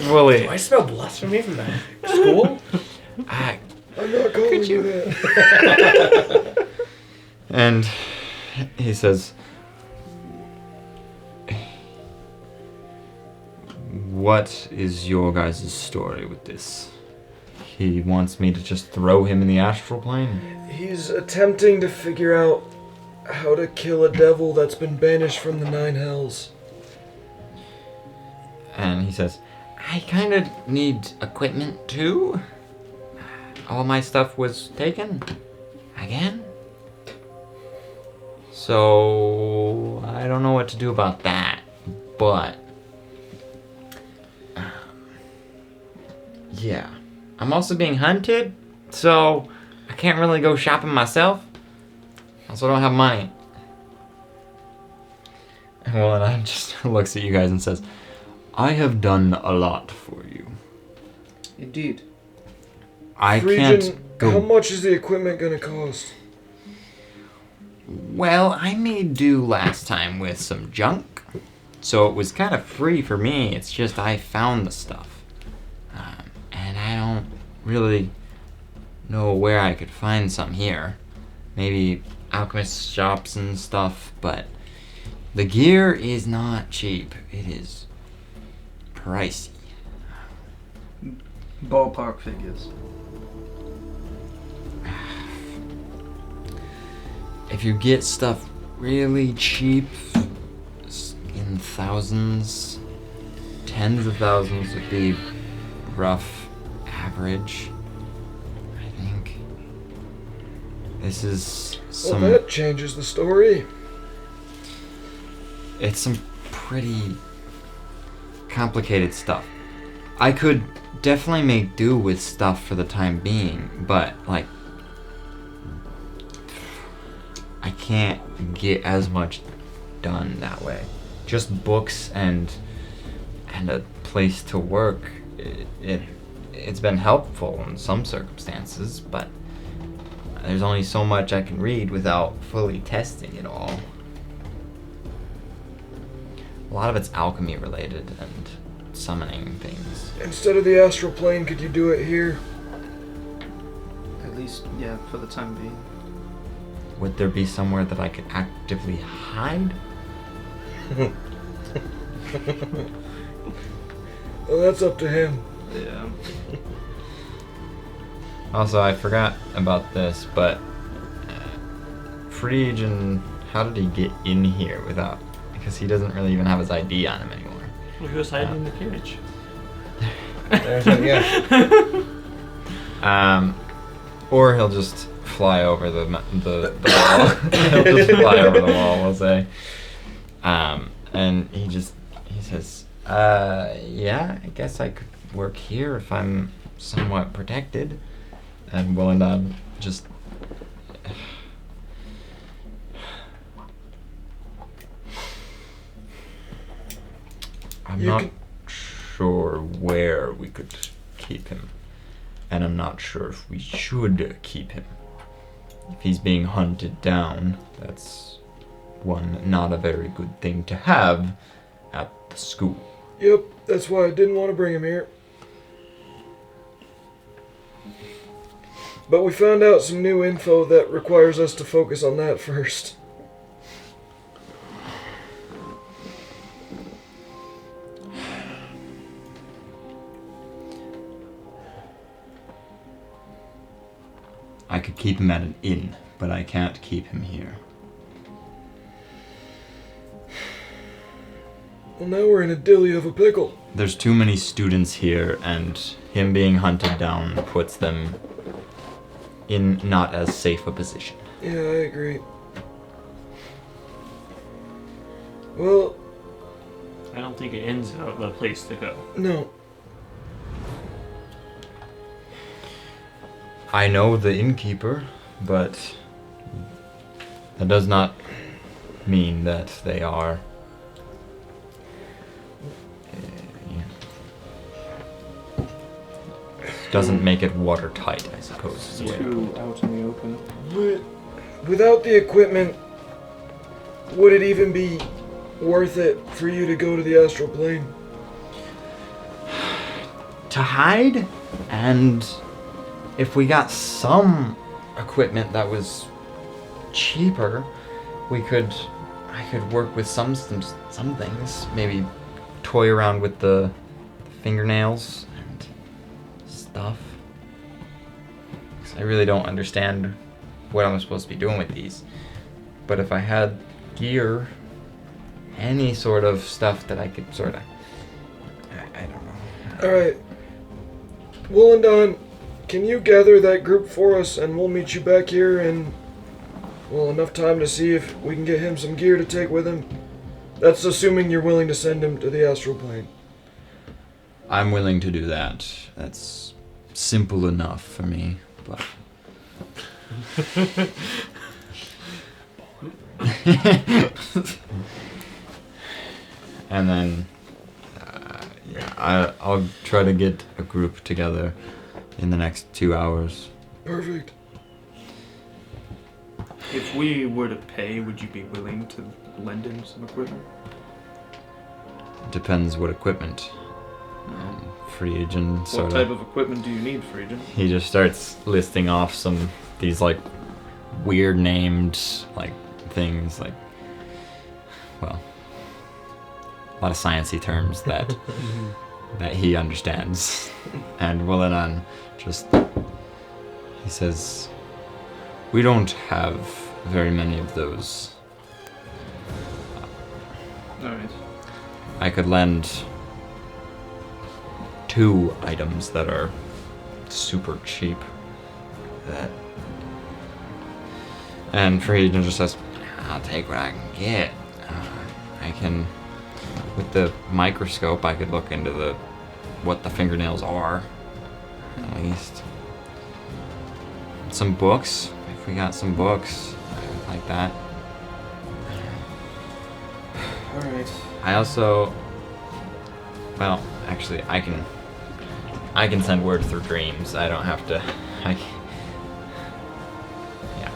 Wooly. I smell blasphemy from that school. I- I'm not calling you that. And he says, what is your guys' story with this? He wants me to just throw him in the astral plane? He's attempting to figure out how to kill a devil that's been banished from the 9 hells. And he says, I kind of need equipment too. All my stuff was taken again. So I don't know what to do about that, but yeah, I'm also being hunted, so I can't really go shopping myself. Also don't have money. Well, and I just looks at you guys and says, I have done a lot for you. Indeed. I Phrygian, can't go. how much is the equipment gonna cost? Well, I made do last time with some junk, so it was kind of free for me. It's just I found the stuff. And I don't really know where I could find some here. Maybe alchemist shops and stuff, but the gear is not cheap. It is pricey. Ballpark figures. If you get stuff really cheap, in thousands, tens of thousands would be rough average, I think. This is some... Well, that changes the story. It's some pretty complicated stuff. I could definitely make do with stuff for the time being, but, like, I can't get as much done that way. Just books and a place to work, it's been helpful in some circumstances, but there's only so much I can read without fully testing it all. A lot of it's alchemy related and summoning things. Instead of the astral plane, could you do it here? At least, yeah, for the time being. Would there be somewhere that I could actively hide? Well, that's up to him. Yeah. Also, I forgot about this, but Phrygian, how did he get in here without... Because he doesn't really even have his ID on him anymore. Well, he was hiding in the carriage. Or he'll just fly over the wall. He'll just fly over the wall, we'll say. And he says, yeah, I guess I could work here if I'm somewhat protected. And Willendon just... I'm not sure where we could keep him. And I'm not sure if we should keep him. If he's being hunted down, that's not a very good thing to have at the school. Yep, that's why I didn't want to bring him here. But we found out some new info that requires us to focus on that first. I could keep him at an inn, but I can't keep him here. Well, now we're in a dilly of a pickle. There's too many students here, and him being hunted down puts them in not as safe a position. Yeah, I agree. Well... I don't think it ends up the place to go. No. I know the innkeeper, but that does not mean that they are... Doesn't make it watertight, I suppose. Is the way to Too put it. out in the open. Without the equipment, would it even be worth it for you to go to the astral plane? To hide, and if we got some equipment that was cheaper, I could work with some things. Maybe toy around with the fingernails and stuff. 'Cause I really don't understand what I'm supposed to be doing with these. But if I had gear, any sort of stuff that I could sort of, I don't know. Alright. Willendon, can you gather that group for us and we'll meet you back here in, well, enough time to see if we can get him some gear to take with him? That's assuming you're willing to send him to the astral plane. I'm willing to do that. That's simple enough for me, but... And then, I'll try to get a group together in the next 2 hours. Perfect. If we were to pay, would you be willing to lend him some equipment? Depends what equipment. Free agent sort What type of equipment do you need, Freedom? He just starts listing off these like weird named like things, like, well, a lot of sciencey terms that that he understands. And Willenan just, he says, we don't have very many of those. Alright. I could lend 2 items that are super cheap. And Freedom just says, I'll take what I can get. I can, with the microscope, I could look into what the fingernails are, at least. Some books, if we got some books, I would like that. Alright. I also, well, actually, I can send word through dreams. I don't have to. Yeah.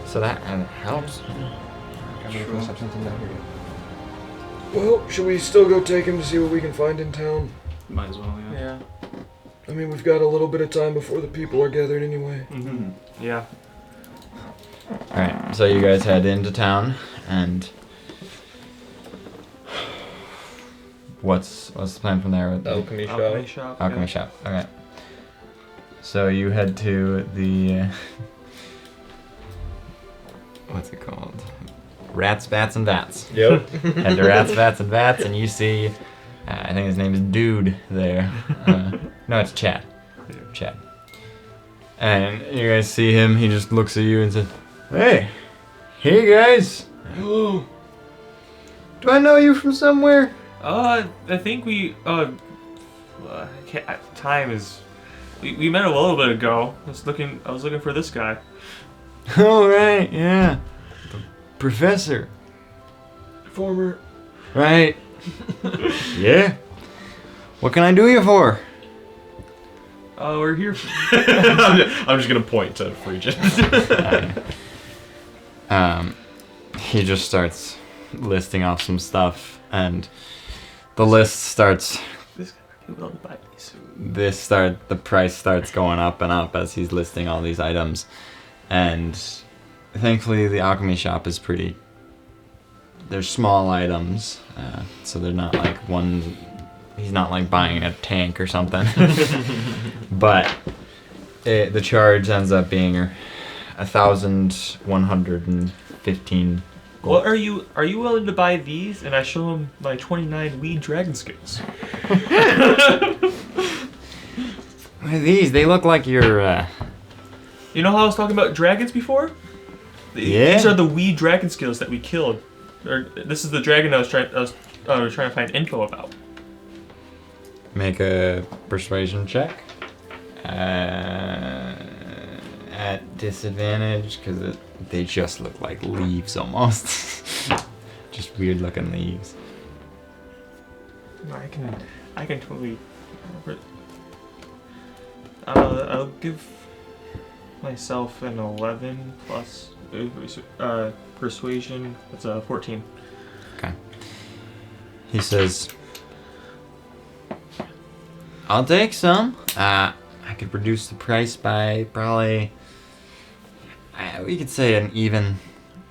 So that helps. Sure. Something down here. Well, should we still go take him to see what we can find in town? Might as well, yeah. Yeah. I mean, we've got a little bit of time before the people are gathered anyway. Mm-hmm. Yeah. All right. So you guys head into town, and what's the plan from there? Alchemy shop. Alchemy shop. Alchemy yeah. shop. All right. So you head to the what's it called? Rats, Bats, and Vats. Yep. Head to Rats, Bats, and Vats, and you see, I think his name is Dude there. No, it's Chad. Chad. And you guys see him. He just looks at you and says, "Hey guys. Hello. Do I know you from somewhere?" I think we. Time is. We met a little bit ago. I was looking for this guy. Oh right, yeah. The professor. Former. Right. Yeah. What can I do you for? We're here. I'm just gonna point to Phrygian. He just starts listing off some stuff, and the list starts. This guy might be willing to buy these. The price starts going up and up as he's listing all these items, and thankfully the alchemy shop is pretty. They're small items, so they're not like one. He's not like buying a tank or something. But the charge ends up being 1,115 gold. What are you willing to buy these? And I show him my 29 weed dragon skills. What are these? They look like your. You know how I was talking about dragons before? Yeah. These are the weed dragon skills that we killed. Or this is the dragon I was trying to find info about. Make a persuasion check. At disadvantage, because they just look like leaves almost. Just weird looking leaves. I can totally. I'll give myself an 11 plus persuasion. That's a 14. Okay. He says, "I'll take some. I could reduce the price by probably. We could say an even.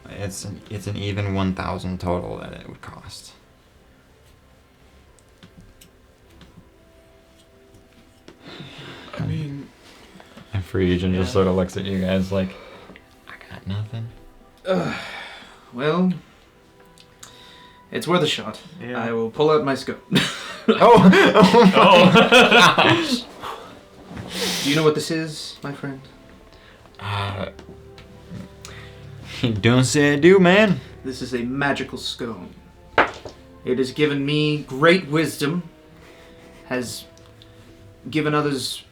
It's an even 1,000 total that it would cost." I mean, And Phrygian just sort of looks at you guys like, "I got nothing." Well, it's worth a shot. Yeah. I will pull out my scope. Oh. Do you know what this is, my friend? Don't say I do, man. This is a magical scone. It has given me great wisdom, has given others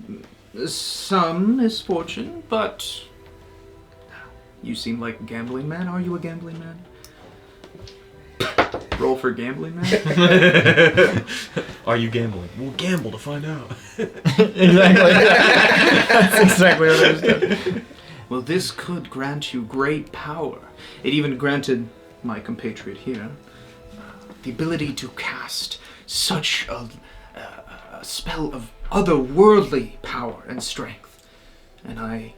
some misfortune, but You seem like a gambling man. Are you a gambling man? Roll for gambling man. Are you gambling? We'll gamble to find out. Exactly. That's exactly what I was doing. Well, this could grant you great power. It even granted my compatriot here the ability to cast such a spell of otherworldly power and strength. And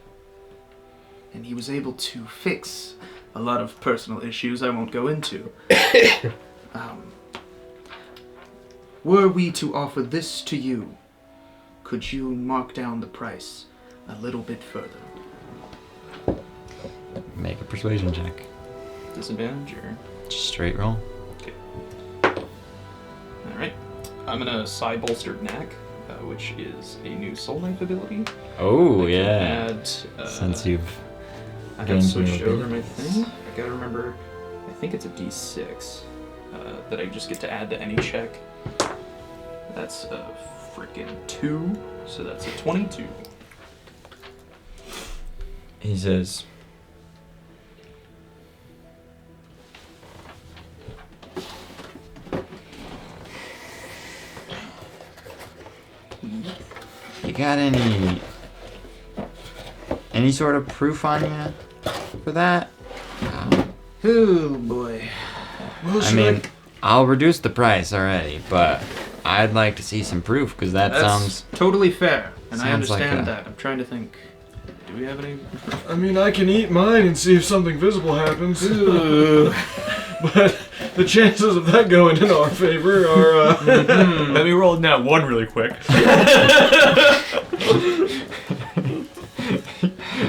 he was able to fix a lot of personal issues I won't go into. Were we to offer this to you, could you mark down the price a little bit further? Make a persuasion check. Disadvantage or? Just straight roll. Alright. I'm gonna side bolstered knack, which is a new soul knife ability. Oh, I can yeah. Add, Since you've I have gained switched new over my abilities. thing. I gotta remember, I think it's a d6 that I just get to add to any check. That's a freaking 2, so that's a 22. He says, you got any sort of proof on you for that? Oh boy. Well, I mean, I'll reduce the price already, but I'd like to see some proof because that That's sounds. totally fair, and I sounds like understand a- that. I'm trying to think. Do we have any? I mean, I can eat mine and see if something visible happens. But the chances of that going in our favor are. Let me roll that one really quick. Can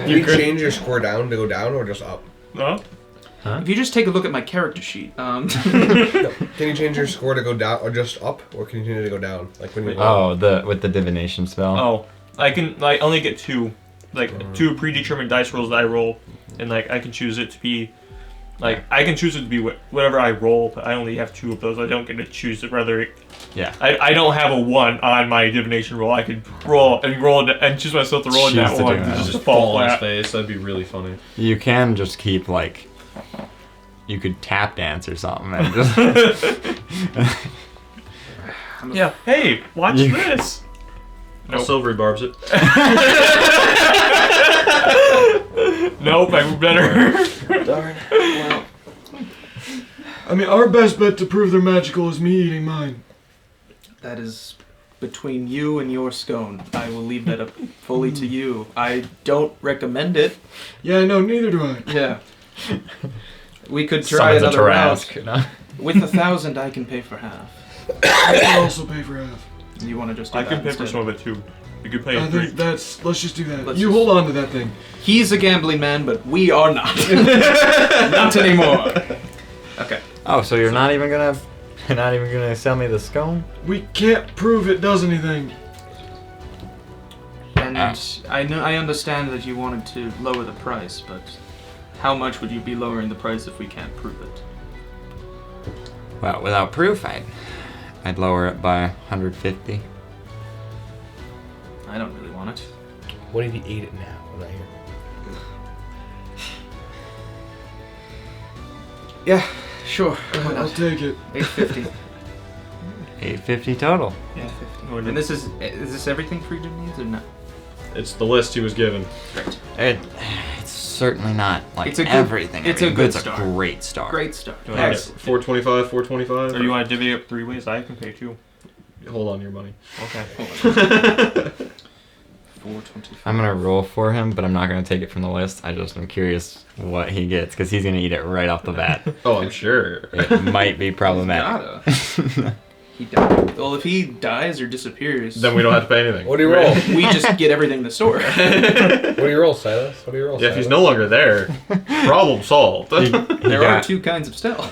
you change your score down to go down or just up? No? If you just take a look at my character sheet, No. Can you change your score to go down or just up, or can you change it to go down? Like when you roll? Oh, with the divination spell. Oh, I can only get two, two predetermined dice rolls that I roll, and I can choose it to be, I can choose it to be whatever I roll, but I only have 2 of those. I don't get to choose it. Rather, Yeah. I don't have a 1 on my divination roll. I could roll and choose myself to roll in Choose that to one. do that. Just Just fall fall on his flat. face. That'd be really funny. You can just keep you could tap dance or something and just. Yeah. Hey, watch You- this. Nope. Silvery barbs it. Nope, I'm better. darn. Well, I mean, our best bet to prove they're magical is me eating mine. that is between you and your scone. I will leave that up fully to you. I don't recommend it. Yeah, no, neither do I. Yeah. We could try Summons a another round. Tarrasque, you know? With 1,000, I can pay for half. I can also pay for half. You want to just do I that can pay for instead? some of it too. You could pay I it 3. think let's just do that. Let's You just- hold on to that thing. He's a gambling man, but we are not. Not anymore. Okay. Oh, so you're not even gonna sell me the scone? We can't prove it does anything. And I understand that you wanted to lower the price, but how much would you be lowering the price if we can't prove it? Well, without proof, I'd lower it by 150. I don't really want it. What if you ate it now? I'm not here. Yeah, sure. Why I'll not? take it. 850. 850 total. 850. And this is this everything Friedrich needs or not? It's the list he was given. Great. It's certainly not It's a good- everything. it's a good It's start. a great start. Great start. Do I have Excellent. 425, 425. Or you want to divvy up 3 ways? I can pay 2. Hold on to your money. Okay. 425. I'm gonna roll for him, but I'm not gonna take it from the list. I just am curious what he gets because he's gonna eat it right off the bat. Oh, I'm sure. It might be problematic. Gotta. He died. Well, if he dies or disappears, Then we don't have to pay anything. What do you roll? we just get everything in the store. What do you roll, Silas? What do you roll? Yeah, if he's Silas? no longer there, problem solved. There are 2 kinds of stealth.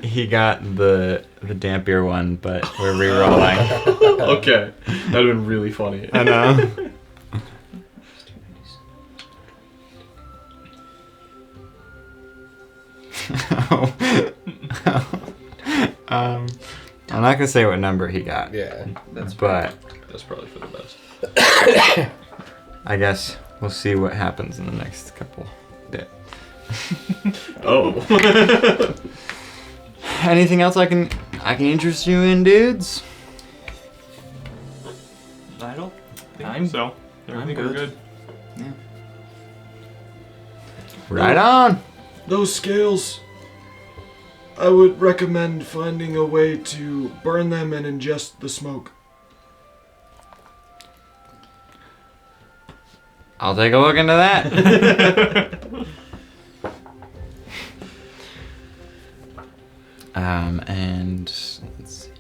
He got the dampier one, but we're re-rolling. Okay, that'd have been really funny. I know. I'm not gonna say what number he got, Yeah. but That's probably for the best. I guess we'll see what happens in the next couple Oh. Anything else I can interest you in, dudes? I don't think I'm- so. I think we're good. good. Right on. Those scales. I would recommend finding a way to burn them and ingest the smoke. I'll take a look into that. And let's see.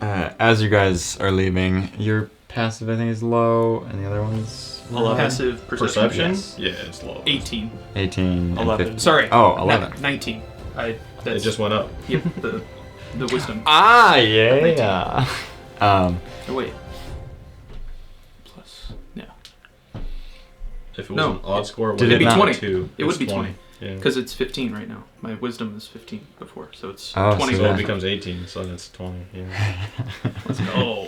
As you guys are leaving, your passive I think is low, and the other one's Passive perception. Perception? Yeah, it's low. 18. 18. and 11. 15. Sorry. Oh, 11. 19. It That's just went up. yep, the wisdom. Ah, yeah. Oh, wait. Plus. Yeah. If it was No. an odd score, it Did would it be not? 20. 2. It would It's be 20. Yeah. Because it's 15 right now. My wisdom is 15 before, so it's Oh, 20. So yeah. it becomes 18, so that's 20. Yeah. Let's go.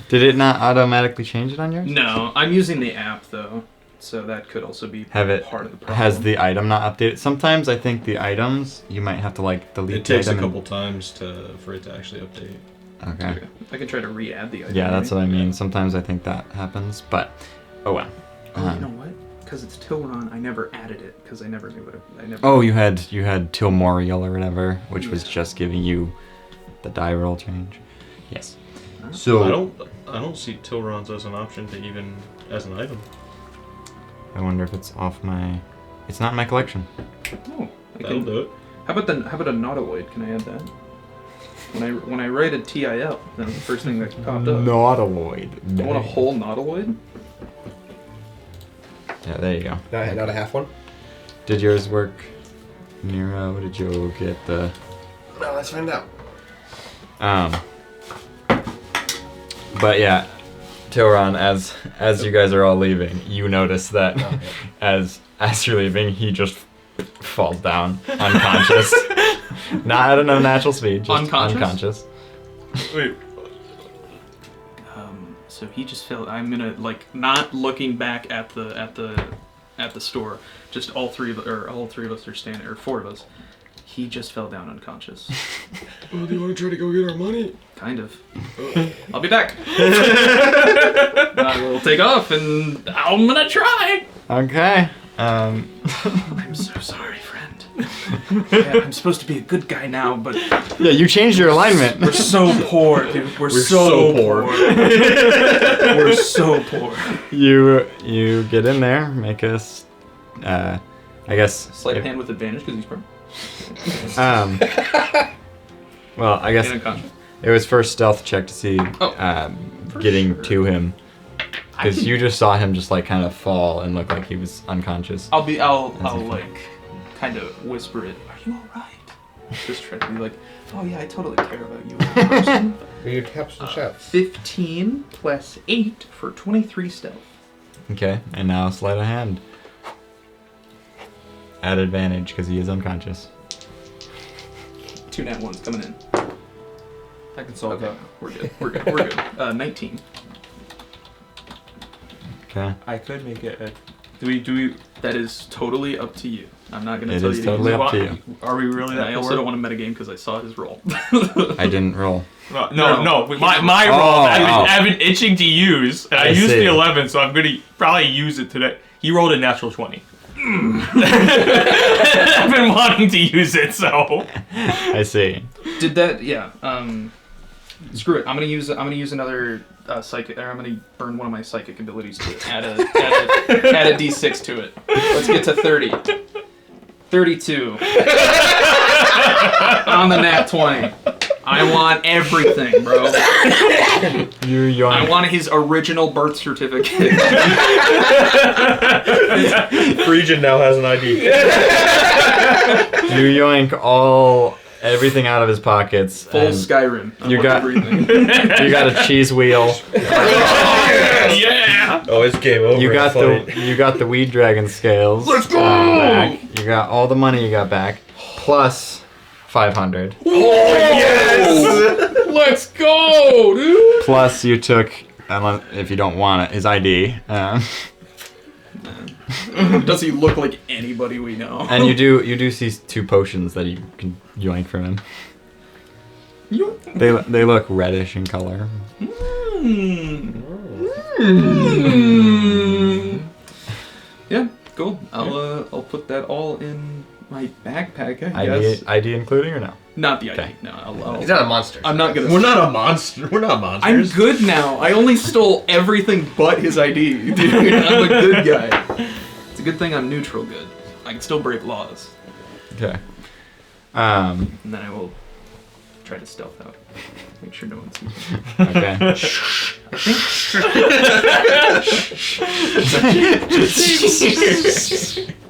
Did it not automatically change it on yours? No, I'm using the app though, so that could also be Have it part of the problem. Has the item not updated? Sometimes I think the items you might have to like delete It takes the a item couple times for it to actually update. Okay. Okay. I can try to re-add the item. Yeah, that's right? what I mean. Sometimes I think that happens, but oh well. Oh, you know what? Because it's Tilron, I never added it because I never knew it. I never. Oh, you had Marmoreal or whatever, which was Yeah. just giving you the die roll change. Yes. Huh? So I don't see Tilrons as an option to even as an item. I wonder if it's off my. It's not in my collection. Oh, I That'll can, do it. how about a nautiloid? Can I add that? When I write a TIL, that's the first thing that popped up. Nautiloid. I want a whole nautiloid. Yeah, there you go. Not a half one? Did yours work, Nero? Did you get the? No, let's find out. But yeah, Tilron, as you guys are all leaving, you notice that as you're leaving, he just falls down unconscious. Not at an unnatural speed, just unconscious. Wait. So he just fell. I'm gonna not looking back at the store. Just all three of us are standing, or four of us. He just fell down unconscious. Oh, do you want to try to go get our money? Kind of. I'll be back. I will take off, and I'm gonna try. Okay. I'm so sorry, friend. Yeah, I'm supposed to be a good guy now, but Yeah, you changed your alignment. we're so poor, dude. We're so poor. We're so poor. You get in there, make us. I guess. Sleight of hand with advantage because he's prone. Well, I guess And unconscious. it was first stealth check to see For getting sure. to him, because you just saw him just like kind of fall and look like he was unconscious. I'll fun. like kind of whisper it. Are you all right? Just try to be like, oh yeah, I totally care about you as a person. Your taps and shouts. 15 plus 8 for 23 stealth. Okay, and now sleight of hand. At advantage because he is unconscious. 2 nat 1s coming in. I can solve Okay, we're good. We're good. We're good. 19. Okay. that. I could make it. Do we? That is totally up to you. I'm not going to It tell is you. totally to up to use you. it. Are we really And that I also poor? don't want to metagame because I saw his roll. I didn't roll. No. My Oh, roll. oh. I've been itching to use, and I I used see. the 11, so I'm gonna probably use it today. He rolled a natural 20. I've been wanting to use it, so. I see. Did that? Yeah. Screw it. I'm gonna use another psychic. Or I'm gonna burn one of my psychic abilities to add a d6 to it. Let's get to 30. 32. On the nat 20. I want everything, bro. You yoink. I want his original birth certificate. Phrygian now has an ID. You yoink everything out of his pockets. Full and Skyrim. I you want got- everything. You got a cheese wheel. Yeah! Oh, it's game over. You got fight. you got the weed dragon scales. Let's go! Back. You got all the money you got back, plus 500. Yes! Let's go, dude! Plus you took, if you don't want it, his ID. Does he look like anybody we know? And you do see 2 potions that you can yoink from him. They look reddish in color. Yeah, cool. I'll put that all in my backpack, I guess. ID including or no? Not the ID. Okay. No, I'll He's not a monster. I'm not gonna. We're not a monster. We're not I'm monsters. good now. I only stole everything but his ID, dude. I'm a good guy. It's a good thing I'm neutral good. I can still break laws. Okay. And then I will try to stealth out. Make sure no one sees me. Okay.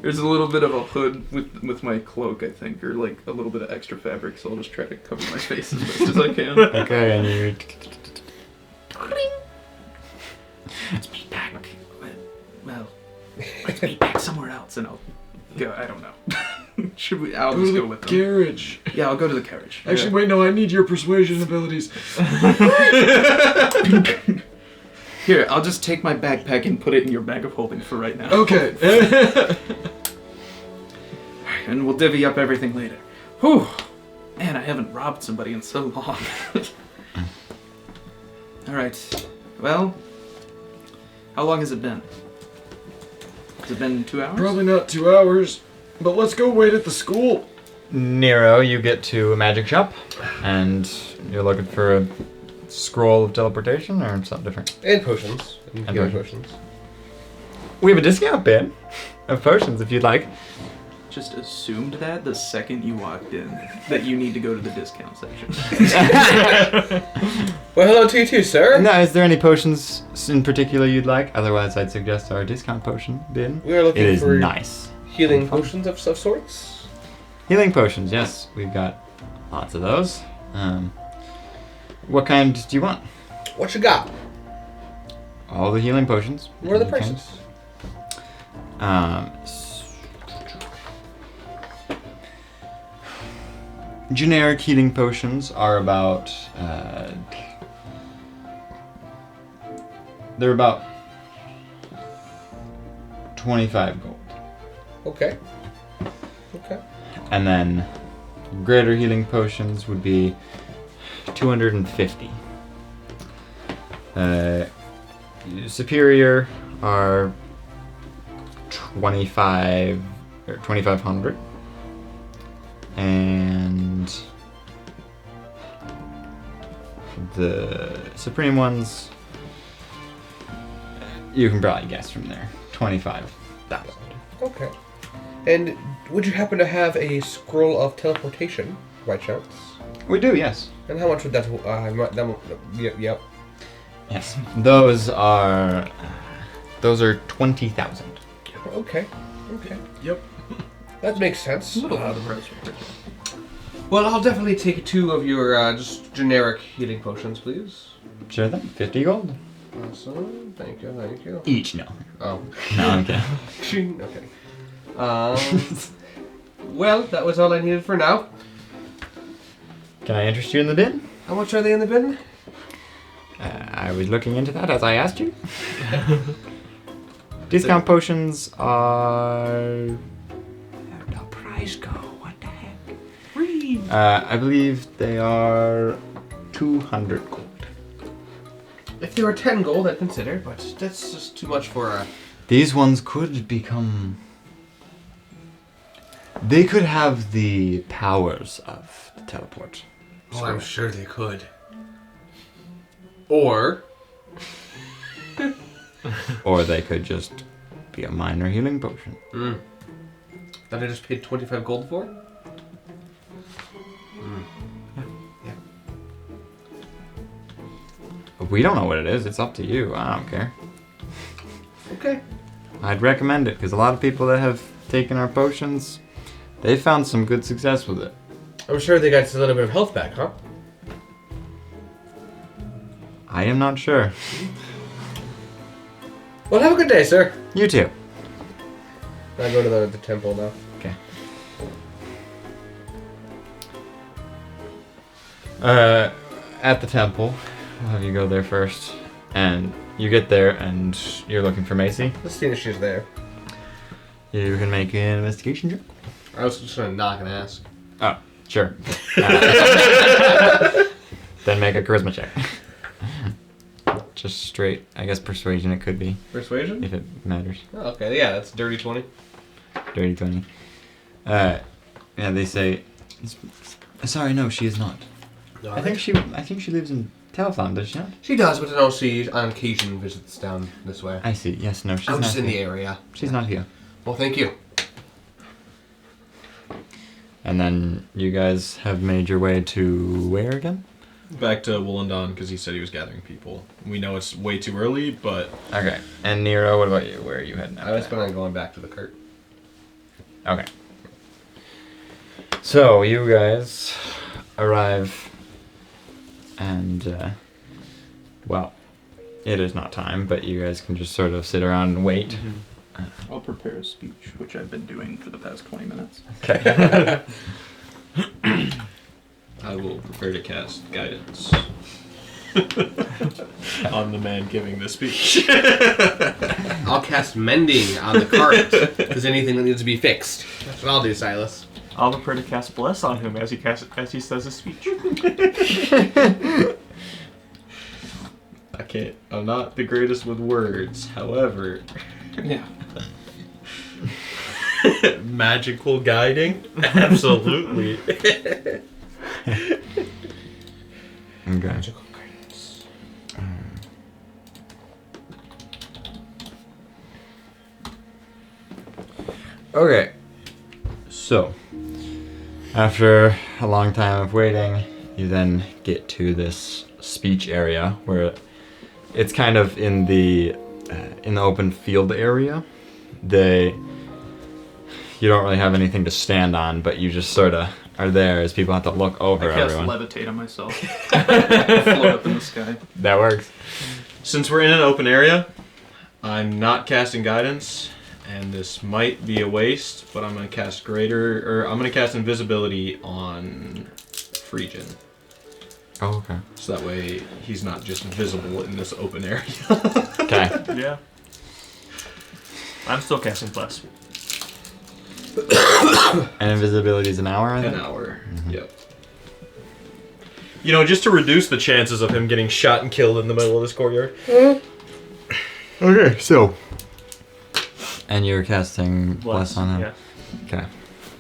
There's a little bit of a hood with my cloak, I think, or like a little bit of extra fabric, so I'll just try to cover my face as best as I can. Okay, and you. Let's meet back. Well, let's meet back somewhere else, and I'll go. I don't know. Should we? I'll just go with them. Carriage. Yeah, I'll go to the carriage. Actually, wait, no, I need your persuasion abilities. Here, I'll just take my backpack and put it in your bag of holding for right now. Okay. And we'll divvy up everything later. Whew. Man, I haven't robbed somebody in so long. Alright. Well, how long has it been? Has it been 2 hours? Probably not 2 hours, but let's go wait at the school. Nero, you get to a magic shop, and you're looking for a scroll of teleportation or something different. And potions. And And healing potions. potions. We have a discount bin of potions if you'd like. Just assumed that the second you walked in, that you need to go to the discount section. Well, hello to you too, sir. Now, is there any potions in particular you'd like? Otherwise, I'd suggest our discount potion bin. We are looking It is for nice. healing potions of sorts. Healing potions, yes. We've got lots of those. What kind do you want? What you got? All the healing potions. What are the You can. prices? Generic healing potions are about they're about 25 gold. Okay. Okay. And then greater healing potions would be 250. Superior are 25 or 2500. And the supreme ones, you can probably guess from there. 25,000. Okay. And would you happen to have a scroll of teleportation, by chance? We do, yes. And how much would that? Yep. Yes. Those are 20,000. Okay. Okay. Yep. That makes sense. Well, Well, I'll definitely take 2 of your just generic healing potions, please. Sure thing. 50 gold. Awesome. Thank you. Thank you. Each, no. Oh. No, okay. Okay. Well, that was all I needed for now. Can I interest you in the bin? How much are they in the bin? I was looking into that as I asked you. Discount potions are... Where'd the price go? What the heck? Free! I believe they are 200 gold. If they were 10 gold, I'd consider, but that's just too much for a... These ones could become... They could have the powers of the teleport. Oh, I'm sure they could. Or... Or they could just be a minor healing potion. That I just paid 25 gold for? We don't know what it is. It's up to you. I don't care. Okay. I'd recommend it because a lot of people that have taken our potions, they found some good success with it. I'm sure they got a little bit of health back, huh? I am not sure. Well, have a good day, sir. You too. I go to the temple now. Okay. At the temple, I'll have you go there first. And you get there, and you're looking for Macy. Let's see if she's there. You can make an investigation check. I was just gonna knock and ask. Oh, sure. Then make a charisma check. Just straight, I guess persuasion it could be, Persuasion? if it matters. Oh, okay, yeah, that's dirty 20. Dirty 20. Yeah, they say, sorry, no, she is not. No, I think she lives in Telethon, does she not? she does, but no, she on occasion visits down this way. I see. Yes, no, she's I'm not just in the here. area. She's not here. Well, thank you. And then you guys have made your way to where again? Back to Wollondon because he said he was gathering people. We know it's way too early, but Okay. And Nero, what about you? Where are you heading I was after planning on going back to the cart. that? Okay. So you guys arrive, and well, it is not time, but you guys can just sort of sit around and wait. I'll prepare a speech, which I've been doing for the past 20 minutes. Okay. I will prepare to cast guidance on the man giving the speech. I'll cast mending on the cart if there's anything that needs to be fixed. That's what I'll do, Silas. I'll prepare to cast bless on him as he says his speech. I'm not the greatest with words, however. Yeah. Magical guiding? Absolutely. Okay. Magical guidance. Okay. So, after a long time of waiting, you then get to this speech area where it's kind of in the open field area. You don't really have anything to stand on, but you just sort of are there as people have to look over I cast everyone. levitate on myself. Float up in the sky. That works. Since we're in an open area, I'm not casting guidance, and this might be a waste, but I'm gonna cast I'm gonna cast invisibility on Phrygian. Oh, okay. So that way he's not just visible in this open area. Okay. Yeah. I'm still casting bless. And invisibility is an hour, I An think? hour. Yep. You know, just to reduce the chances of him getting shot and killed in the middle of this courtyard. Okay, so. And you're casting bless on him? Yeah. Okay.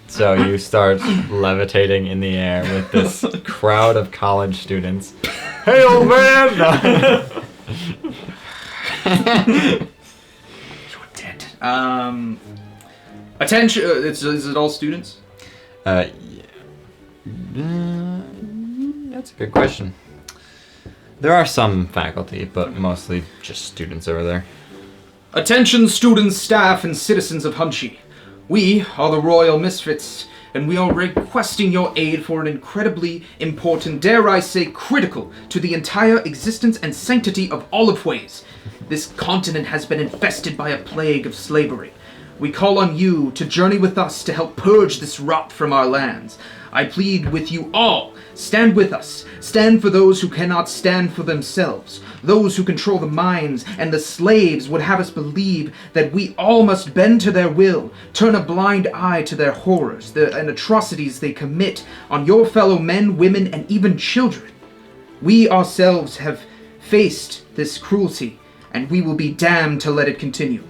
So you start levitating in the air with this crowd of college students. Hey, old man! No. You're dead. Attention! Is it all students? That's a good question. There are some faculty, but mostly just students over there. Attention, students, staff, and citizens of Hunchy. We are the Royal Misfits, and we are requesting your aid for an incredibly important, dare I say critical, to the entire existence and sanctity of Oliveways. This continent has been infested by a plague of slavery. We call on you to journey with us to help purge this rot from our lands. I plead with you all, stand with us. Stand for those who cannot stand for themselves. Those who control the minds and the slaves would have us believe that we all must bend to their will, turn a blind eye to their horrors and atrocities they commit on your fellow men, women, and even children. We ourselves have faced this cruelty, and we will be damned to let it continue.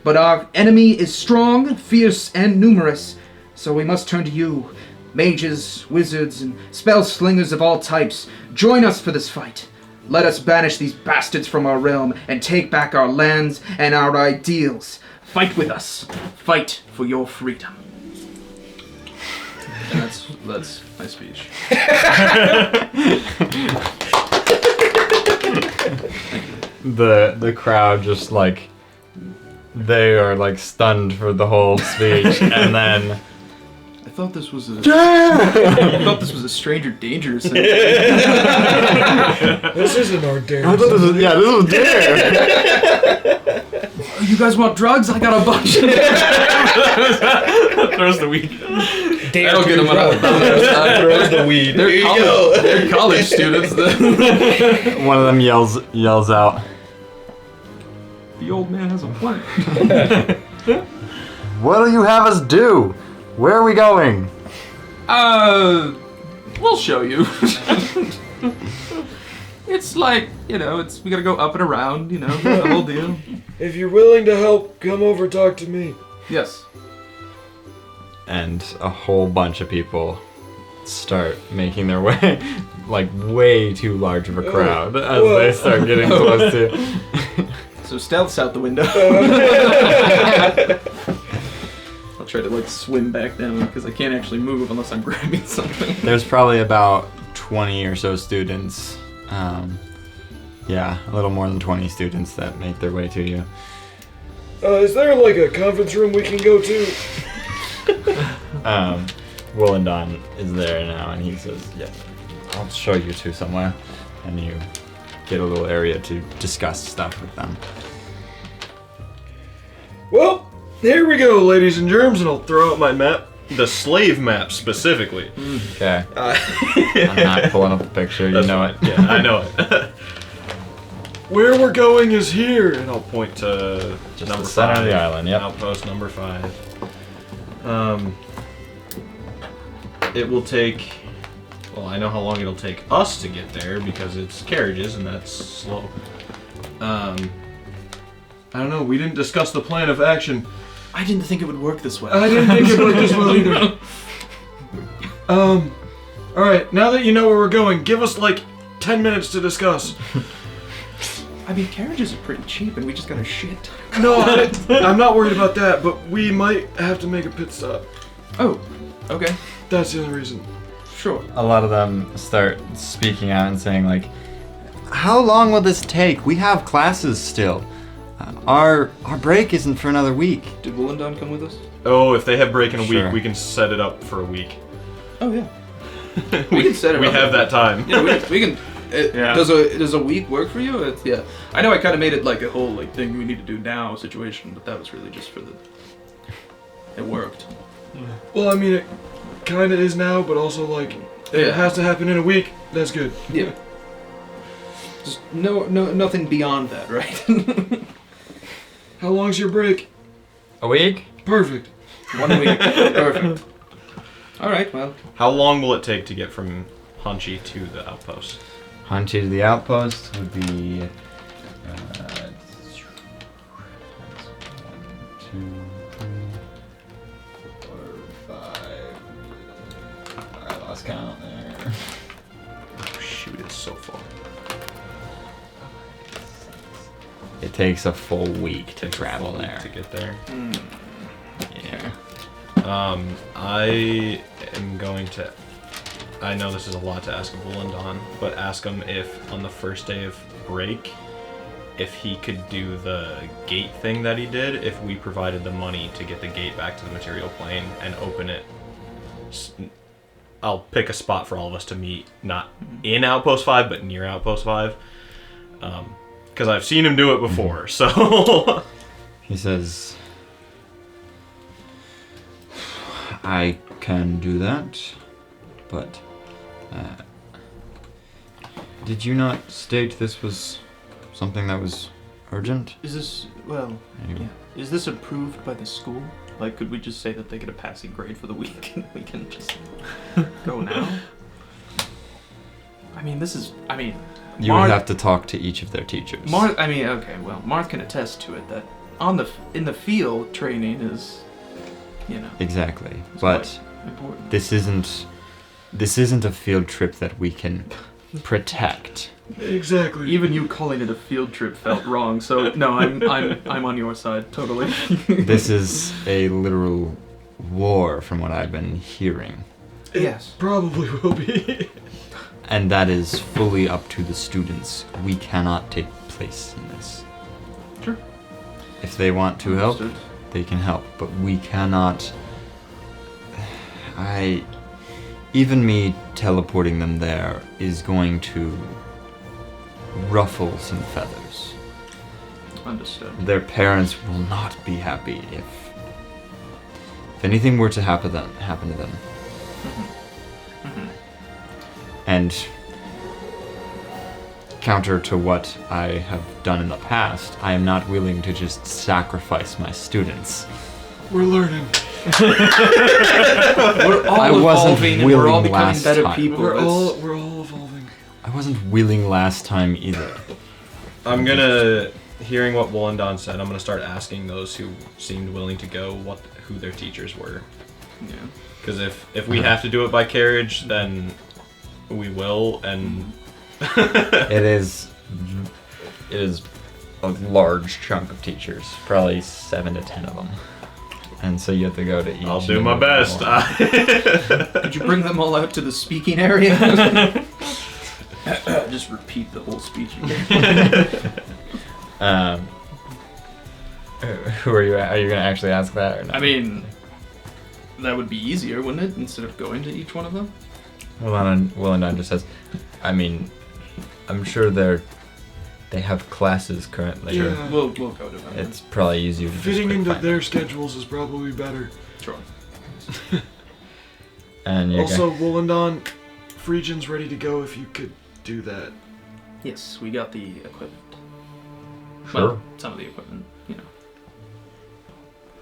But our enemy is strong, fierce, and numerous, so we must turn to you. Mages, wizards, and spell slingers of all types, join us for this fight. Let us banish these bastards from our realm and take back our lands and our ideals. Fight with us. Fight for your freedom. And that's my speech. The crowd just like they are like stunned for the whole speech, and then I thought this was I thought this was a stranger danger or something. This isn't our dare. I thought this was dare. You guys want drugs? I got a bunch. Throws the weed. That'll get them out. Throws the weed. They're college students. One of them yells out, The old man has a plan. What do you have us do? Where are we going? We'll show you. It's like, we gotta go up and around, the whole deal. If you're willing to help, come over talk to me. Yes. And a whole bunch of people start making their way, like way too large of a crowd as they start getting close to. So stealth's out the window. I'll try to swim back down because I can't actually move unless I'm grabbing something. There's probably about 20 or so students. Yeah, a little more than 20 students that make their way to you. Is there a conference room we can go to? Willendon is there now, and he says, "Yeah, I'll show you to somewhere," and you get a little area to discuss stuff with them. Well, here we go, ladies and germs, and I'll throw out my map. The slave map specifically. Okay. I'm not pulling up the picture. You know it. Yeah, I know it. Where we're going is here. And I'll point to Just number the center 5. of the island. Yep. Outpost number 5. It will take. Well, I know how long it'll take us to get there because it's carriages and that's slow. I don't know. We didn't discuss the plan of action. I didn't think it would work this way. I didn't think it worked as well either. Alright, now that you know where we're going, give us 10 minutes to discuss. I mean, carriages are pretty cheap and we just got a shit. No, I'm not worried about that, but we might have to make a pit stop. Oh, okay. That's the only reason. Sure. A lot of them start speaking out and saying "How long will this take? We have classes still. Our break isn't for another week." Did Willendon come with us? Oh, if they have break in a Sure. week, we can set it up for a week. Oh, yeah. We can set it We up. have that time. Yeah, we can. Yeah. Does a week work for you? Yeah. I know I kind of made it a whole thing we need to do now situation, but that was really just for the. It worked. Well, I mean, it kind of is now, but also, if it has to happen in a week, that's good. Yeah. Just nothing beyond that, right? How long's your break? A week? Perfect. 1 week. Perfect. All right. Well. How long will it take to get from Hunchy to the outpost? Hunchy to the outpost would be 1, 2, 3, 4, 5. I lost count there. Oh, shoot, it's so far. It takes a full week to travel Full week there. to get there. Yeah. I am going to. I know this is a lot to ask of Willendon, but ask him if on the first day of break, if he could do the gate thing that he did, if we provided the money to get the gate back to the material plane and open it. I'll pick a spot for all of us to meet, not in Outpost 5, but near Outpost 5. Because I've seen him do it before, so... He says, "I can do that, but did you not state this was something that was urgent?" Is this Anyway. Is this approved by the school? Could we just say that they get a passing grade for the week and we can just go now? I mean, You would have to talk to each of their teachers. Marth can attest to it that in the field training is, Exactly, is but quite important. this isn't a field trip that we can protect. Exactly. Even you calling it a field trip felt wrong. So no, I'm on your side totally. This is a literal war, from what I've been hearing, Yes. Probably will be. and that is fully up to the students. We cannot take place in this. Sure. If they want to help, Understood. they can help, but we cannot. Even me teleporting them there is going to ruffle some feathers. Understood. Their parents will not be happy if anything were to happen to them. Mm-hmm. And counter to what I have done in the past, I am not willing to just sacrifice my students. We're learning. We're all I wasn't evolving and we're all willing becoming last better time. people. We're all evolving. I wasn't willing last time either. I'm gonna, hearing what Wollendon said, I'm gonna start asking those who seemed willing to go who their teachers were. Yeah. Because if we have to do it by carriage, then we will, and It is a large chunk of teachers, probably 7 to 10 of them, and so you have to go to each. I'll do my best. Could you bring them all out to the speaking area? Just repeat the whole speech again. Who are you? Are you gonna actually ask that or not? I mean, that would be easier, wouldn't it? Instead of going to each one of them. Willendon just says, I mean, I'm sure they have classes currently. Yeah. We'll go to them. It's probably easier to just Fitting quick into find their them. schedules is probably better. Sure. And you Also, Wollendon, Phrygian's ready to go if you could do that. Yes, we got the equipment. Sure. Well, some of the equipment, you know.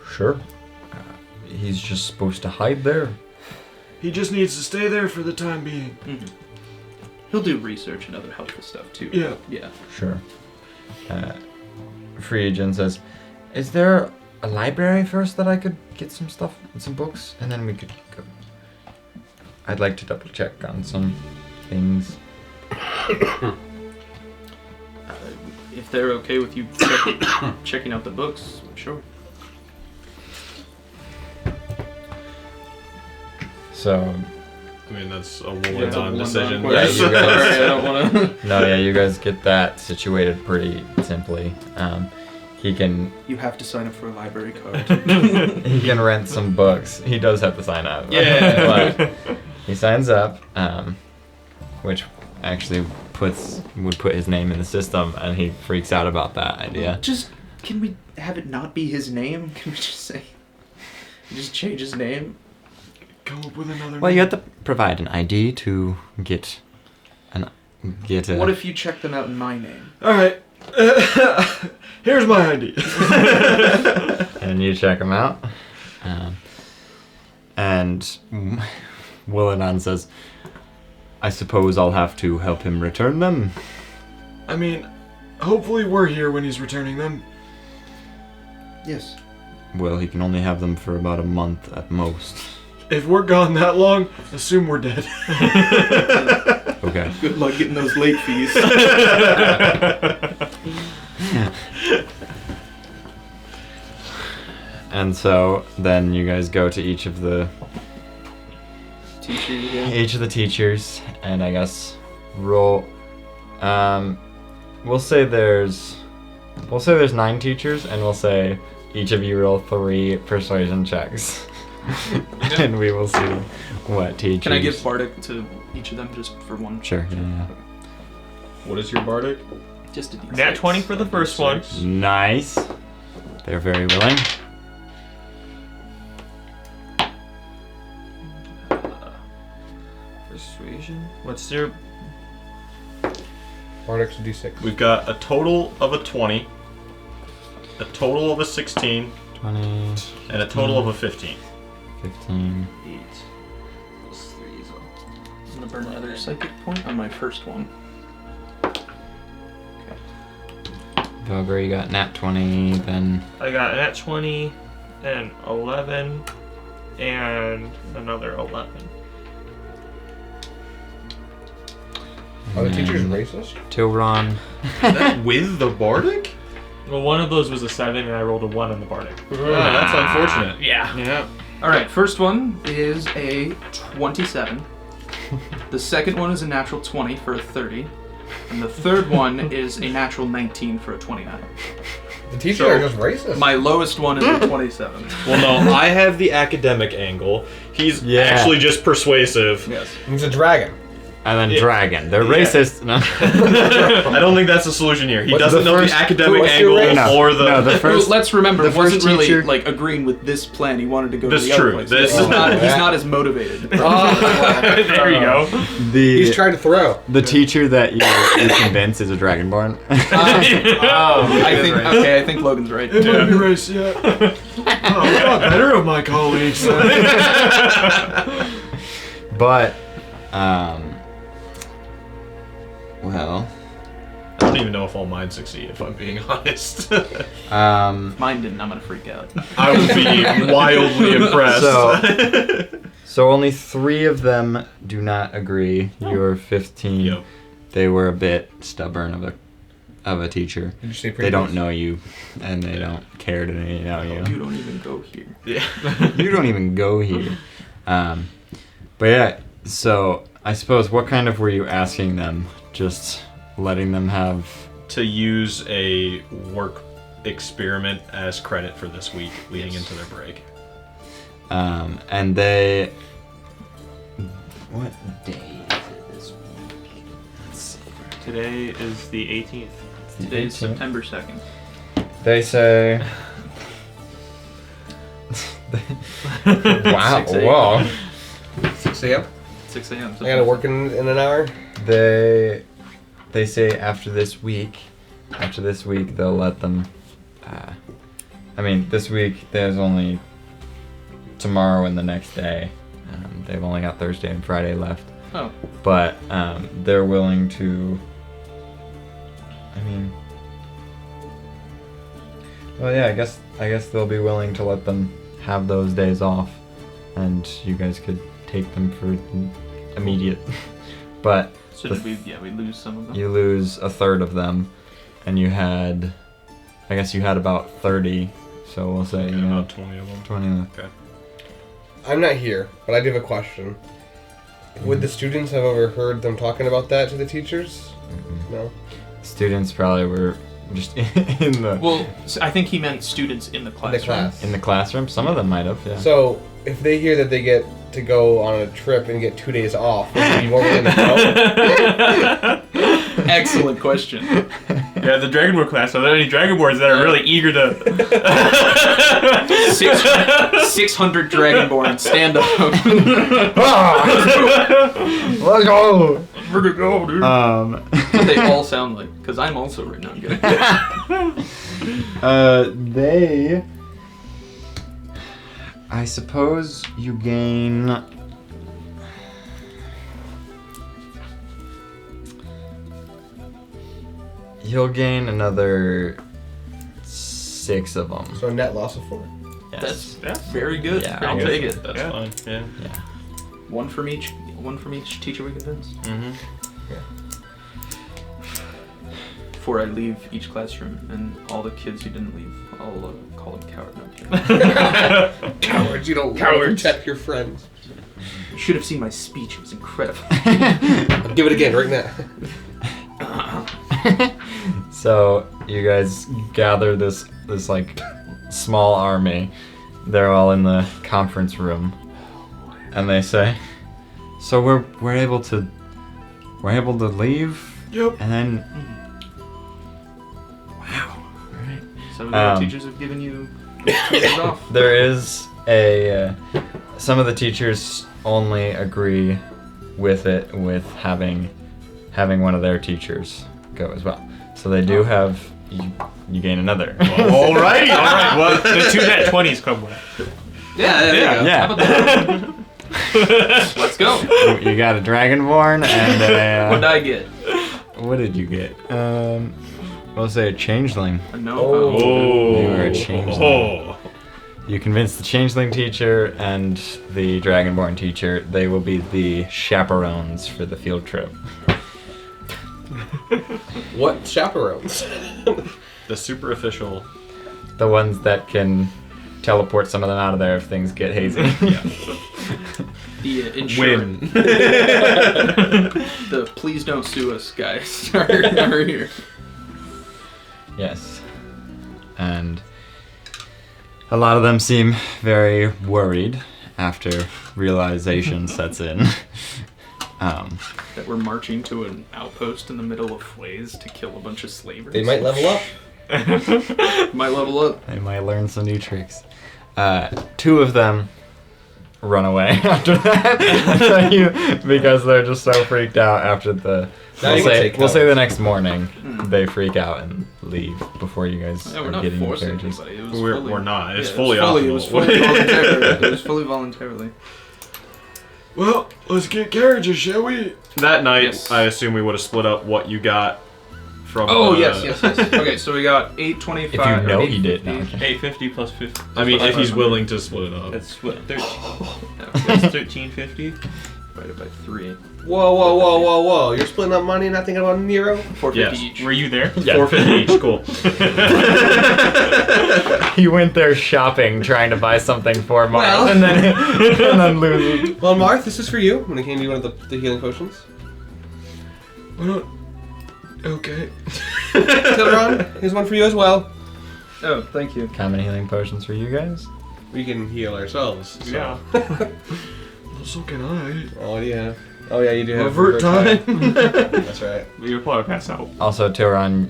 Sure. He's just supposed to hide there. He just needs to stay there for the time being. Mm-hmm. He'll do research and other helpful stuff too. Yeah. Yeah. Sure. Phrygian says, is there a library first that I could get some stuff, some books, and then we could go. I'd like to double check on some things. If they're okay with you checking out the books, sure. So, I mean, that's a Yeah, Wollendon decision. Yeah, you guys- Sorry, I don't want to. no, yeah, you guys get that situated pretty simply. He can You have to sign up for a library card. he can rent some books. He does have to sign up. Yeah. But he signs up, which actually would put his name in the system, and he freaks out about that idea. Just, can we have it not be his name? Can we just change his name? Come up with another Well, name. you have to provide an ID to get a... What if you check them out in my name? Alright. Here's my ID. And you check them out. And Wollendon says, I suppose I'll have to help him return them. I mean, hopefully we're here when he's returning them. Yes. Well, he can only have them for about a month at most. If we're gone that long, assume we're dead. Okay. Good luck getting those late fees. And so then you guys go to each of the teachers, and I guess roll. We'll say there's 9 teachers, and we'll say each of you roll 3 persuasion checks, and we will see what teachers. Can I give Bardic to each of them just for one? Sure. Yeah. What is your bardic? Just a D6. Nat 20 for the first one. Nice. They're very willing. Persuasion. What's your? Bardic's a D6. We've got a total of a 20, a total of a 16, 20, and a total of a 15. 15. 8 plus 3 is I'm gonna burn another psychic point on my first one. Valgor, you got nat 20, then I got a nat 20, and 11, and another 11. Are the teachers racist? Tilron. Is that with the bardic? Well, one of those was a 7, and I rolled a 1 on the Bardic. Ah, that's unfortunate. Yeah. Yeah. Alright, first one is a 27. The second one is a natural 20 for a 30. And the third one is a natural 19 for a 29. The teachers are just racist. My lowest one is a 27. Well, no, I have the academic angle. He's Yeah. actually just persuasive. Yes. He's a dragon. and then dragon. They're racist. No. I don't think that's the solution here. He What's doesn't the know first- the academic what's your angle race? or the. No, the Well, first. let's remember, the he wasn't first really teacher- like agreeing with this plan. He wanted to go That's to the other true. place. This- He's not as motivated. There you go. He's trying to throw. The teacher that you convince is a dragonborn. I think Logan's right. Race, yeah. I thought better of my colleagues. But, well, I don't even know if all mine succeed, if I'm being honest. Mine didn't. I'm gonna freak out. I would be wildly impressed. so only 3 of them do not agree. You're 15. Yep. They were a bit stubborn of a teacher. Did you say They don't know you, and they don't care to know you. You don't even go here. Yeah. You don't even go here. But yeah, so I suppose what kind of were you asking them? Just letting them have... To use a work experiment as credit for this week leading into their break. And they... What day is it this week? Let's see. Today is the 18th. Today is 18th. September 2nd. They say... Wow, 6 a.m. whoa. 6 a.m. 6 a.m. I gotta work in an hour. They say after this week they'll let them. I mean, this week there's only tomorrow and the next day. They've only got Thursday and Friday left. Oh. But they're willing to. I mean, well, yeah. I guess they'll be willing to let them have those days off, and you guys could take them for immediate. But So did we lose some of them? you lose a third of them, and you had, I guess you had about 30. So we'll say you know About 20 of them. 20 left. Okay. I'm not here, but I do have a question. Would the students have overheard them talking about that to the teachers? No. Students probably were just in the Well, I think he meant students in the In classroom. the class. in the classroom. Some of them might have. Yeah. So if they hear that they get to go on a trip and get 2 days off, would they be more willing to go? Excellent question. Yeah, the Dragonborn class. Are there any Dragonborns that are really eager to? 600 Dragonborn, stand up. Let's go. We're gonna go, dude. What they all sound like, because I'm also right now good. They. I suppose you gain. You'll gain another 6 of them. So a net loss of 4. Yes. That's very good. Yeah, I'll I take it. That's Yeah. fine. Yeah. Yeah. One from each teacher we convince. Mm-hmm. Before I leave each classroom, and all the kids who didn't leave, I'll call them coward. No, I'm kidding. Cowards, you don't Cowards. protect your friends. You should have seen my speech. It was incredible. I'll give it again right now. So you guys gather this like small army. They're all in the conference room, and they say, "So we're able to leave." Yep. And then, Some of the Um, teachers have given you 2 days off. there is a some of the teachers only agree with it with having one of their teachers go as well. So they do have you gain another. Alrighty. All right. Well, The 2 net 20s come with. Yeah, there you go. Yeah. How about that? Let's go. You got a dragonborn and What did a I get? what did you get? We'll say a changeling. A no. Oh. You are a changeling. Oh. You convince the changeling teacher and the dragonborn teacher. They will be the chaperones for the field trip. What chaperones? The super official. The ones that can teleport some of them out of there if things get hazy. The insurance. Win. The please don't sue us guys are here. Yes. And a lot of them seem very worried after realization sets in. That we're marching to an outpost in the middle of Flays to kill a bunch of slavers. They might level up. Might level up. They might learn some new tricks. 2 of them run away after that because they're just so freaked out after the. We'll say the next morning they freak out and leave before you guys Yeah, we're are not getting in forcing carriages. anybody. It was We're not. It's yeah, fully It optional. was fully voluntarily. It was fully voluntarily. Well, let's get carriages, shall we? That night, Yes. I assume we would have split up what you got from. Oh, yes. Okay, so we got 825. If you know or he did, no, 850. okay. 850 plus 50. I mean, if he's willing to split it up. That's what 13. That's 1350 divided by 3. Whoa. You're splitting up money and not thinking about Nero? 450 Yes. each. Were you there? Yeah. 450 each. Cool. He went there shopping, trying to buy something for Mark, Well. and then loses. Well, Marth, this is for you. When I came to you one of the healing potions. Okay. Tileron, here's one for you as well. Oh, thank you. Common healing potions for you guys. We can heal ourselves. So. Yeah. So can I. Oh yeah. Oh yeah, you do have Avert time. That's right. You'll probably pass out. Also, Tiran,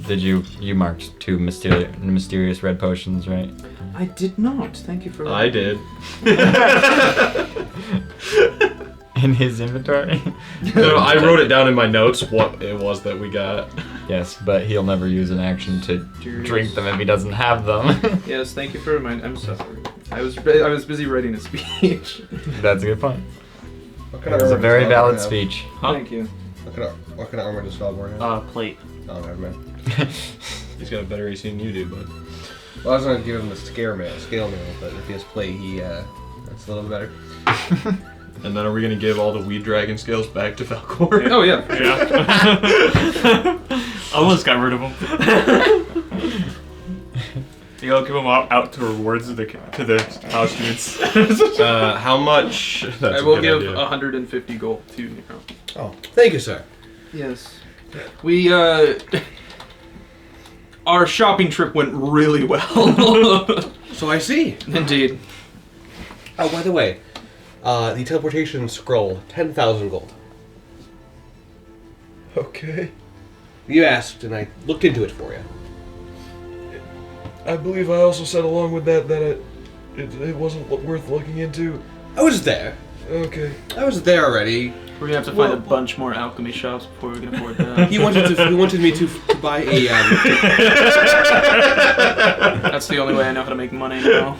did you marked 2 mysterious red potions, right? I did not. Thank you for. I did. In his inventory? No, I wrote it down in my notes what it was that we got. Yes, but he'll never use an action to drink them if he doesn't have them. Yes, thank you for reminding. I'm sorry. I was busy writing a speech. That's a good point. What It was a armor very does Valgor valid have? speech. Huh? Thank you. What kind of armor does Valgor have? Plate. Oh, never mind. He's got a better AC than you do, bud. Well, I was gonna give him the scale mail, but if he has play, that's a little bit better. And then are we gonna give all the weed dragon scales back to Valgor? Oh yeah. Yeah. Almost got rid of them. You'll give them out to rewards to the college students. How much? That's I a will good give idea. 150 gold to Nero. Oh, thank you, sir. Yes. We our shopping trip went really well. So I see. Indeed. Oh, by the way, the teleportation scroll, 10,000 gold. Okay. You asked, and I looked into it for you. I believe I also said along with that it wasn't worth looking into. I was there. Okay. I was there already. We're gonna have to find a bunch more alchemy shops before we can afford that. He wanted me to buy a. That's the only way I know how to make money now.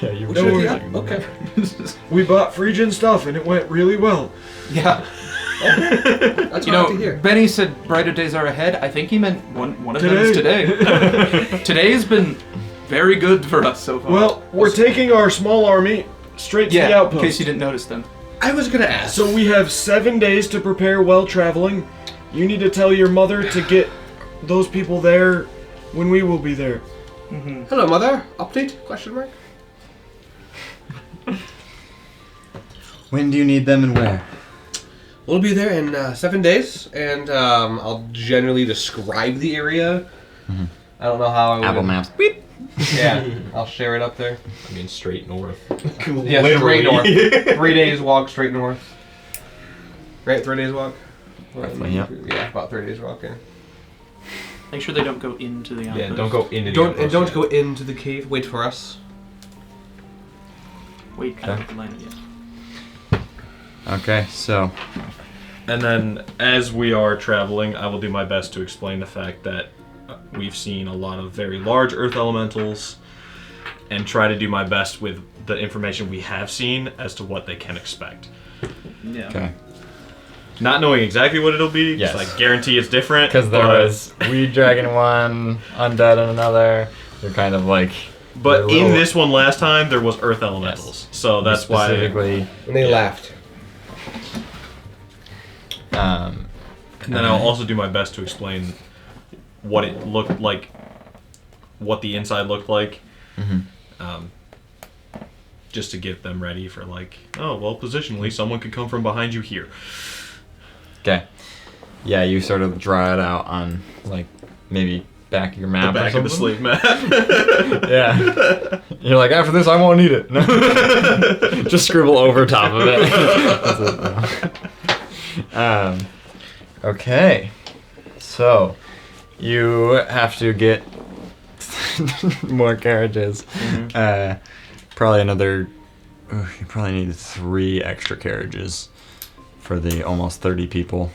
Yeah, you Which Don't worry. yeah, okay. We bought Phrygian stuff and it went really well. Yeah. That's You what I like to know, hear. Benny said brighter days are ahead. I think he meant one of them is Today. today. Today has been very good for us so far. Well, we're taking our small army straight to the yeah, in outpost. case you didn't notice then. I was gonna ask. So we have 7 days to prepare while traveling. You need to tell your mother to get those people there when we will be there. Hello, mother. Update? Question mark. When do you need them and where? We'll be there in 7 days, and I'll generally describe the area. Mhm. I don't know how I would. Apple Maps. Beep. Yeah, I'll share it up there. I mean, straight north. Yeah, straight north. 3 days walk straight north. Right, 3 days walk. Roughly, yeah. Yeah, about 3 days walk. Yeah. Make sure they don't go into the outpost. Yeah, don't go into the Don't outpost go yet. into the cave. Wait for us. Wait, I Okay. haven't landed yet. Okay, so And then, as we are traveling, I will do my best to explain the fact that we've seen a lot of very large earth elementals, and try to do my best with the information we have seen as to what they can expect. Yeah. okay, Not knowing exactly what it'll be, Yes. I guarantee it's different. because there but- was Weed Dragon one, Undead in another. They're kind of like. But they're in little- this one last time, there was earth elementals, so that's why. specifically. And they laughed. Um, And then I'll also do my best to explain what it looked like, what the inside looked like, mhm. just to get them ready for like, oh well, positionally, someone could come from behind you here. Okay. Yeah, you sort of draw it out on like maybe back of your map. The back or of the something. slave map. Yeah. You're like, after this, I won't need it. No. Just scribble over top of it. That's it. Okay. So, you have to get more carriages. Probably another... you probably need 3 extra carriages for the almost 30 people.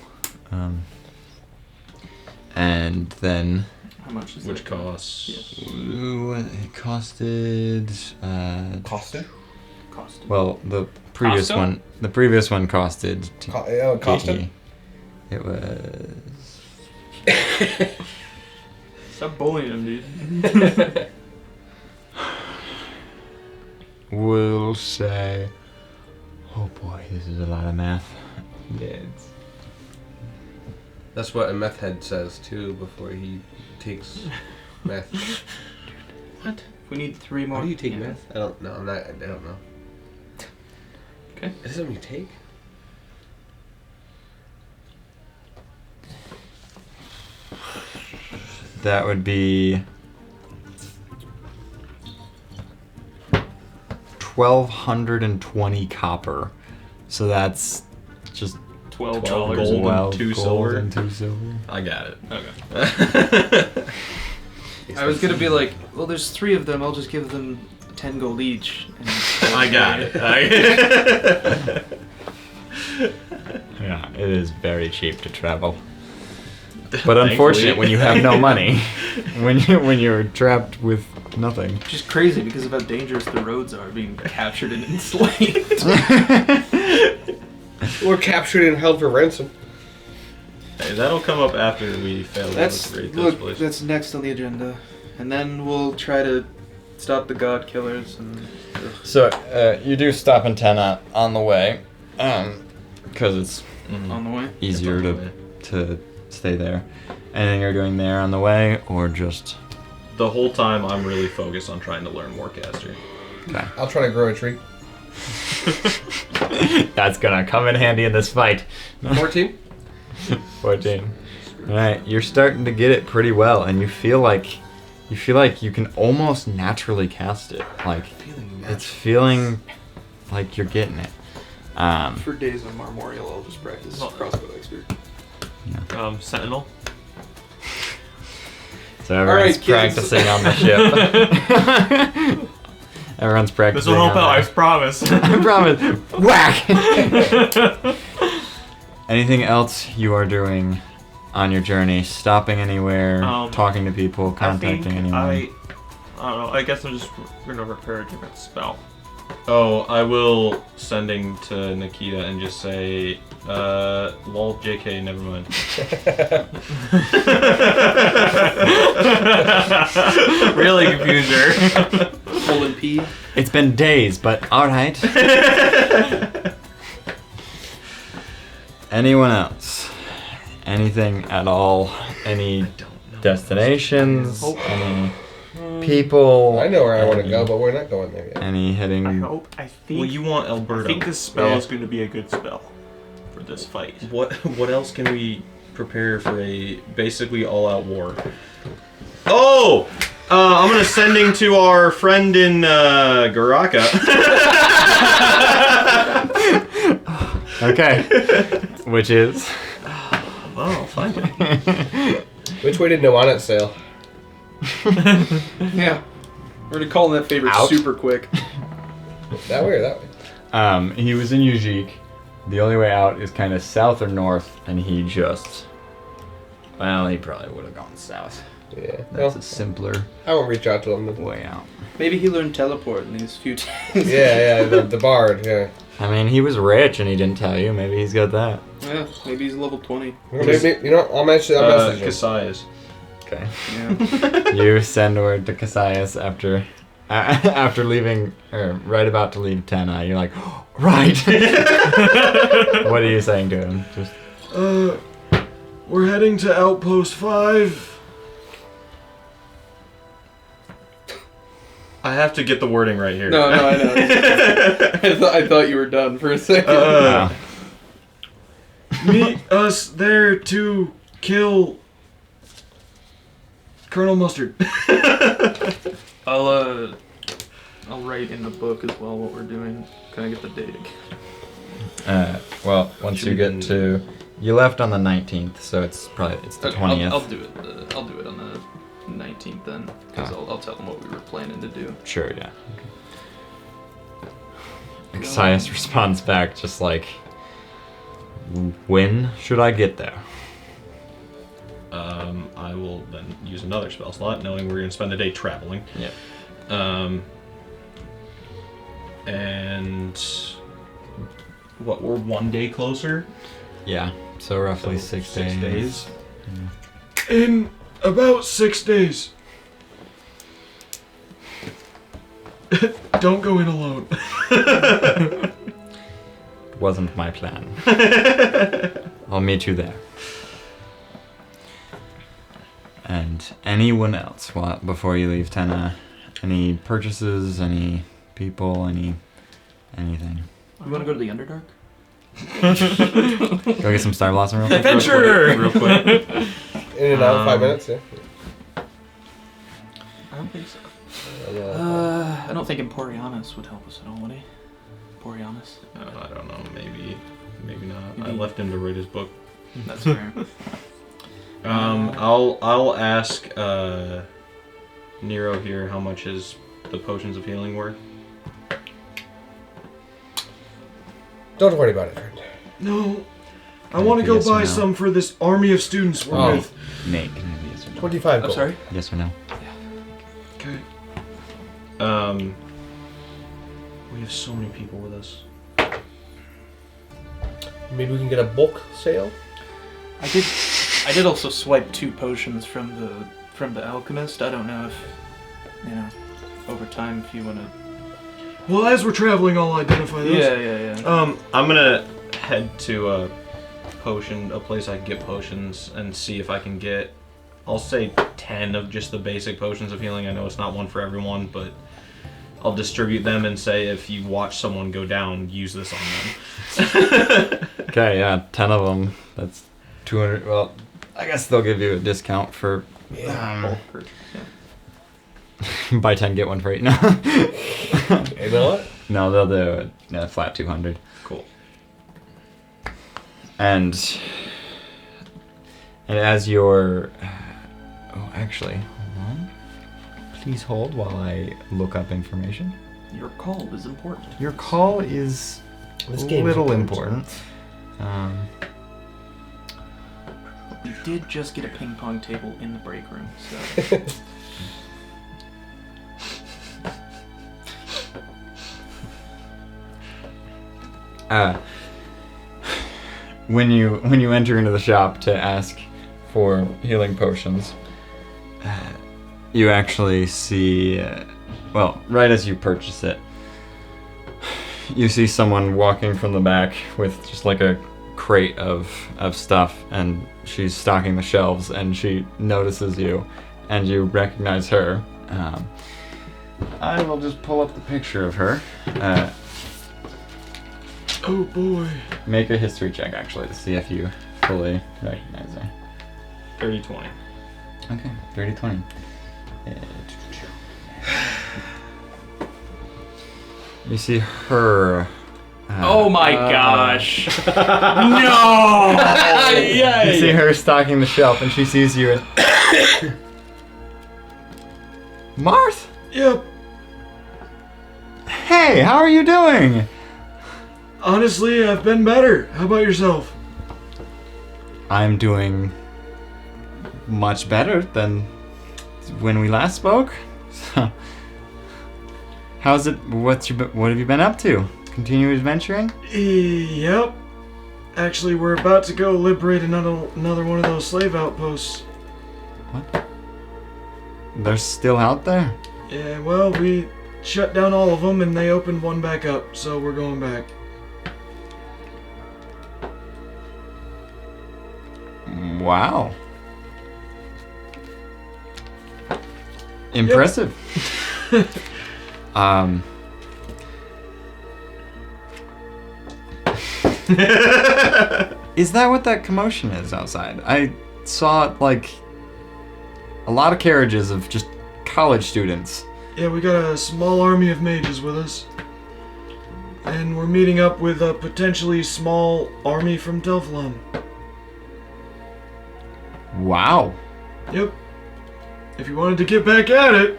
And then... How much is Which that? costs... Ooh, it costed... Costed? Cost. Well, the previous Costo? one... The previous one costed... Costed? It was... Stop bullying him, dude. We'll say... Oh boy, this is a lot of math. Yeah, That's what a meth head says too before he takes meth. What? We need 3 more. How do you take yeah. meth? I don't know. I don't know. Okay. Is this something you take? That would be... 1,220 copper. So that's just $12. Gold and 12 2 gold silver. and 2 silver. I got it. Okay. I was gonna be like, well, there's 3 of them. I'll just give them 10 gold each. And I got it. Yeah, it is very cheap to travel. But unfortunate when you have no money. when you're trapped with nothing. Which is crazy because of how dangerous the roads are, being captured and enslaved. Or captured and held for ransom. Hey, that'll come up after we fail to liberate this place. That's next on the agenda, and then we'll try to stop the god killers. And So you do stop in Tena on the way, because it's on the way. easier It's on the to stay there. Anything you're doing there on the way, or just... The whole time I'm really focused on trying to learn more caster. Okay. I'll try to grow a tree. That's gonna come in handy in this fight. 14? 14. Alright, you're starting to get it pretty well, and you feel like you can almost naturally cast it. Like, it's feeling like you're getting it. For days on Marmoreal, I'll just practice crossbow expert. Sentinel. So everyone's Alright, kids. practicing on the ship. Everyone's This practicing. will help on out, I the- promise. I promise. Whack! Anything else you are doing on your journey? Stopping anywhere, talking to people, contacting anyone? I don't know. I guess I'm just gonna prepare a different spell. Oh, I will sending to Nikita and just say, lol, JK, never mind. Really confuse her. Colon P. It's been days, but alright. Anyone else? Anything at all? Any destinations? Any people? I know where I want to Any- go, but we're not going there yet. Any heading? I think. Well, you want Alberta. I think this spell Yeah. is going to be a good spell for this fight. What else can we prepare for a basically all-out war? Oh! I'm gonna sending to our friend in Garaka. Okay. Which is? Oh, fine. Which way did Noanet sail? Yeah. We're gonna call that favorite Out. super quick. That way or that way? He was in Ujik. The only way out is kind of south or north, and he just... Well, he probably would have gone south. Yeah. That's Well, a simpler I won't reach out to him. way out. Maybe he learned teleport in these few times. Yeah, the bard, yeah. I mean, he was rich and he didn't tell you. Maybe he's got that. Yeah, maybe he's level 20. Maybe, you know what? I'll message him. Cassius. Okay. Yeah. You send word to Cassius after leaving, or right about to leave Tena. You're like, oh, right. What are you saying to him? Just We're heading to Outpost 5. I have to get the wording right here. No, I know. I thought you were done for a second. Meet us there to kill Colonel Mustard. I'll write in the book as well what we're doing. Can I get the date again? Well, once you get to, you left on the 19th, so it's the 20th. I'll do it. I'll do it on the 19th then, because I'll tell them what we were planning to do. Sure, yeah. Okay. Exius responds back just like, when should I get there? I will then use another spell slot, knowing we're going to spend the day traveling. Yeah. And what, we're 1 day closer? Yeah, so roughly 6 days. In about 6 days. Don't go in alone. Wasn't my plan. I'll meet you there. And anyone else, before you leave Tenna, any purchases, any people, anything? You want to go to the Underdark? Go get some Star Blossom real quick? Adventure! Real quick. In and out, 5 minutes, yeah. I don't think so. I don't think Emporianus would help us at all, would he? Emporianus? I don't know, maybe not. I left him to write his book. That's fair. I'll ask Nero here how much is the potions of healing worth. Don't worry about it, friend. No. I want to go Yes or buy no? some for this army of students we're with. Nate, can I have a yes or no? 25 I'm gold. sorry? Yes or no? Okay. We have so many people with us. Maybe we can get a bulk sale? I did also swipe 2 potions from the alchemist. I don't know if, over time if you want to... Well, as we're traveling, I'll identify those. Yeah. I'm gonna head to a place I can get potions and see if I can get, I'll say 10 of just the basic potions of healing. I know it's not one for everyone, but I'll distribute them and say if you watch someone go down, use this on them. Okay, yeah, 10 of them. That's 200. Well, I guess they'll give you a discount for. Buy 10, get 1 free. No. You know what? No, they'll do a flat 200. Cool. And as you're. Oh, actually, hold on. Please hold while I look up information. Your call is important. Your call is This a game is little important. important. We did just get a ping pong table in the break room, so... When you enter into the shop to ask for healing potions, you actually see, right as you purchase it, you see someone walking from the back with just like a crate of stuff, and she's stocking the shelves, and she notices you, and you recognize her. I will just pull up the picture of her. Oh boy. Make a history check, actually, to see if you fully recognize her. 30-20. Okay, 30-20. You see her. oh my gosh! No! You see her stocking the shelf, and she sees you and. Marth? Yep. Hey, how are you doing? Honestly, I've been better. How about yourself? I'm doing much better than when we last spoke. How's it? What have you been up to? Continue adventuring? Yep. Actually, we're about to go liberate another one of those slave outposts. What? They're still out there? Yeah, well, we shut down all of them and they opened one back up, so we're going back. Wow. Impressive. Is that what that commotion is outside? I saw it like a lot of carriages of just college students. Yeah, we got a small army of mages with us. And we're meeting up with a potentially small army from Telflon. Wow. Yep. If you wanted to get back at it.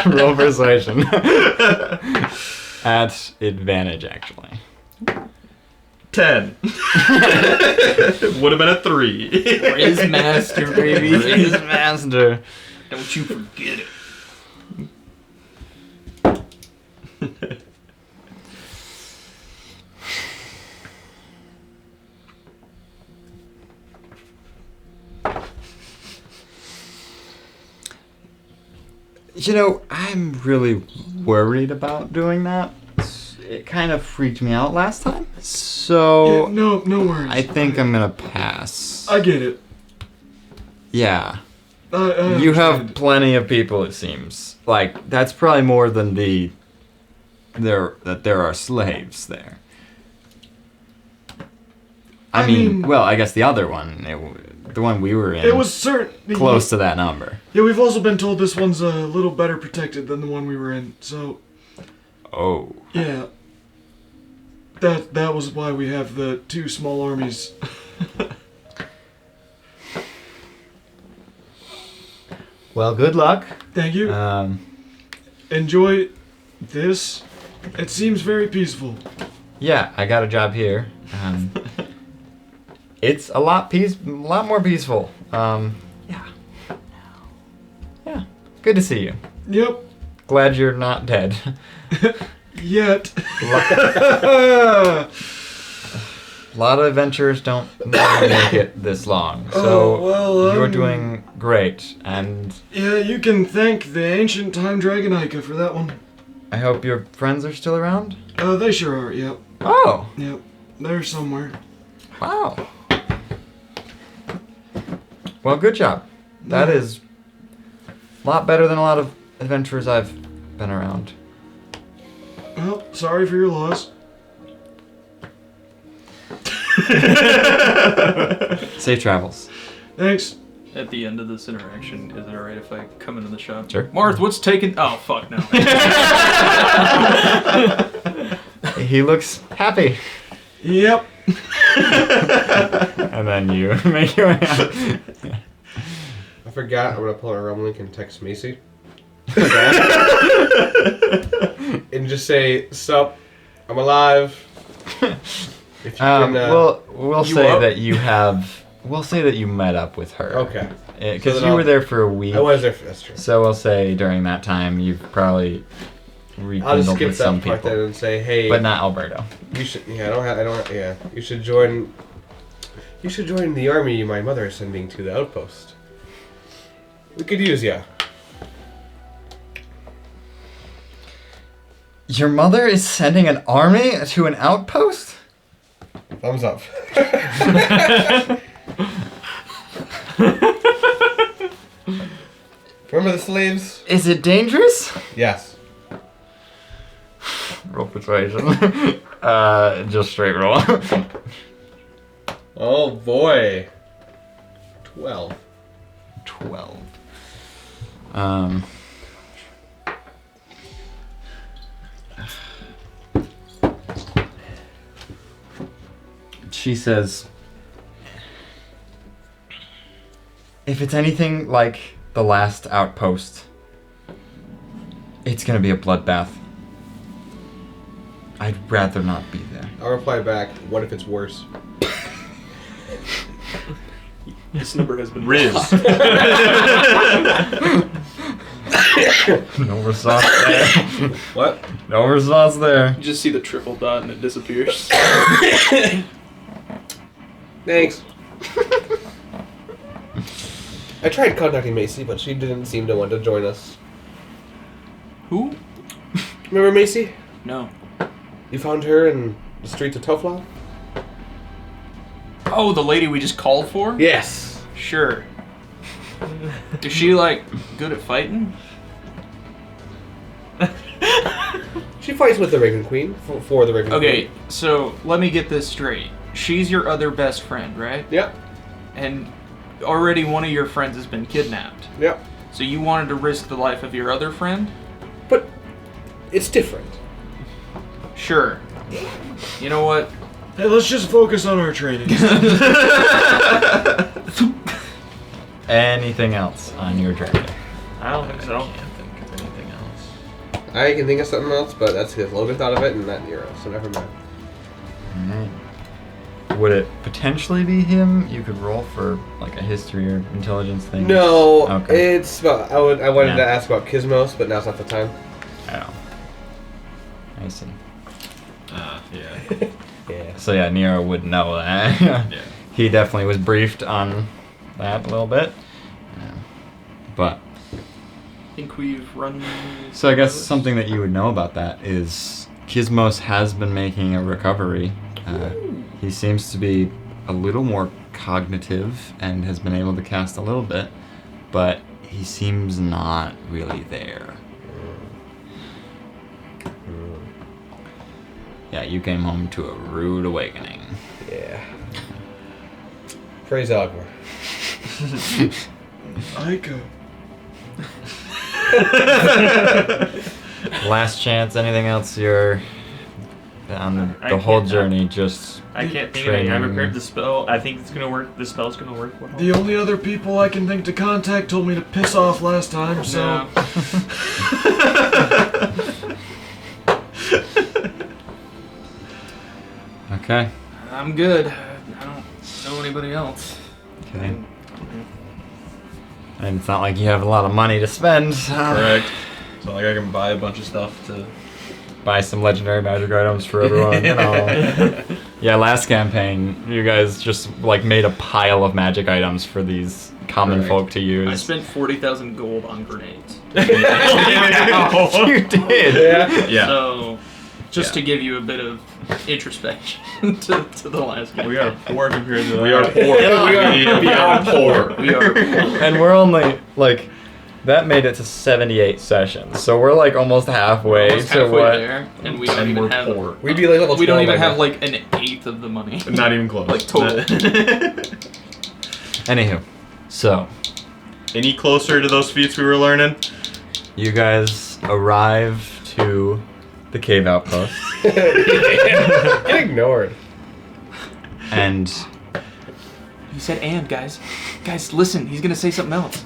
Roll persuasion. At advantage, actually. 10. Would have been a 3. Riz master, baby. Riz master. Don't you forget it. You know, I'm really worried about doing that. It kind of freaked me out last time. So, Yeah, no worries. I think I'm gonna pass. I get it. Yeah. I You have understand. plenty of people, it seems. Like, that's probably more than that there are slaves there. I mean, well, I guess the other one, the one we were in, It was certain. close to that number. Yeah, we've also been told this one's a little better protected than the one we were in. So, Oh. yeah. That was why we have the 2 small armies. Well, good luck. Thank you. Enjoy this. It seems very peaceful. Yeah, I got a job here. It's a lot more peaceful. Yeah. Yeah. Good to see you. Yep. Glad you're not dead. Yet. A lot of adventurers don't make it this long. So you're doing great, and Yeah, you can thank the ancient time dragon Ica for that one. I hope your friends are still around. They sure are, yep. Oh, Yep. They're somewhere. wow. Well, good job. That Yeah. is a lot better than a lot of adventurers I've been around. Well, sorry for your loss. Safe travels. Thanks. At the end of this interaction, is it alright if I come into the shop? Sure. Marth, what's taking... Oh, fuck, no. He looks happy. Yep. And then you make your way out. I forgot. I'm gonna pull out a Rumlink and text Macy. And just say, "Sup, I'm alive." If you can, we'll you say up? that you have. We'll say that you met up with her. Okay. Because So then you I'll- were there for a week. I was there for that's true. So we'll say during that time you've probably I'll just rekindled skip with some that part people, then and say, "Hey, but not Alberto. you should." Yeah, I don't. Yeah, you should join. You should join the army my mother is sending to the outpost. We could use ya. Your mother is sending an army to an outpost? Thumbs up. Remember the slaves? Is it dangerous? Yes. Roll persuasion. Just straight roll. Oh boy. 12. 12. She says, if it's anything like the last outpost, it's gonna be a bloodbath. I'd rather not be there. I'll reply back, what if it's worse? This number has been... Riz. No response there. What? No response there. You just see the triple dot and it disappears. Thanks. I tried contacting Macy, but she didn't seem to want to join us. Who? Remember Macy? No. You found her in the streets of Tofla? Oh, the lady we just called for? Yes. Sure. Is she, like, good at fighting? She fights with the Raven Queen, for the Raven Okay, Queen. so let me get this straight. She's your other best friend, right? Yep. And already one of your friends has been kidnapped. Yep. So you wanted to risk the life of your other friend? But it's different. Sure. You know what? Hey, let's just focus on our training. Anything else on your journey? I don't think so. Can't think of anything else. I can think of something else, but that's because Logan thought of it and not Nero, so never mind. Alright. Would it potentially be him? You could roll for like a history or intelligence thing. No, Okay. it's about. I wanted Yeah. to ask about Kismos, but now's not the time. Oh. I see. Yeah. Yeah. So yeah, Nero would know that. Yeah. He definitely was briefed on that a little bit. But I think we've run. so I guess something that you would know about that is Kismos has been making a recovery. He seems to be a little more cognitive and has been able to cast a little bit, but he seems not really there. Yeah, you came home to a rude awakening. Yeah. Praise Ogre. Ico. Last chance, anything else you're on I the whole can't- journey, just I can't think of anything. I training. prepared the spell. I think it's gonna work. The spell's gonna work well. The only other people I can think to contact told me to piss off last time, so... Yeah. Okay. I'm good. I don't know anybody else. Okay. And it's not like you have a lot of money to spend. Correct. It's not like I can buy a bunch of stuff to. Buy some legendary magic items for everyone, you know. Yeah, last campaign, you guys just like made a pile of magic items for these common Correct. folk to use. I spent 40,000 gold on grenades. You did. Yeah. Yeah. So, just Yeah. to give you a bit of introspection to the last game. We are poor compared to that. We are poor. We are poor. We are. And we're only like that made it to 78 sessions, so we're like almost halfway Almost to halfway what. there, and we don't And even we're have. poor. We'd be like level 12 We don't even right have now. like an eighth of the money. Not even close. Like total. Anywho, so Any closer to those feats we were learning? you guys arrive to the cave outpost, Get ignored. and He said, "And guys, listen. He's gonna say something else."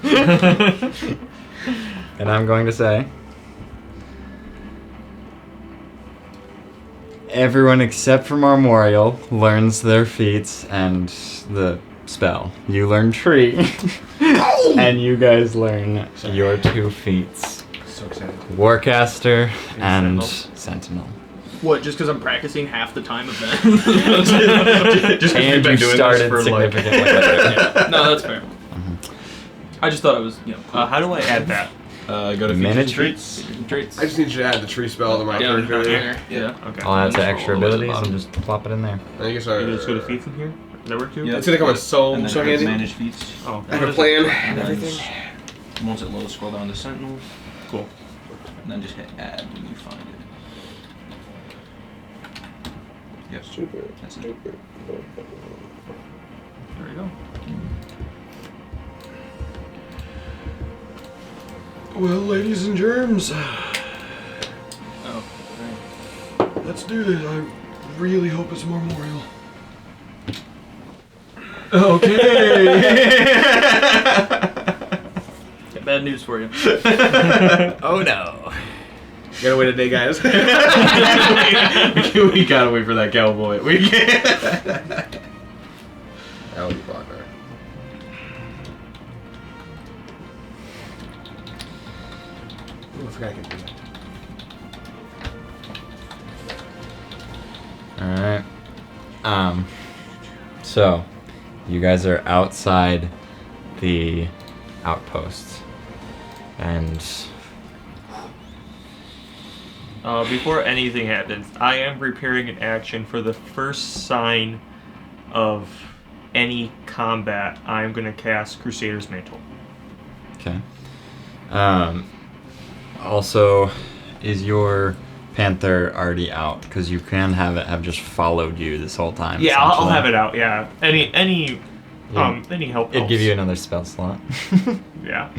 and I'm going to say, everyone except for Marmoreal learns their feats and the spell. You learn tree, and you guys learn your 2 feats: So excited. Warcaster and Sentinel. Sentinel. What? Just because I'm practicing half the time of that? Just 'cause And we've been you doing started this for like. significantly later. No, that's fair. I just thought it was, How do I add that? Go to Minute features traits. traits. I just need you to add the tree spell to my down character. here. Yeah. Okay. I'll add to Just extra roll all the way to the abilities and bottom. just plop it in there. I guess You just go to feats in here? Does that work too? It's gonna come in so and then handy. manage feats. Oh, I have a plan and And then everything. once it loads, scroll down to Sentinel, cool. and then just hit add when you find it. Yep, that's it. There we go. Well, ladies and germs, Oh, let's do this. I really hope it's Marmoreal. Okay. got bad news for you. Oh no. Gotta wait a day, guys. We gotta wait for that cowboy. We can't. That would be Wagner. Ooh, I forgot I could do that. Alright. So you guys are outside the outpost. And Before anything happens, I am preparing an action for the first sign of any combat. I'm going to cast Crusader's Mantle. okay. Also, is your panther already out? Because you can have it have just followed you this whole time. Yeah, I'll essentially. have it out. Yeah, any Any help? It'd give helps. you another spell slot. Yeah.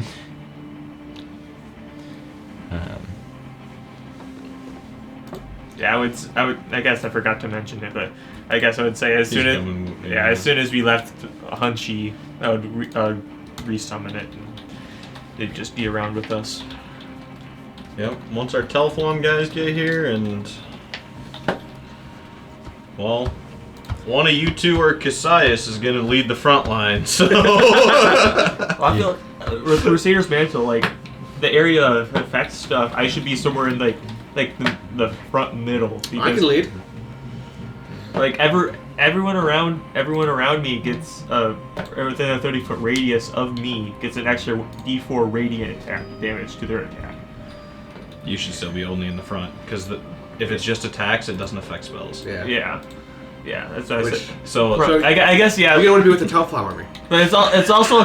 Yeah, I guess I forgot to mention it, but I guess I would say as soon as we left Hunchy, I would resummon it, and it'd just be around with us. Yep. Once our telephone guys get here, and well, one of you two or Cassius is gonna lead the front line. So Well, I feel with Crusader's Mantle, like the area of effect stuff, I should be somewhere in like the front middle. Because, I can lead. Like everyone around me gets within a 30-foot radius of me gets an extra D4 radiant attack damage to their attack. you should still be only in the front, because if it's just attacks, it doesn't affect spells. Yeah. That's what I said. So I guess You don't want to be with the Telflower army. but it's also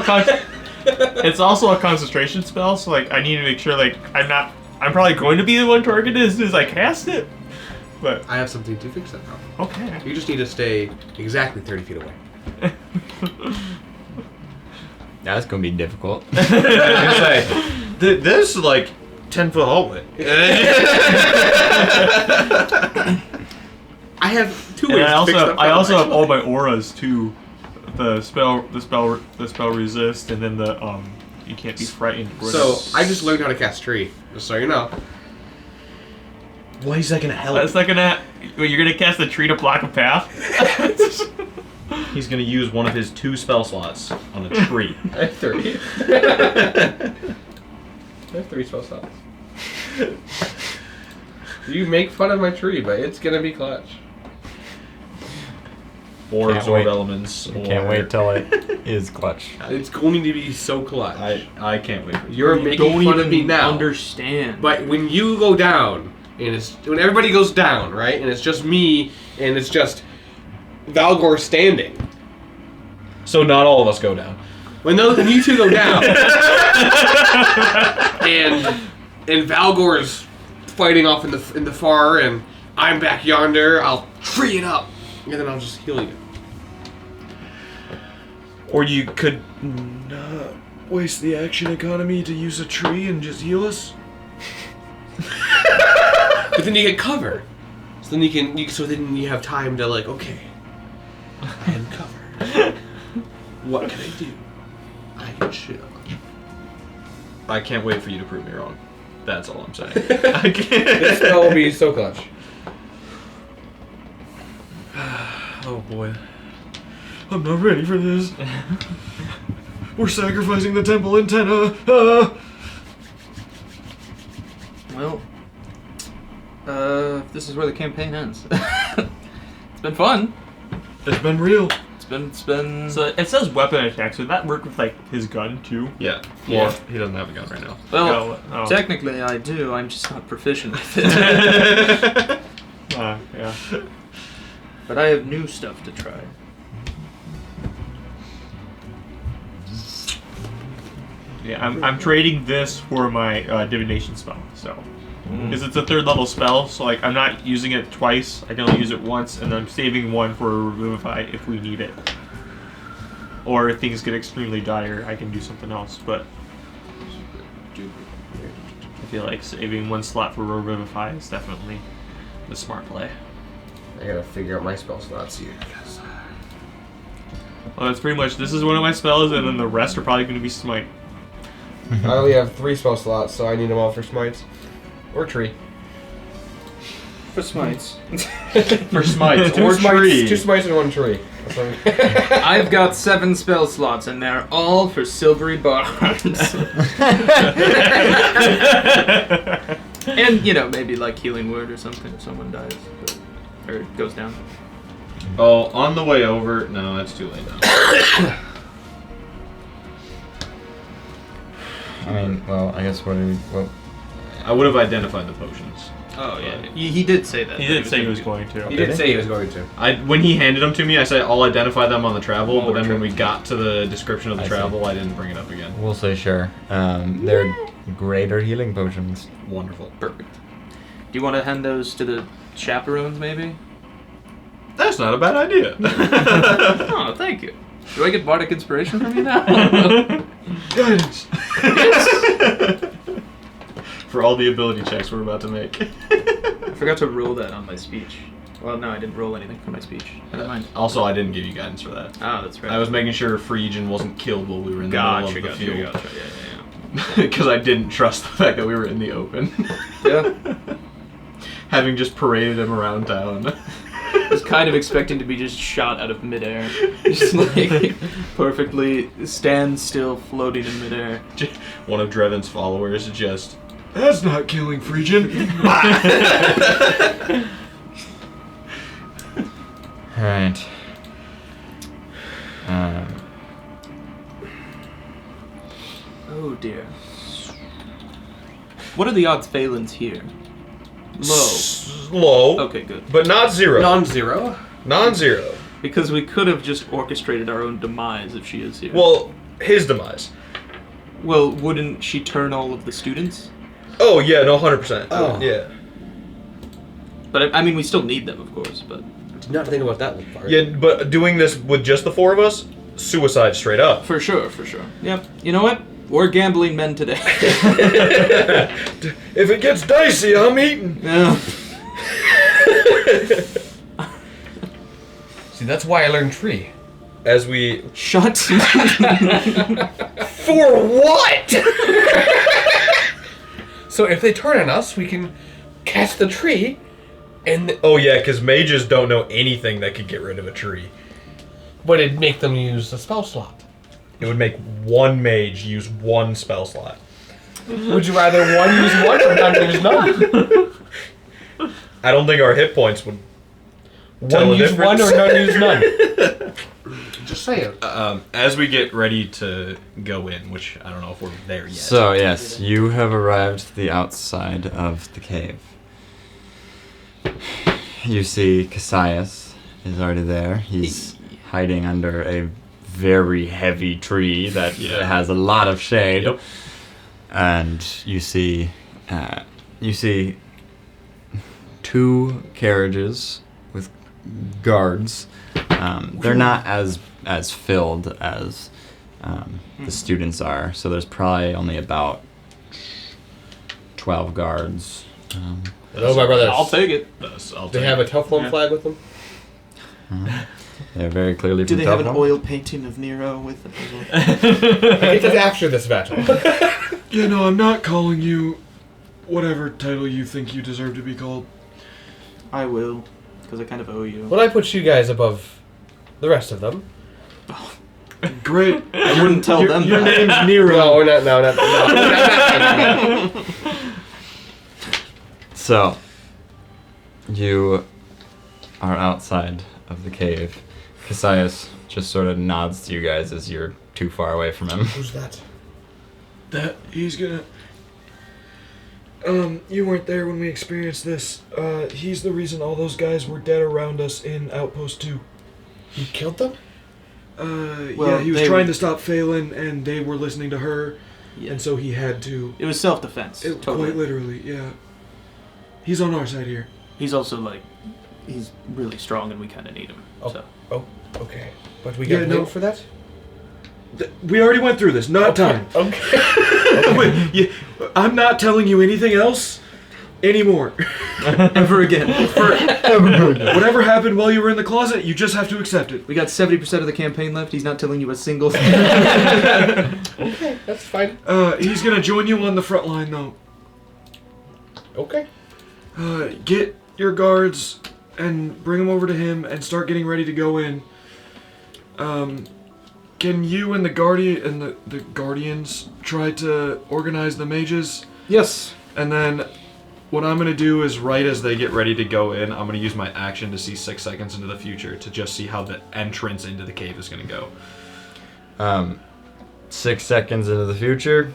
it's also a concentration spell. So like I need to make sure like I'm probably going to be the one targeted as soon as I cast it. But I have something to fix that problem. okay. You just need to stay exactly 30 feet away. That's gonna be difficult. this is like 10-foot hallway. I have two And ways to fix that I also problem, have all actually. my auras too. The spell resist, and then the you can't be frightened. So I just learned how to cast tree, just so you know. Why is that gonna help? that's not gonna. You're gonna cast a tree to block a path. He's gonna use one of his 2 spell slots on a tree. I have 3. I have 3 spell slots. You make fun of my tree, but it's gonna be clutch. Or Can't absorb wait. elements. Can't wait till it is clutch. It's going to be so clutch. I can't wait for you. You're making fun of me now. Understand. But when you go down, and when everybody goes down, right, and it's just me, and it's just Valgor standing. So not all of us go down. When you two go down, and Valgor's fighting off in the far, and I'm back yonder, I'll tree it up, and then I'll just heal you. Or you could not waste the action economy to use a tree and just heal us. But then you get cover, so then you have time to like, okay, I am covered. What can I do? I can chill. I can't wait for you to prove me wrong. That's all I'm saying. I can't. This spell will be so clutch. Oh boy. I'm not ready for this. We're sacrificing the temple in Tenna. Well, this is where the campaign ends. It's been fun. It's been real. It's been. So it says weapon attack. So that work with like his gun too? Yeah. Yeah. Well, he doesn't have a gun right now. Well, Oh. technically I do. I'm just not proficient with it. Yeah. But I have new stuff to try. Yeah, I'm trading this for my divination spell. So because it's a 3rd level spell, so like I'm not using it twice. I can only use it once, and I'm saving one for Revivify if we need it. Or if things get extremely dire, I can do something else. But I feel like saving one slot for Revivify is definitely the smart play. I gotta figure out my spell slots here. Well, that's pretty much. This is one of my spells, and then the rest are probably going to be smite. I only have 3 spell slots, so I need them all for smites. Or tree. For smites. For smites Two or smites, tree. 2 smites and 1 tree. That's what I've got 7 spell slots, and they're all for silvery barns. And, maybe like healing word or something if someone dies. Or goes down. Oh, on the way over. No, it's too late now. I mean, well, I guess I would have identified the potions. Oh, yeah. He did say that. He did say he was going to. he did say he was going to. When he handed them to me, I said I'll identify them on the travel. Oh, But then true. when we got to the description of the I see. travel, I didn't bring it up again. we'll say sure. They're greater healing potions. Wonderful. Perfect. Do you want to hand those to the chaperones, maybe? That's not a bad idea. Oh, thank you. Do I get bardic inspiration from you now? Guidance. For all the ability checks we're about to make. I forgot to roll that on my speech. Well, no, I didn't roll anything for my speech. Never mind. Also, I didn't give you guidance for that. Ah, that's right. I was making sure Phrygian wasn't killed while we were in the middle of the field. Gotcha. Yeah. Because I didn't trust the fact that we were in the open. Yeah. Having just paraded him around town. I was kind of expecting to be just shot out of midair. Just like perfectly stand still, floating in midair. One of Dreven's followers just... That's not killing Phrygian. Alright. Oh dear. What are the odds Phelan's here? Low. Low, Okay, good. but not zero. Non-zero. Non-zero. Because we could have just orchestrated our own demise if she is here. Well, his demise. Well, wouldn't she turn all of the students? Oh yeah, no, 100%. Oh. Yeah. But I mean, we still need them, of course. But Did not think about that part. Yeah, but doing this with just the four of us, suicide straight up. for sure. Yep. You know what? We're gambling men today. If it gets dicey, I'm eating. Yeah. See, that's why I learned tree. As we... Shut. For what? So if they turn on us, we can cast the tree, and Oh yeah, because mages don't know anything that could get rid of a tree. but it'd make them use the spell slot. It would make one mage use one spell slot. Would you rather one use one or none use none? I don't think our hit points would tell One the use one difference. or none use none. Just saying. As we get ready to go in, which I don't know if we're there yet. So, yes, you have arrived at the outside of the cave. You see Cassius is already there. He's hiding under a very heavy tree that has a lot of shade. Yep. And you see two carriages with guards. They're not as filled as the students are, so there's probably only about 12 guards. Hello, my brothers. I'll take it. They have a Teflon flag with them? They're very clearly Do from they have an Telfar. oil painting of Nero with them as well? I get that after this battle. Yeah, no, I'm not calling you whatever title you think you deserve to be called. I will, because I kind of owe you. Well, I put you guys above the rest of them. Great. I wouldn't tell them Your that. name's Nero. No, we're not. No, not. No. So, you are outside of the cave. Cassius just sort of nods to you guys as you're too far away from him. Who's that? That he's gonna... you weren't there when we experienced this. He's the reason all those guys were dead around us in Outpost 2. You killed them? Yeah, he was trying to stop Phelan, and they were listening to her, and so he had to. It was self-defense. Totally. Quite literally, yeah. He's on our side here. He's also he's really strong, and we kind of need him. Oh. So. Oh, okay. But we got Yeah, no no. for that? We already went through this. Not time. Okay. Wait, I'm not telling you anything else anymore. Ever again. Whatever happened while you were in the closet, you just have to accept it. We got 70% of the campaign left. He's not telling you a single thing. Okay, that's fine. He's gonna join you on the front line, though. Okay. Get your guards and bring them over to him and start getting ready to go in. Can you and the guardian and the guardians try to organize the mages? Yes. And then what I'm gonna do is right as they get ready to go in, I'm gonna use my action to see 6 seconds into the future to just see how the entrance into the cave is gonna go. 6 seconds into the future.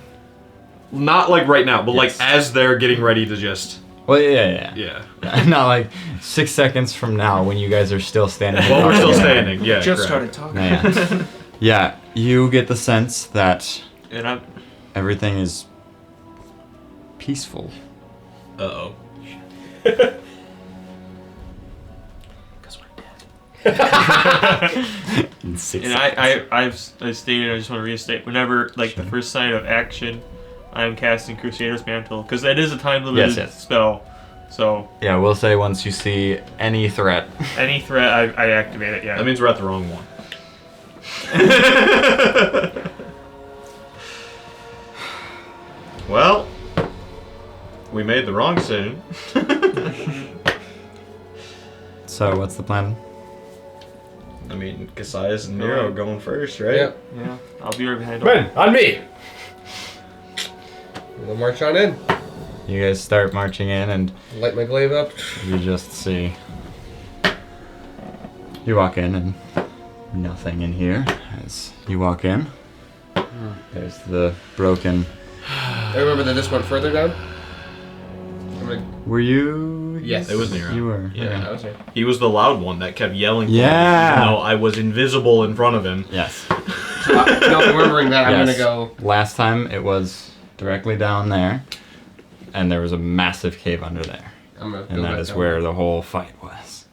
Not like right now, but Yes. like as they're getting ready to just Well, yeah. yeah. Not like 6 seconds from now when you guys are still standing. Well, we're still Yeah. standing. Yeah. Just correct. started talking. Yeah. Yeah, you get the sense that And I'm... everything is peaceful. Uh-oh. Because we're dead. In 6 And I've stated, I just want to restate, whenever, like, the first sign of action, I'm casting Crusader's Mantle, because that is a time-limited spell, so... Yeah, we'll say once you see any threat. Any threat, I activate it, yeah. That means we're at the wrong one. Well, we made the wrong decision. So, what's the plan? I mean, Cassius and Nero going first, right? Yep. Yeah, I'll be right behind Come in, on me. We'll march on in. You guys start marching in, and Light my glaive up. you just see. You walk in, and nothing in here. As you walk in, there's the broken. I remember that this went further down. Were you? Yes. It was Nero. You were. Yeah. I was here. He was the loud one that kept yelling for me, Yeah. even though I was invisible in front of him. Yes. Now remembering that, I'm Yes. gonna go. Last time it was directly down there, and there was a massive cave under there, I'm gonna go and that back is down. where the whole fight was.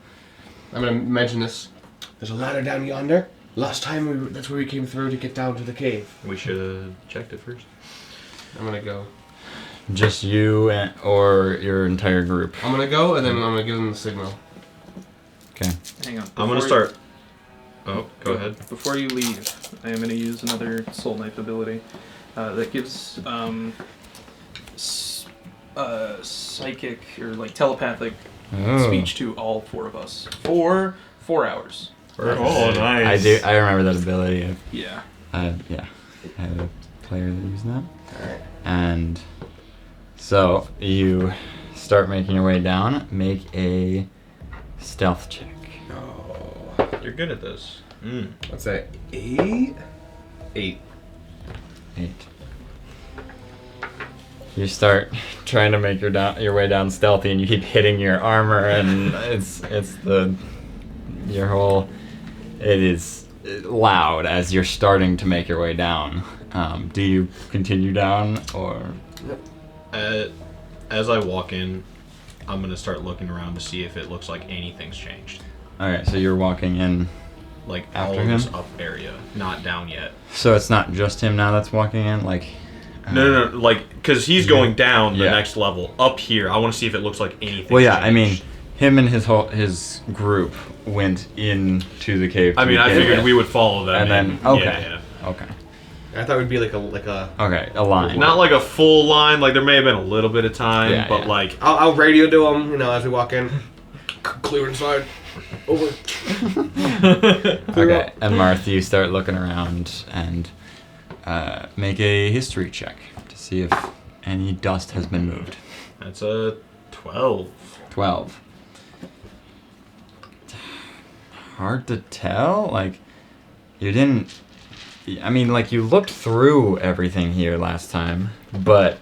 I'm gonna mention this. There's a ladder down yonder. Last time that's where we came through to get down to the cave. We should have checked it first. I'm gonna go. Just you or your entire group. I'm gonna go, and then I'm gonna give them the signal. Okay. Hang on. I'm gonna Before start. Oh, go ahead. Before you leave, I am going to use another Soul Knife ability that gives psychic or like telepathic Oh. speech to all 4 of us for 4 hours. Oh, nice. I remember that ability. Yeah. Yeah. I had a player that used that. And so you start making your way down. Make a stealth check. You're good at this. What's that? 8? 8. 8. You start trying to make your way down stealthy, and you keep hitting your armor, and it is loud as you're starting to make your way down. Do you continue down, or? As I walk in, I'm gonna start looking around to see if it looks like anything's changed. All right, so you're walking in. Like After all of this him? up area, not down yet. So it's not just him now that's walking in, like. No, like, because he's going down the Yeah. next level. Up here, I want to see if it looks like anything. Well, yeah, I mean, him and his group went into the cave. I to mean, I begin figured with. we would follow them. And then Yeah, okay, yeah. okay, I thought it would be like a. okay, a line. Not like a full line. Like there may have been a little bit of time, Yeah, but yeah. like I'll radio to them, as we walk in. Clear inside. Over. Okay, and Martha, you start looking around and make a history check to see if any dust has been moved. that's a 12. 12. Hard to tell. Like, you didn't. I mean, like, you looked through everything here last time, but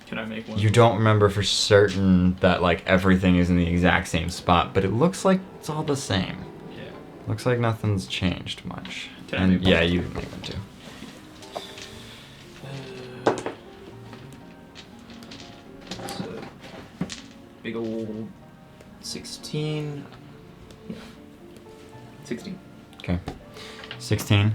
Can I make one? you don't remember for certain that, like, everything is in the exact same spot, but it looks like it's all the same. Yeah. Looks like nothing's changed much. Can I And make one? yeah, you can make one too. It's a big old 16. Yeah. 16. Okay. 16.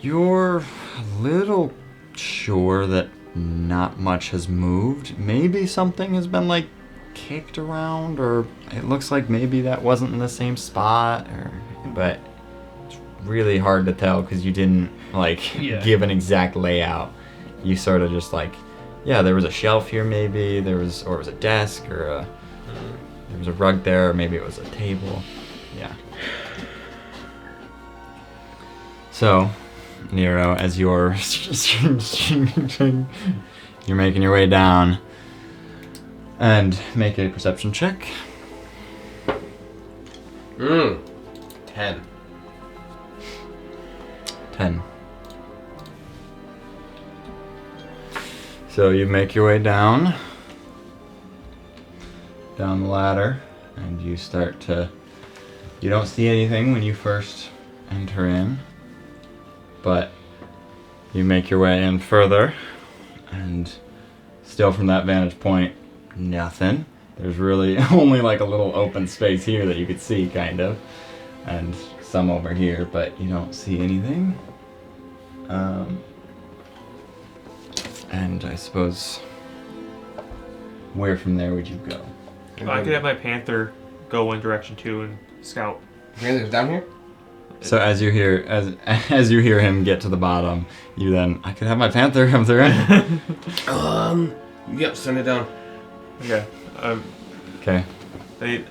You're a little sure that not much has moved. Maybe something has been, like, kicked around, or it looks like maybe that wasn't in the same spot, but it's really hard to tell because you didn't, like, Yeah. give an exact layout. You sort of just, like, yeah, there was a shelf here maybe, or it was a desk, or there was a rug there, or maybe it was a table. Yeah. So, Nero, as you're making your way down, and make a perception check. 10. 10. So you make your way down the ladder, and you start to. You don't see anything when you first enter in, but you make your way in further, and still from that vantage point, nothing. There's really only like a little open space here that you could see, kind of, and some over here, but you don't see anything. And I suppose, where from there would you go? I could have my panther go one direction too and scout. Panther's down here? So as you hear hear him get to the bottom, you then I could have my panther come through. Yep, send it down. Okay. Okay. They,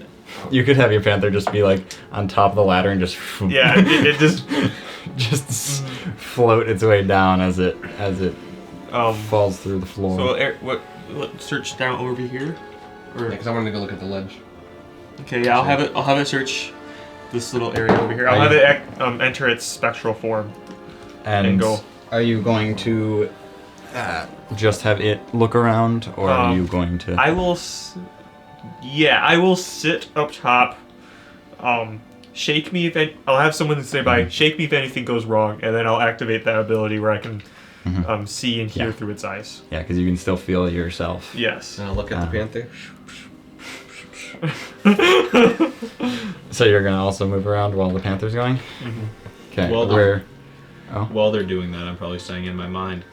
You could have your panther just be like on top of the ladder and just yeah, it just just float its way down as it falls through the floor. So what search down over here? Or Because I wanted to go look at the ledge. okay, yeah, I'll have it search this little area over here. I'll have it enter its spectral form and go. Are you going to just have it look around, or are you going to? I will. I will sit up top. Shake me if I'll have someone say by. Shake me if anything goes wrong, and then I'll activate that ability where I can see and hear through its eyes. Yeah, because you can still feel it yourself. Yes. And I'll look at the panther. So you're gonna also move around while the panther's going. Mm-hmm. Okay. Well, where? While they're doing that, I'm probably saying in my mind,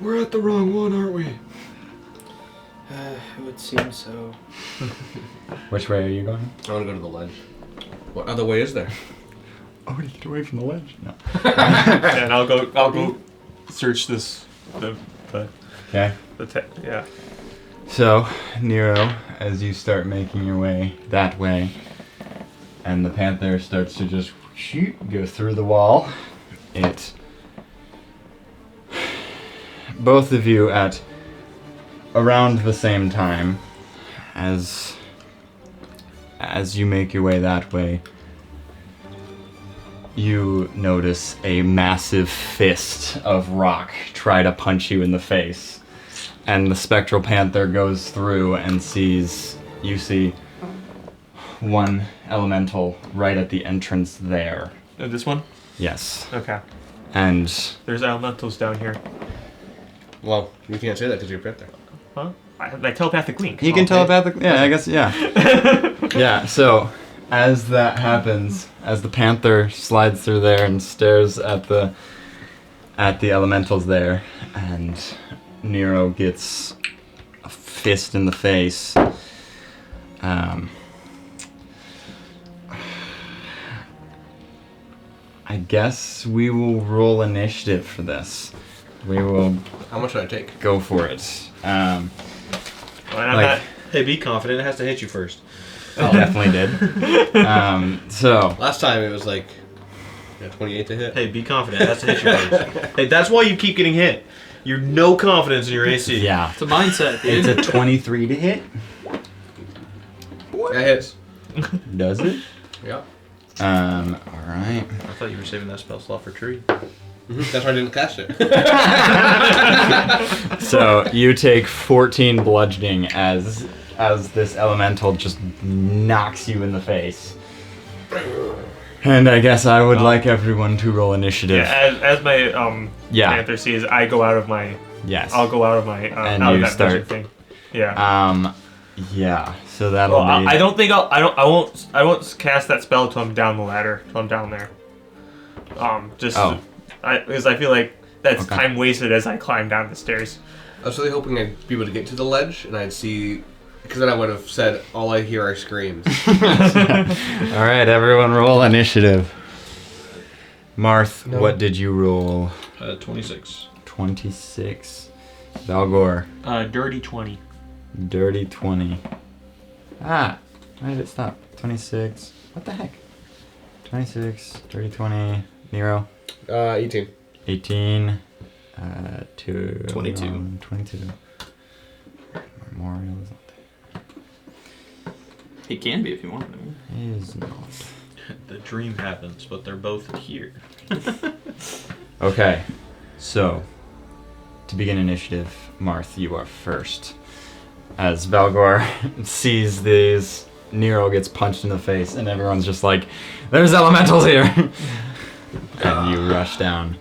We're at the wrong one, aren't we? It would seem so. Which way are you going? I want to go to the ledge. What other way is there? Oh, to get away from the ledge. No. And I'll go search this Okay. yeah. So, Nero, as you start making your way that way, and the panther starts to just go through the wall, both of you at around the same time, as you make your way that way, you notice a massive fist of rock try to punch you in the face. And the spectral panther goes through and you see one elemental right at the entrance there. This one? Yes. Okay. And There's elementals down here. Well, you can't say that because you're a panther. Huh? I have my telepathic link. you can telepathic. Yeah, I guess. Yeah. Yeah. So as that happens, as the panther slides through there and stares at the elementals there, and Nero gets a fist in the face. I guess we will roll initiative for this. We will How much should I take? go for it. And I'm Like- not. hey, be confident. It has to hit you first. It definitely did. So Last time it was like 28 to hit. Hey, be confident. It has to hit you first. Hey, that's why you keep getting hit. You're no confidence in your AC. yeah, It's a mindset, it's dude. a 23 to hit. That hits. Does it? Yeah. All right. I thought you were saving that spell slot for tree. That's why I didn't cast it. So you take 14 bludgeoning as this elemental just knocks you in the face. And I guess I would like everyone to roll initiative. Yeah, as my Yeah. panther sees, I go out of my. Yes. I'll go out of my. And out you of that start- vision thing. Yeah. Yeah. So that'll Well, be. I don't think I won't cast that spell till I'm down the ladder. Till I'm down there. Because I feel like that's Okay. time wasted as I climb down the stairs. I was really hoping I'd be able to get to the ledge and I'd see, because then I would have said, all I hear are screams. All right, everyone, roll initiative. Marth, No. what did you roll? 26. 26. Valgor, Dirty 20. dirty 20. Why did it stop? 26. What the heck? 26, dirty 20. Nero, 18. 18. 22. 22. Marmoreal is not It can be if you want. I mean. there. He is not. The dream happens, but they're both here. Okay, so to begin initiative, Marth, you are first. As Valgor sees these, Nero gets punched in the face, and everyone's just like, "There's elementals here!" And you rush down.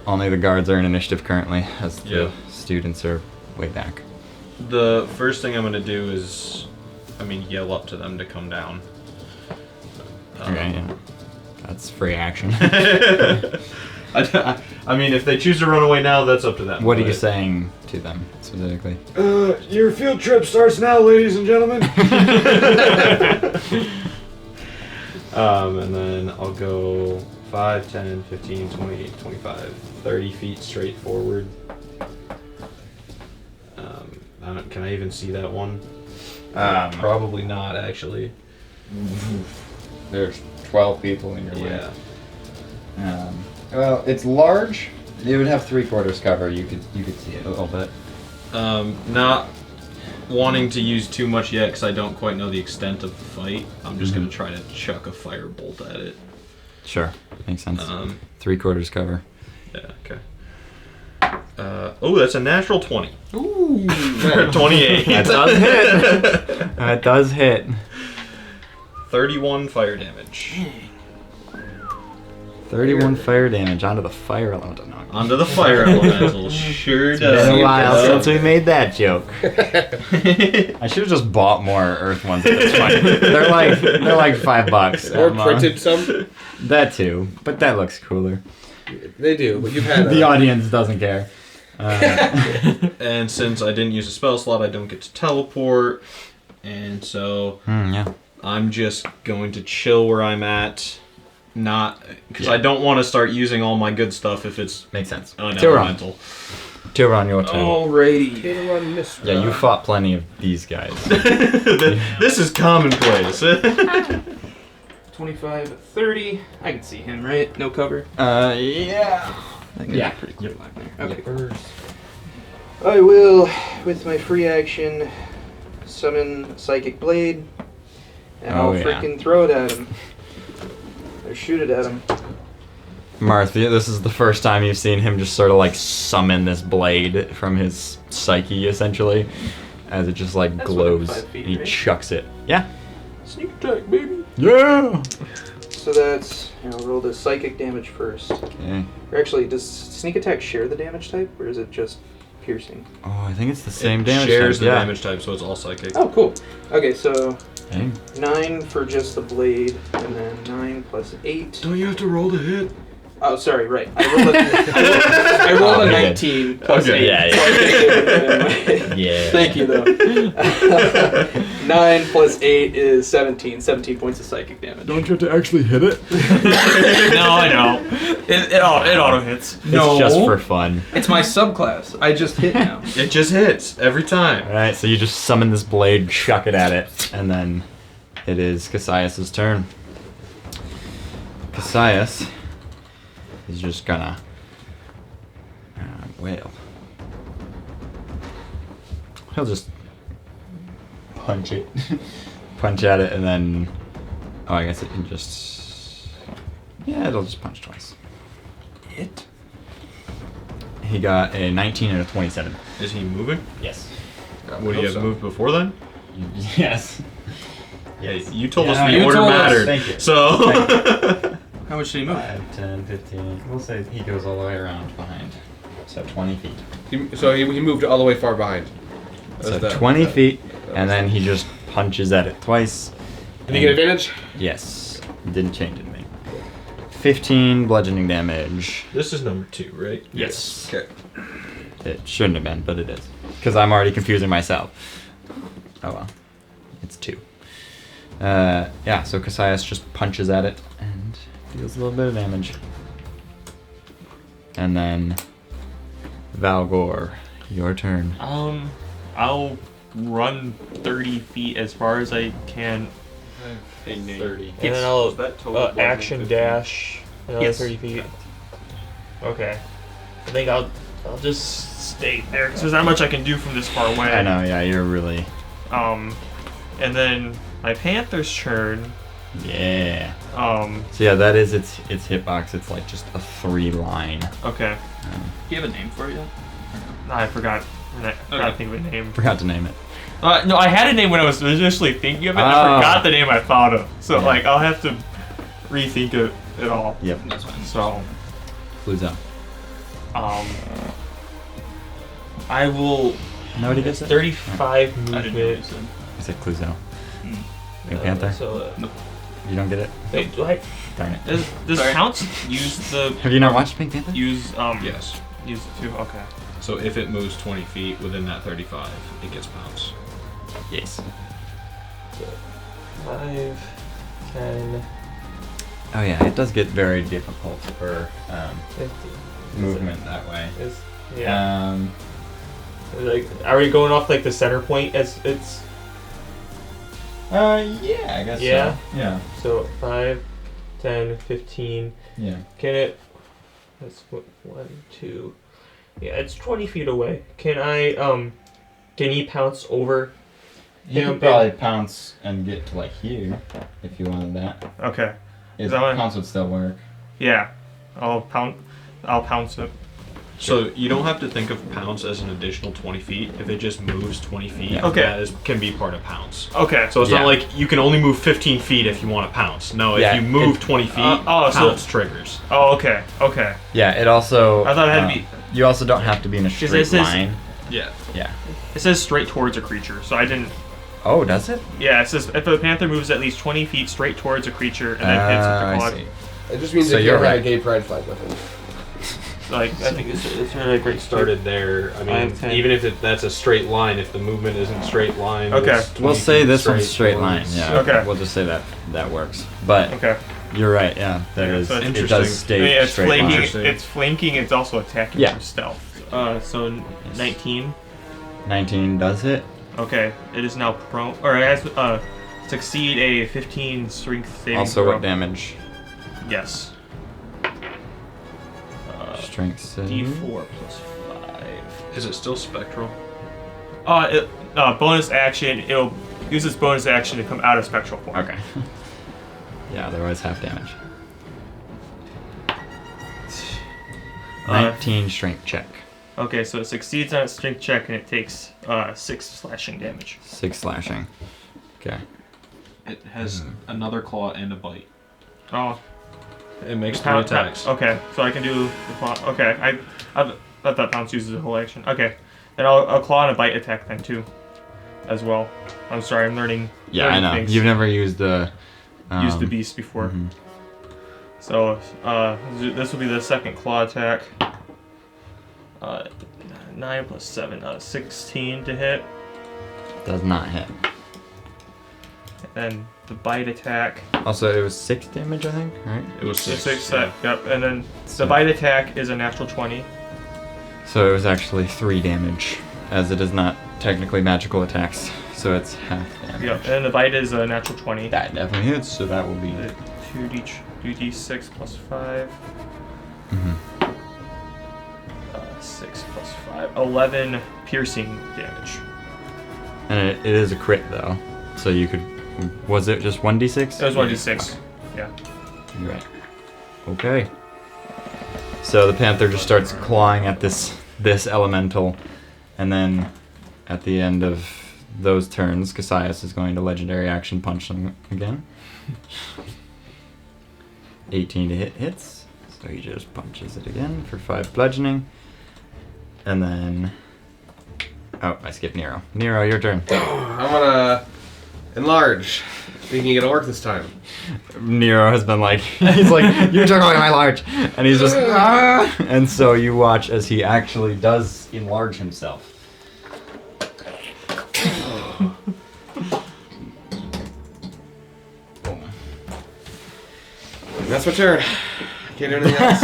Only the guards are in initiative currently, as Yeah. the students are way back. The first thing I'm gonna do is, yell up to them to come down. Okay, yeah. That's free action. If they choose to run away now, that's up to them. What are you saying to them specifically? Your field trip starts now, ladies and gentlemen. And then I'll go 5, 10, 15, 20, 25, 30 feet straight forward. Can I even see that one? Probably not, actually. There's 12 people in your way. Yeah. Well, it's large. It would have 3/4 cover. You could see it a little bit. Not wanting to use too much yet because I don't quite know the extent of the fight. I'm just gonna try to chuck a firebolt at it. Sure, makes sense. 3/4 cover. Yeah. Okay. That's a natural 20. Ooh. 28. That does hit. That does hit. 31 fire damage. 31 fire damage onto the fire elemental. No, Onto the fire elemental. Sure does. Been a while since we made that joke. I should have just bought more Earth ones at this point. They're like $5. Or printed some. That too, but that looks cooler. They do, but you've had The audience doesn't care. And since I didn't use a spell slot, I don't get to teleport. And so Yeah. I'm just going to chill where I'm at. Not because I don't want to start using all my good stuff if it's Makes sense. unelemental. Tyron, your turn. Alrighty. Yeah, you fought plenty of these guys. This is commonplace. 25, 30. I can see him, right? No cover. Yeah. Yeah. Pretty clear line there. Okay. Yep. I will, with my free action, summon Psychic Blade, and I'll freaking throw it at him. Or shoot it at him. Martha, this is the first time you've seen him just sort of like summon this blade from his psyche, essentially, as it just like glows. 5 feet, and he right? chucks it. Yeah. Sneak attack, baby. Yeah. So that's, I'll roll the psychic damage first. Okay. Or actually, does sneak attack share the damage type, or is it just piercing? Oh, I think it's the same damage. Shares type, the yeah. damage type, so it's all psychic. Oh, cool. Okay, so Dang. 9 for just the blade, and then 9 plus 8. Don't you have to roll to hit? Oh, sorry, right. I rolled a 19 plus Okay. 8. Yeah, so I can't get it. Yeah. Thank you, though. 9 plus 8 is 17. 17 points of psychic damage. Don't you have to actually hit it? No, I know. It auto hits. It's just for fun. It's my subclass. I just hit now. It just hits every time. Alright, so you just summon this blade, chuck it at it, and then it is Cassius' turn. Cassius is just gonna wail. He'll just punch it. Punch at it and then I guess it can just it'll just punch twice. Hit? He got a 19 and a 27. Is he moving? Yes. Would he have moved before then? Yes. Yeah, you told Yeah, us the you order told us. mattered. Thank you. So. How much did he move? 5, 10, 15. We'll say he goes all the way around behind. So 20 feet. So he moved all the way far behind. So 20 feet, and then he just punches at it twice. Did he get advantage? Yes. Didn't change anything. 15 bludgeoning damage. This is number 2, right? Yes. Okay. It shouldn't have been, but it is. Because I'm already confusing myself. Oh well. It's 2. Yeah, so Cassius just punches at it and deals a little bit of damage. And then Valgor, your turn. I'll run 30 feet as far as I can, 30. and then I'll That total action 15. dash another Yes. 30 feet. Okay. I think I'll just stay there because there's not much I can do from this far away. I know, yeah, you're really... And then my Panther's turn. Yeah. So yeah, that is its hitbox. It's like just a 3-line. Okay. Do you have a name for it yet? No, I forgot. I forgot to think of a name. Forgot to name it. No, I had a name when I was initially thinking of it. And I forgot the name I thought of. So like, I'll have to rethink it all. Yep. That's fine. So, Flues out. I will Nobody It's gets it? 35 I didn't know what you movement. said. I said Cluzo. Hmm. Pink Panther? So, You don't get it? wait, do I? Darn it. Does Sorry. Pounce use the Have you not watched Pink Panther? Yes. use it too? Okay. So if it moves 20 feet within that 35, it gets pounce. Yes. 5, 10, Oh yeah, it does get very difficult for 50. movement that way. Yeah. Um, Like, are we going off like the center point as it's? yeah, I guess Yeah? so. Yeah. So 5, 10, 15. Yeah. Can it? That's 1, 2. Yeah, it's 20 feet away. Can I? Can he pounce over? You Yeah, could probably pounce and get to like here if you wanted that. Okay. It, that what- pounce would still work. Yeah. I'll pounce it. So you don't have to think of pounce as an additional 20 feet. If it just moves 20 feet, Yeah. Okay. that can be part of pounce. Okay. So it's Yeah. not like you can only move 15 feet if you want to pounce. No, Yeah, if you move 20 feet, so- pounce triggers. Oh, okay. Okay. Yeah, it also. I thought it had to be. You also don't have to be in a Because straight it says- line. Yeah. Yeah. It says straight towards a creature, so I didn't. Oh, does it? Yeah, it says if a panther moves at least 20 feet straight towards a creature and then hits with the I claw. see. It just means So they you're can't have right. a gay pride flag with him. Like I think it's really a great start. Started there. I mean, 10. even if that's a straight line, if the movement isn't straight line, Okay. it's 20 We'll say feet this one's straight line. towards- Yeah. Okay. We'll just say that works. But Okay. you're right. Yeah, that Yeah, is. so it's It interesting. does I stay mean, it's straight flanking. line. Interesting. It's flanking. It's also attacking Yeah. for stealth. So 19. 19 does hit. Okay, it is now prone, or it has succeed a 15 strength saving Also, throw. what damage? Yes. Strength save. D4 plus 5. Is it still spectral? Bonus action. It'll use its bonus action to come out of spectral form. Okay. Yeah, otherwise half damage. 19 strength check. Okay, so it succeeds on its strength check and it takes 6 slashing damage. 6 slashing. Okay. It has another claw and a bite. Oh, It makes 3 pound attacks. Okay, so I can do the claw. Okay, I thought that pounce uses a whole action. Okay, then I'll claw and a bite attack then too, as well. I'm sorry, I'm learning. Yeah, I learning know. things. You've never used the. Used the beast before. Mhm. So this will be the second claw attack. 9 plus 7, 16 to hit. Does not hit. And the bite attack. Also, it was 6 damage, I think, right? It was 6. Yep. And then So- the bite attack is a natural 20. So it was actually 3 damage, as it is not technically magical attacks, so it's half damage. Yep. And the bite is a natural 20. That definitely hits, so that will be. 2d6 plus 5. Mhm. 6 plus 5. 11 piercing damage. And it is a crit, though, so you could. Was it just 1d6? It was 1d6. Yeah. You're right. Okay. So the panther just starts clawing at this elemental, and then at the end of those turns, Cassius is going to legendary action punch them again. 18 to hit hits, so he just punches it again for 5 bludgeoning, and then oh, I skipped Nero. Nero, your turn. I'm gonna enlarge. Thinking it'll work this time. Nero has been like, he's like, you took away my large, and he's just, ah! And so you watch as he actually does enlarge himself. And that's my turn. Can't do anything else.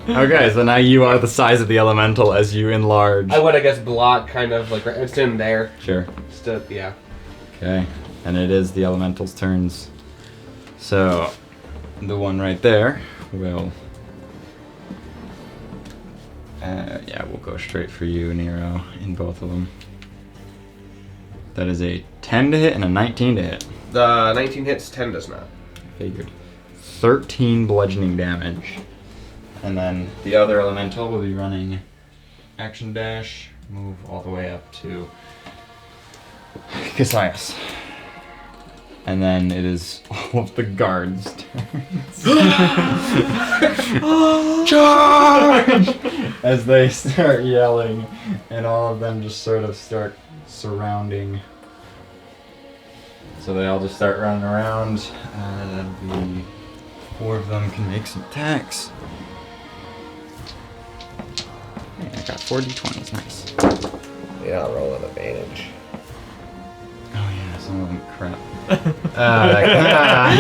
Okay, so now you are the size of the elemental as you enlarge. I would, I guess, block kind of like right in there. Sure. Just yeah. Okay, and it is the elemental's turns. So, the one right there will. Yeah, we'll go straight for you, Nero, in both of them. That is a 10 to hit and a 19 to hit. The 19 hits, 10 does not. Figured. 13 bludgeoning damage. And then the other elemental will be running action dash, move all the way up to Cassius. And then it is all of the guards' turns. Charge! as they start yelling, and all of them just sort of start surrounding. So they all just start running around. That'll be 4 of them can make some attacks. Hey, I got 4 d20s, nice. Yeah, I'll roll an advantage. Oh yeah, some of them crap.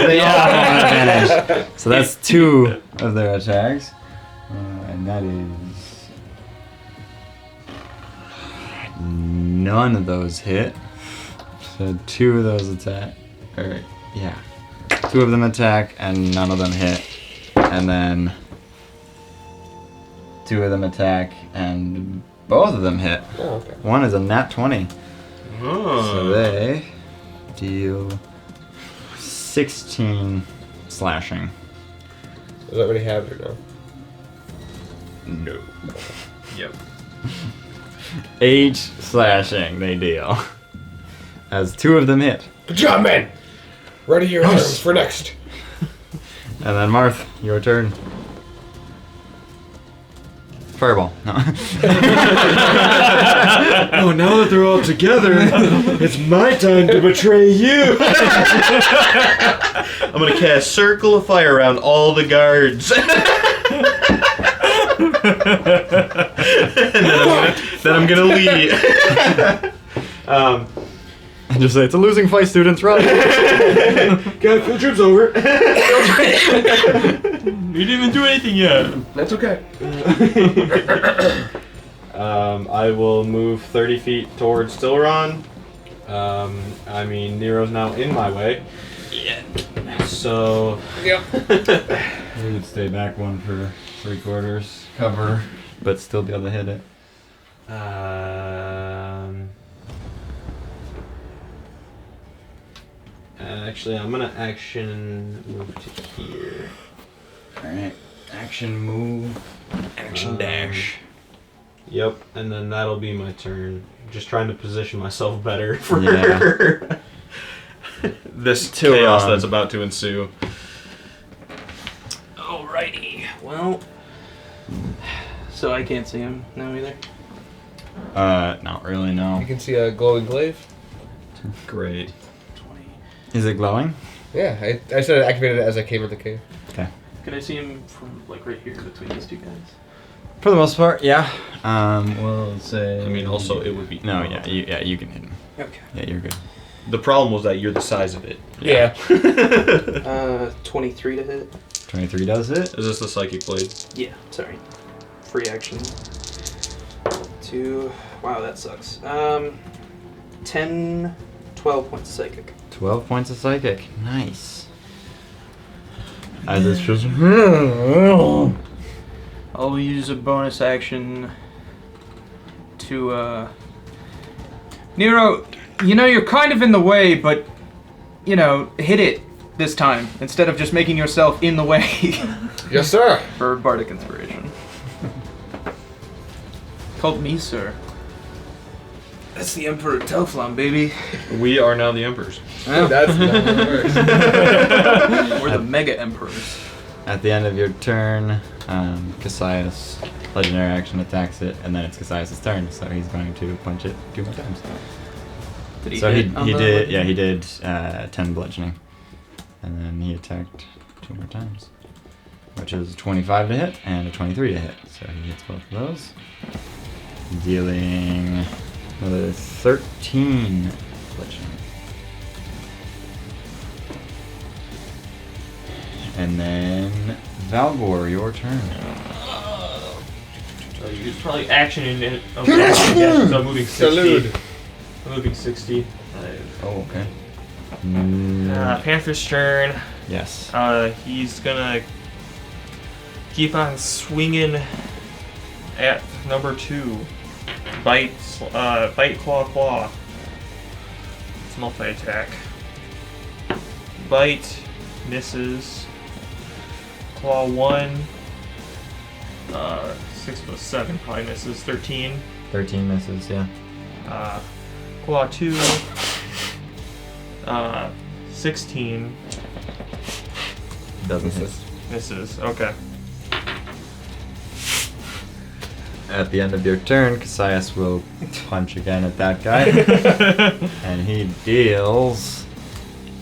They all have advantage. So that's 2 of their attacks. And that is... None of those hit. So 2 of those attack... Or, yeah. 2 of them attack and none of them hit. And then... 2 of them attack and both of them hit. Oh, okay. One is a nat 20. Oh. So they deal 16 slashing. Is that what he had or no? No. Yep. 8 slashing they deal. As 2 of them hit. Good job, man! Ready your arms for next. And then Marth, your turn. Fireball. No. Oh, now that they're all together, it's my time to betray you. I'm gonna cast Circle of Fire around all the guards. And then I'm gonna leave. And just say, it's a losing fight, students, run. Got field trip's over. You didn't even do anything yet. That's okay. I will move 30 feet towards Stilron. I mean, Nero's now in my way. Yeah. So... Yep. We would stay back 1 for 3/4 cover, but still be able to hit it. Actually, I'm gonna action move to here. Alright. Action move. Action dash. Yep, and then that'll be my turn. Just trying to position myself better for this chaos that's about to ensue. Alrighty. Well, so I can't see him now either. Not really, no. You can see a glowing glaive. Great. 20. Is it glowing? Yeah, I said I activated it as I came in the cave. Okay. Can I see him from like right here between these 2 guys? For the most part, yeah. We'll say... I mean, also, it would be... No, yeah, you can hit him. Okay. Yeah, you're good. The problem was that you're the size of it. Yeah. 23 to hit. 23 does it. Is this the Psychic Blade? Yeah, sorry. Free action. 2. Wow, that sucks. 10, 12 points of psychic. 12 points of psychic. Nice. As it's just... I'll use a bonus action to, Nero, you know, you're kind of in the way, but, you know, hit it this time, instead of just making yourself in the way. Yes, sir. For Bardic Inspiration. Called me, sir. That's the Emperor Telflon, baby. We are now the Emperors. That's not how it works. We're the Mega Emperors. At the end of your turn, Cassius, legendary action, attacks it, and then it's Cassius' turn, so he's going to punch it 2 more times. Did he So hit he on the did, bludgeoning? yeah, he did 10 bludgeoning. And then he attacked 2 more times, which is a 25 to hit and a 23 to hit. So he hits both of those, dealing another 13 bludgeoning. And then Valgor, your turn. Use probably action in it. Okay, action, yeah, so I'm moving 60. Salute. I'm moving 60. Oh, okay. Panther's turn. Yes. He's gonna keep on swinging at number 2. Bite, claw. It's multi-attack. Bite, misses. Claw 1. 6 plus 7 probably misses. 13. 13 misses, yeah. Claw 2. 16. Doesn't hit. Misses. Okay. at the end of your turn, Cassius will punch again at that guy. And he deals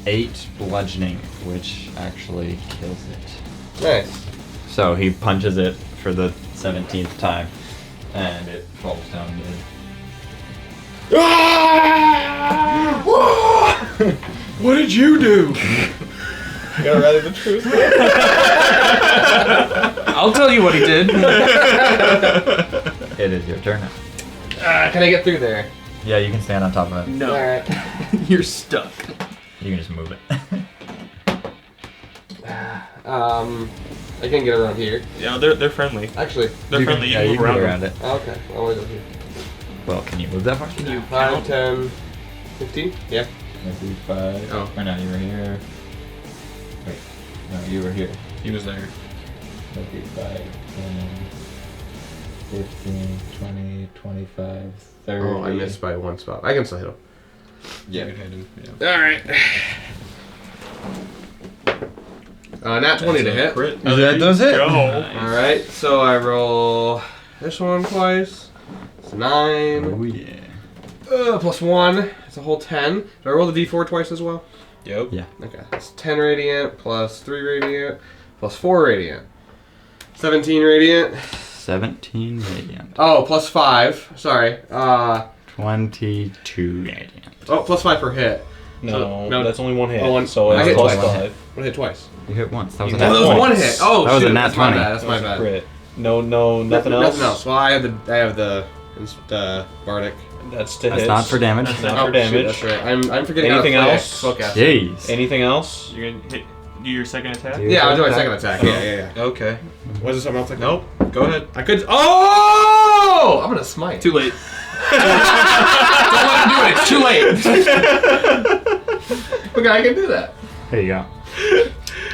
8 bludgeoning, which actually kills it. Nice. So he punches it for the 17th time, and it falls down dead. What did you do? You gotta rather the truth. I'll tell you what he did. It is your turn now. Can I get through there? Yeah, you can stand on top of it. No. Alright. You're stuck. You can just move it. I can get around here. Yeah, they're friendly. Actually, They're friendly. Yeah, You can move around. around it. okay. I'll wait up here. Well, can you move that far? Can you 5, count? 10, 15? Yeah. Maybe 5. Oh. Or no, you were here. Wait. No, you were here. He was there. Maybe 5, 10, 15, 20, 25, 30. Oh, I missed by 1 spot. I can still hit him. Yeah. You can hit him. Yeah. Alright. Nat 20 to That's a hit. Crit. That does it. Go. Alright, so I roll this one twice. It's 9. Oh yeah. Plus 1. It's a whole 10. Do I roll the d4 twice as well? Yep. Yeah. Okay. It's 10 radiant plus 3 radiant plus 4 radiant. 17 radiant. 17 radiant. Oh, plus 5. Sorry. 22 radiant. Oh, plus 5 per hit. No, no. that's only 1 hit. Oh, one- so I it's hit plus twice. 5. I'm gonna hit twice. You hit once. That was You a hit nat Oh, that was 20. 1 hit. Oh, That was shoot. a nat That's my 20. bad. That's my bad. Crit. No, nothing else. Nothing else. Well, I have the Bardic. That's to That's hit. not for damage. That's not Oh, for damage. Shoot, that's right. I'm forgetting Anything how to play else? Spellcaster. Jeez. Anything else? You're gonna do your second attack. Yeah, I'll do my second attack. Yeah. Okay. Was there something else I could? Nope. Go ahead. I could. Oh! I'm gonna smite. Too late. Don't let him do it. It's too late. Okay, I can do that. Here you go.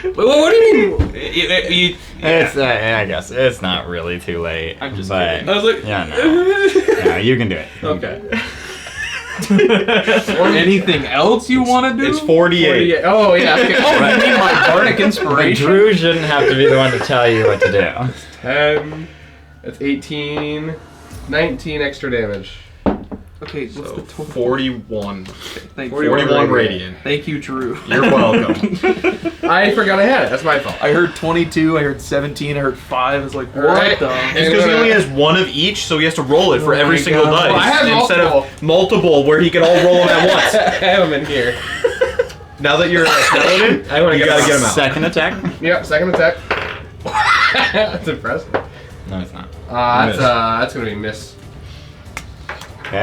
Wait, what do you mean? It's, I guess it's not really too late. I'm just but kidding. I was like, yeah, no, you can do it. Okay. Or anything else you want to do? It's 48. Oh yeah. Okay. Oh, you mean my bardic inspiration? Drew shouldn't have to be the one to tell you what to do. 10. That's 18. 19 extra damage. Okay, what's So the total? 41. Thank you. 41 radiant. Thank you, Drew. You're welcome. I forgot I had it. That's my fault. I heard 22, I heard 17, I heard 5. I was like, what Alright. the? It's because he only has 1 of each, so he has to roll it for Oh every my single God. dice. Well, I have instead of multiple where he can all roll them at once. I have him in here. Now that you're a skeleton, I want to you gotta get him out. Second attack? Yep, second attack. That's impressive. No, it's not. That's gonna be miss. Okay.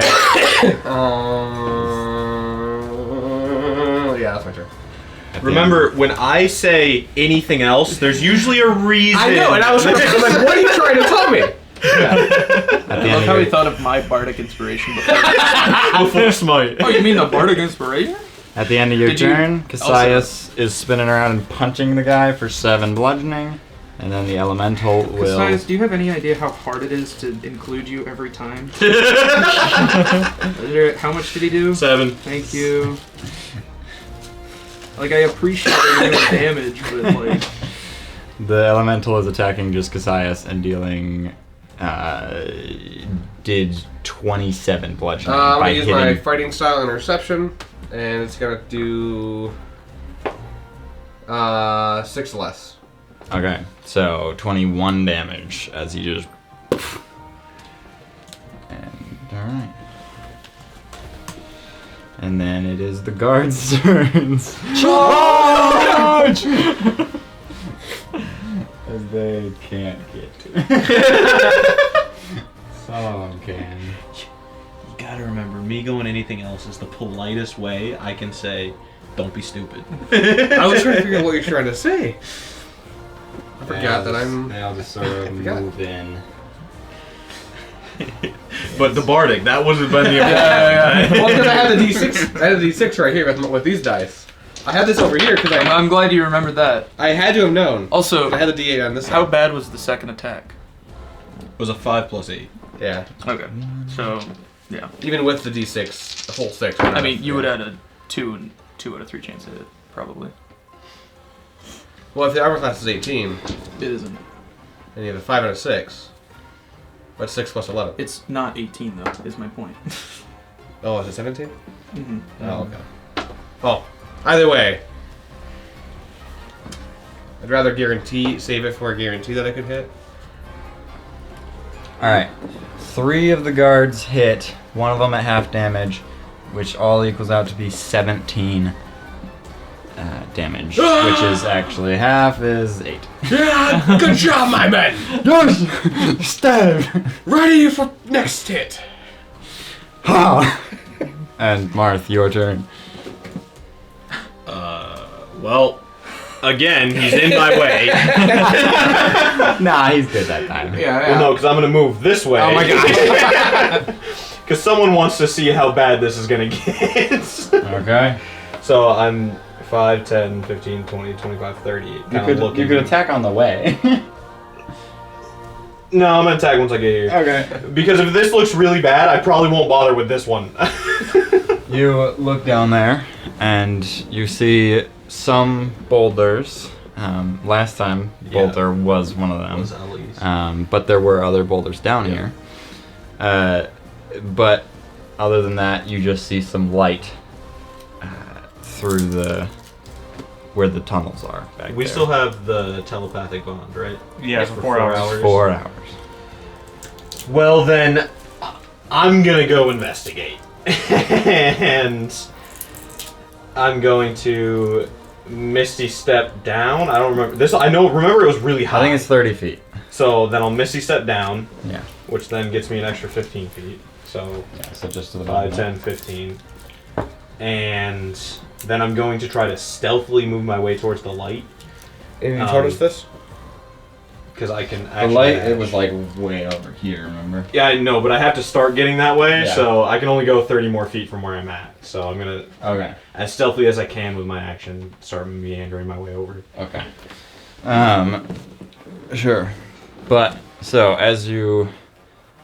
Yeah, that's my turn. Remember, when I say anything else, there's usually a reason. I know, and I was like, what are you trying to tell me? At the I end love of how your, he thought of my bardic inspiration before. Before smite. Oh, you mean the bardic inspiration? at the end of your Did you turn, Cassius is spinning around and punching the guy for 7 bludgeoning, and then the elemental will. Cassius, do you have any idea how hard it is to include you every time? How much did he do? 7. Thank you. Like, I appreciate that you're doing damage, but like... The elemental is attacking just Cassius and dealing. Did 27 bludgeoning I'm by gonna use hitting. my fighting style interception, and it's gonna do 6 less. Okay, so 21 damage as he just. And alright. And then it is the guards' turns. Charge! As they can't get to. Some of them can. You gotta remember, me going anything else is the politest way I can say, don't be stupid. I was trying to figure out what you're trying to say. I forgot that I'm. They all just sort of forgot. move in. But the Bardic, that wasn't been the Well, because I had the D6. I had the D6 right here with these dice. I had this over here because I'm glad you remembered that. I had to have known. Also, I had the D8 on this how side. bad was the second attack? It was a 5 plus 8. Yeah. Okay, so, yeah. Even with the D6, the whole 6. I mean, you would have a 2 out of 3 chance to hit, probably. Well, if the armor class is 18, It isn't. and you have a 5 out of 6. What's 6 plus 11? It's not 18 though. Is my point. Oh, is it 17? Mm-hmm. Oh, okay. Well, either way, I'd rather save it for a guarantee that I could hit. Alright. 3 of the guards hit, one of them at half damage, which all equals out to be 17 damage, which is actually half is 8. Yeah, good job, my men! Yes! Stab! Ready for next hit! Ha! And Marth, your turn. Well, again, he's in my way. Nah, he's good that time. Well, no, because I'm going to move this way. Oh my god. Because someone wants to see how bad this is going to get. Okay. So I'm 5, 10, 15, 20, 25, 30. You could attack on the way. No, I'm going to attack once I get here. Okay. Because if this looks really bad, I probably won't bother with this one. You look down there, and you see some boulders. Last time, Boulder was one of them. Was Ellie's. But there were other boulders down here. But other than that, you just see some light through where the tunnels are. Back We there. still have the telepathic bond, right? Yeah, for 4 hours. 4 hours. Well, then, I'm gonna go investigate. And I'm going to Misty Step down. I don't remember this. Remember it was really high. I think it's 30 feet. So then I'll Misty Step down. Yeah. Which then gets me an extra 15 feet. So Yeah, so just to the 5, bottom. 10, 15. And then I'm going to try to stealthily move my way towards the light. And you told us this? Because I can The actually... light, it was like way over here, remember? Yeah, I know, but I have to start getting that way, Yeah. so I can only go 30 more feet from where I'm at. So I'm going to, Okay. as stealthily as I can with my action, start meandering my way over. Okay. Sure. But, so, as you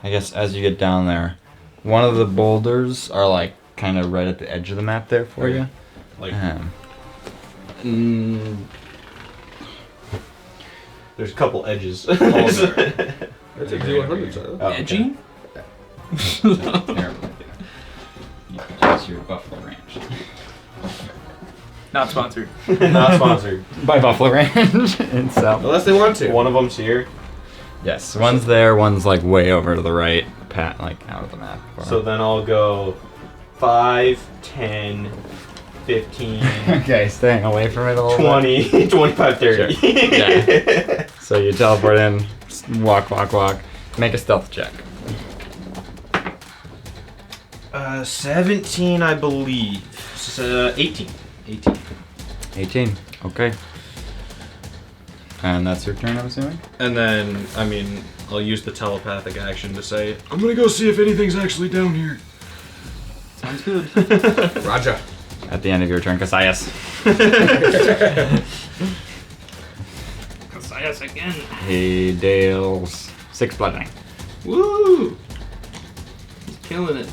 get down there, one of the boulders are, like, kind of right at the edge of the map there for you. Like, there's a couple edges. That's a 100, so. Oh, okay. Edgy? Terrible. That's your Buffalo Ranch. Not sponsored. Not sponsored. By Buffalo Ranch itself. Unless they want to. One of them's here. Yes, one's there, one's like way over to the right, like out of the map. So then I'll go 5, 10, 15, okay, staying away from it a little 20, 25, 30. Sure. Yeah. So you teleport in, walk, make a stealth check. 17, I believe. 18. 18. Okay. And that's your turn, I'm assuming? And then, I'll use the telepathic action to say, I'm gonna go see if anything's actually down here. Sounds good. Roger. At the end of your turn, Cassius. Cassius again. He deals 6 bludgeoning. Woo! He's killing it.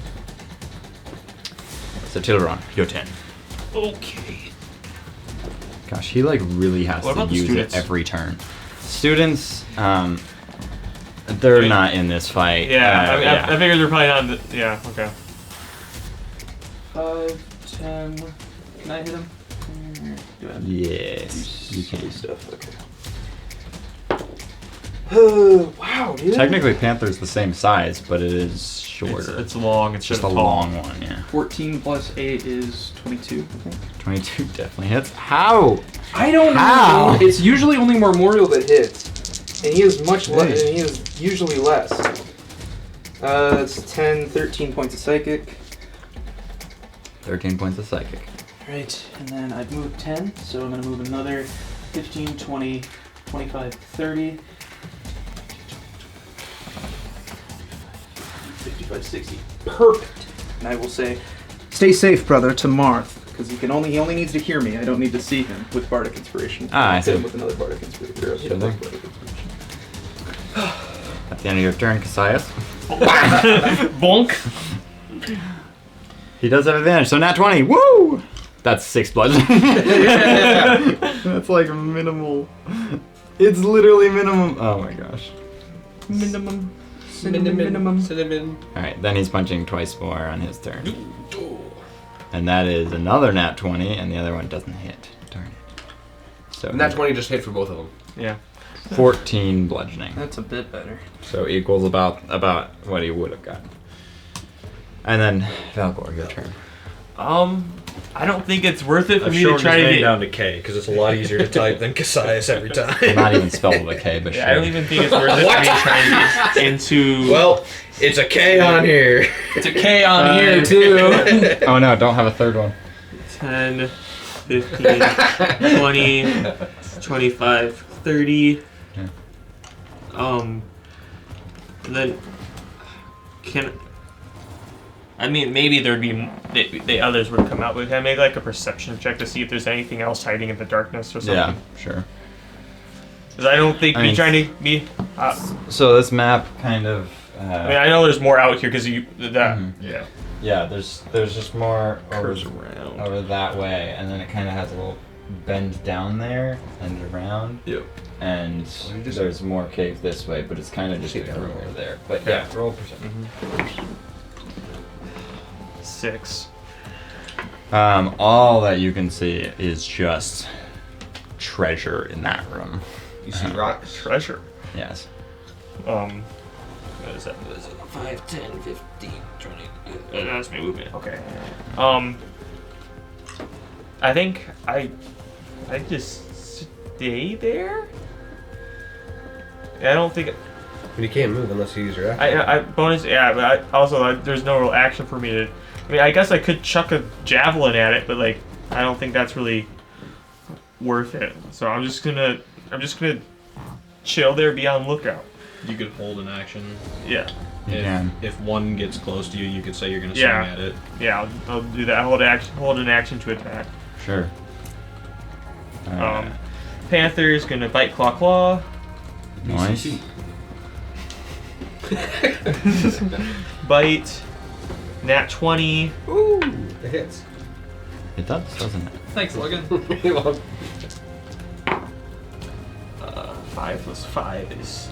So Tilron, your turn. Okay. Gosh, he like really has What to about the use students? it every turn. Students, they're not in this fight. Yeah, I figured they're probably not. Yeah, okay. 5, 10. Can I hit him? Do I have Yes, you can. stuff? Okay. Wow, dude. Technically, Panther's the same size, but it is shorter. It's long. It's just a tall. long one, yeah. 14 plus 8 is 22, I think. 22 definitely hits. How? I don't How? know. It's usually only Marmoreal that hits. And he is much less. And he is usually less. It's 10, 13 points of psychic. 13 points of psychic. Right, and then I've moved 10, so I'm going to move another 15, 20, 25, 30. 55, 60. Perfect. And I will say, stay safe, brother, to Marth. Because he only needs to hear me. I don't need to see him with Bardic Inspiration. Ah, I Hit him see. with another Bardic Inspiration. Sure thing. At the end of your turn, Cassius. Bonk. He does have advantage, so nat 20. Woo! That's 6 bludgeoning. That's like minimal. It's literally minimum. Oh my gosh. Minimum. Cinnamon. Alright, then he's punching twice more on his turn. And that is another nat 20, and the other one doesn't hit. Darn it. So Nat 20 just hit for both of them. Yeah. 14 bludgeoning. That's a bit better. So equals about what he would have gotten. And then Valgor, your turn. I don't think it's worth it for I've me to shortened try his to name get. down to K because it's a lot easier to type than Cassius every time. Well, not even spelled with a K, but Yeah, sure. I don't even think it's worth it for me to try and get into. Well, it's a K on here. It's a K on here too. Oh no, don't have a third one. 10, 15, 20, 25, 30. Yeah. And then I mean, maybe there'd be the others would come out, but can I make like a perception check to see if there's anything else hiding in the darkness or something? Yeah, sure. Because I don't think I mean, trying to be. So this map kind of. I mean, I know there's more out here because Yeah. Yeah, there's just more Curves around. over that way, and then it kind of has a little bend down there and around. Yep. And there's more cave this way, but it's kind of just a room over there. But yeah, roll perception. 6. All that you can see is just treasure in that room. You see rocks? Treasure. Yes. What is that? 5, 10, 15, 20. That's my movement. Okay. I think I just stay there. I don't think. But you can't move unless you use your action. I bonus. Yeah, but there's no real action for me to. I mean, I guess I could chuck a javelin at it, but like, I don't think that's really worth it. So I'm just gonna chill there, be on lookout. You could hold an action. Yeah. You can. If one gets close to you, you could say you're going to swing Yeah. at it. Yeah, I'll do that. Hold an action to attack. Sure. Panther's gonna bite, claw. Nice. Bite. Nat 20. Ooh, it hits. It does, doesn't it? Thanks, Logan. 5 plus 5 is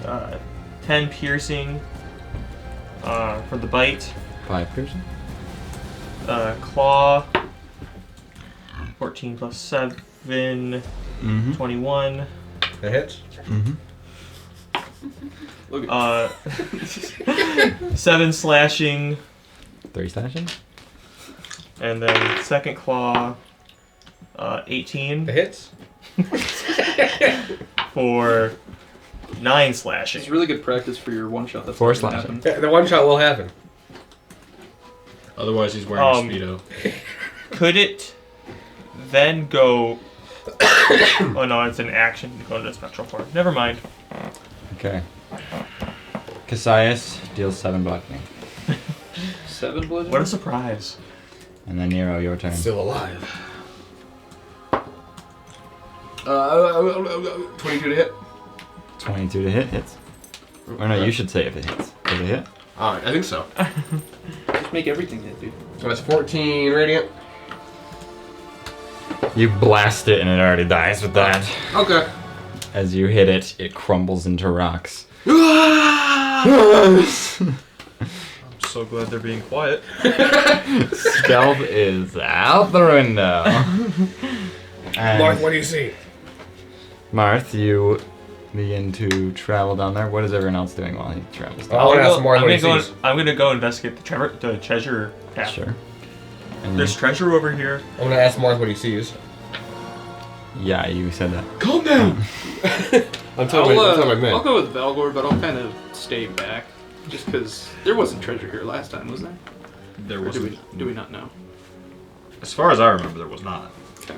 10 piercing for the bite. 5 piercing. Claw. 14 plus 7. Mm-hmm. 21. It hits. Mm-hmm. 7 slashing. 3 slashing. And then second claw. 18 It hits. for 9 slashing. It's really good practice for your one shot. That's 4 not gonna slashing. happen. Yeah, the one shot will happen. Otherwise, he's wearing a Speedo. Could it then go... oh no, it's an action to go into spectral form. Never mind. Okay. Cassius deals 7 bludgeoning. 7 bludgeoning? What a surprise. And then Nero, your turn. Still alive. 22 to hit. 22 to hit, hits. Or no, you should say if it hits. Does it hit? Alright, I think so. Just make everything hit, dude. So that's 14 radiant. You blast it and it already dies with that. Okay. As you hit it, it crumbles into rocks. I'm so glad they're being quiet. Stealth is out the window. And Marth, what do you see? Marth, you begin to travel down there. What is everyone else doing while he travels I down? want to ask Marth I'm what he gonna go. sees. I'm gonna go investigate the treasure path. Sure. And There's treasure over here. I'm going to ask Marth what he sees. yeah, you said that. Calm down! I'm telling my men. I'll go with Valgor, but I'll kind of stay back. Just because there wasn't treasure here last time, was there? There Or was. do we not know? As far as I remember, there was not. Okay.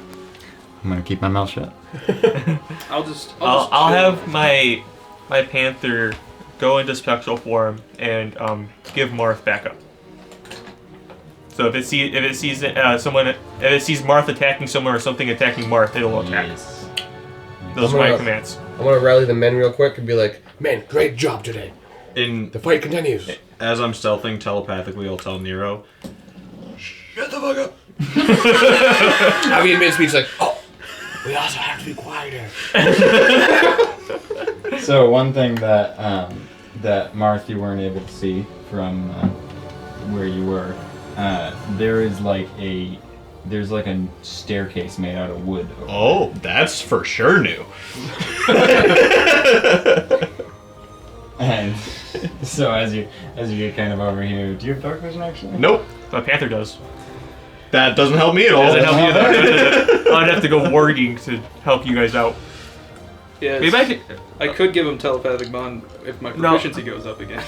I'm gonna keep my mouth shut. I'll just I'll chill. have my panther go into spectral form and give Marth backup. So if it sees Marth attacking someone or something attacking Marth, it'll attack. Yes. Those are my commands. I'm going to rally the men real quick and be like, men, great job today. In The fight continues. As I'm stealthing telepathically, I'll tell Nero, shut the fuck up. I'll be in mid-speech like, oh, we also have to be quieter. So one thing that that Marth you weren't able to see from where you were, there's like a staircase made out of wood. Oh, that's for sure new. And so as you get kind of over here, do you have dark vision actually? Nope. My Panther does. That doesn't help me at all. Doesn't help you either. I'd have to go warding to help you guys out. Yeah, Maybe I could give him telepathic bond if my proficiency goes up again.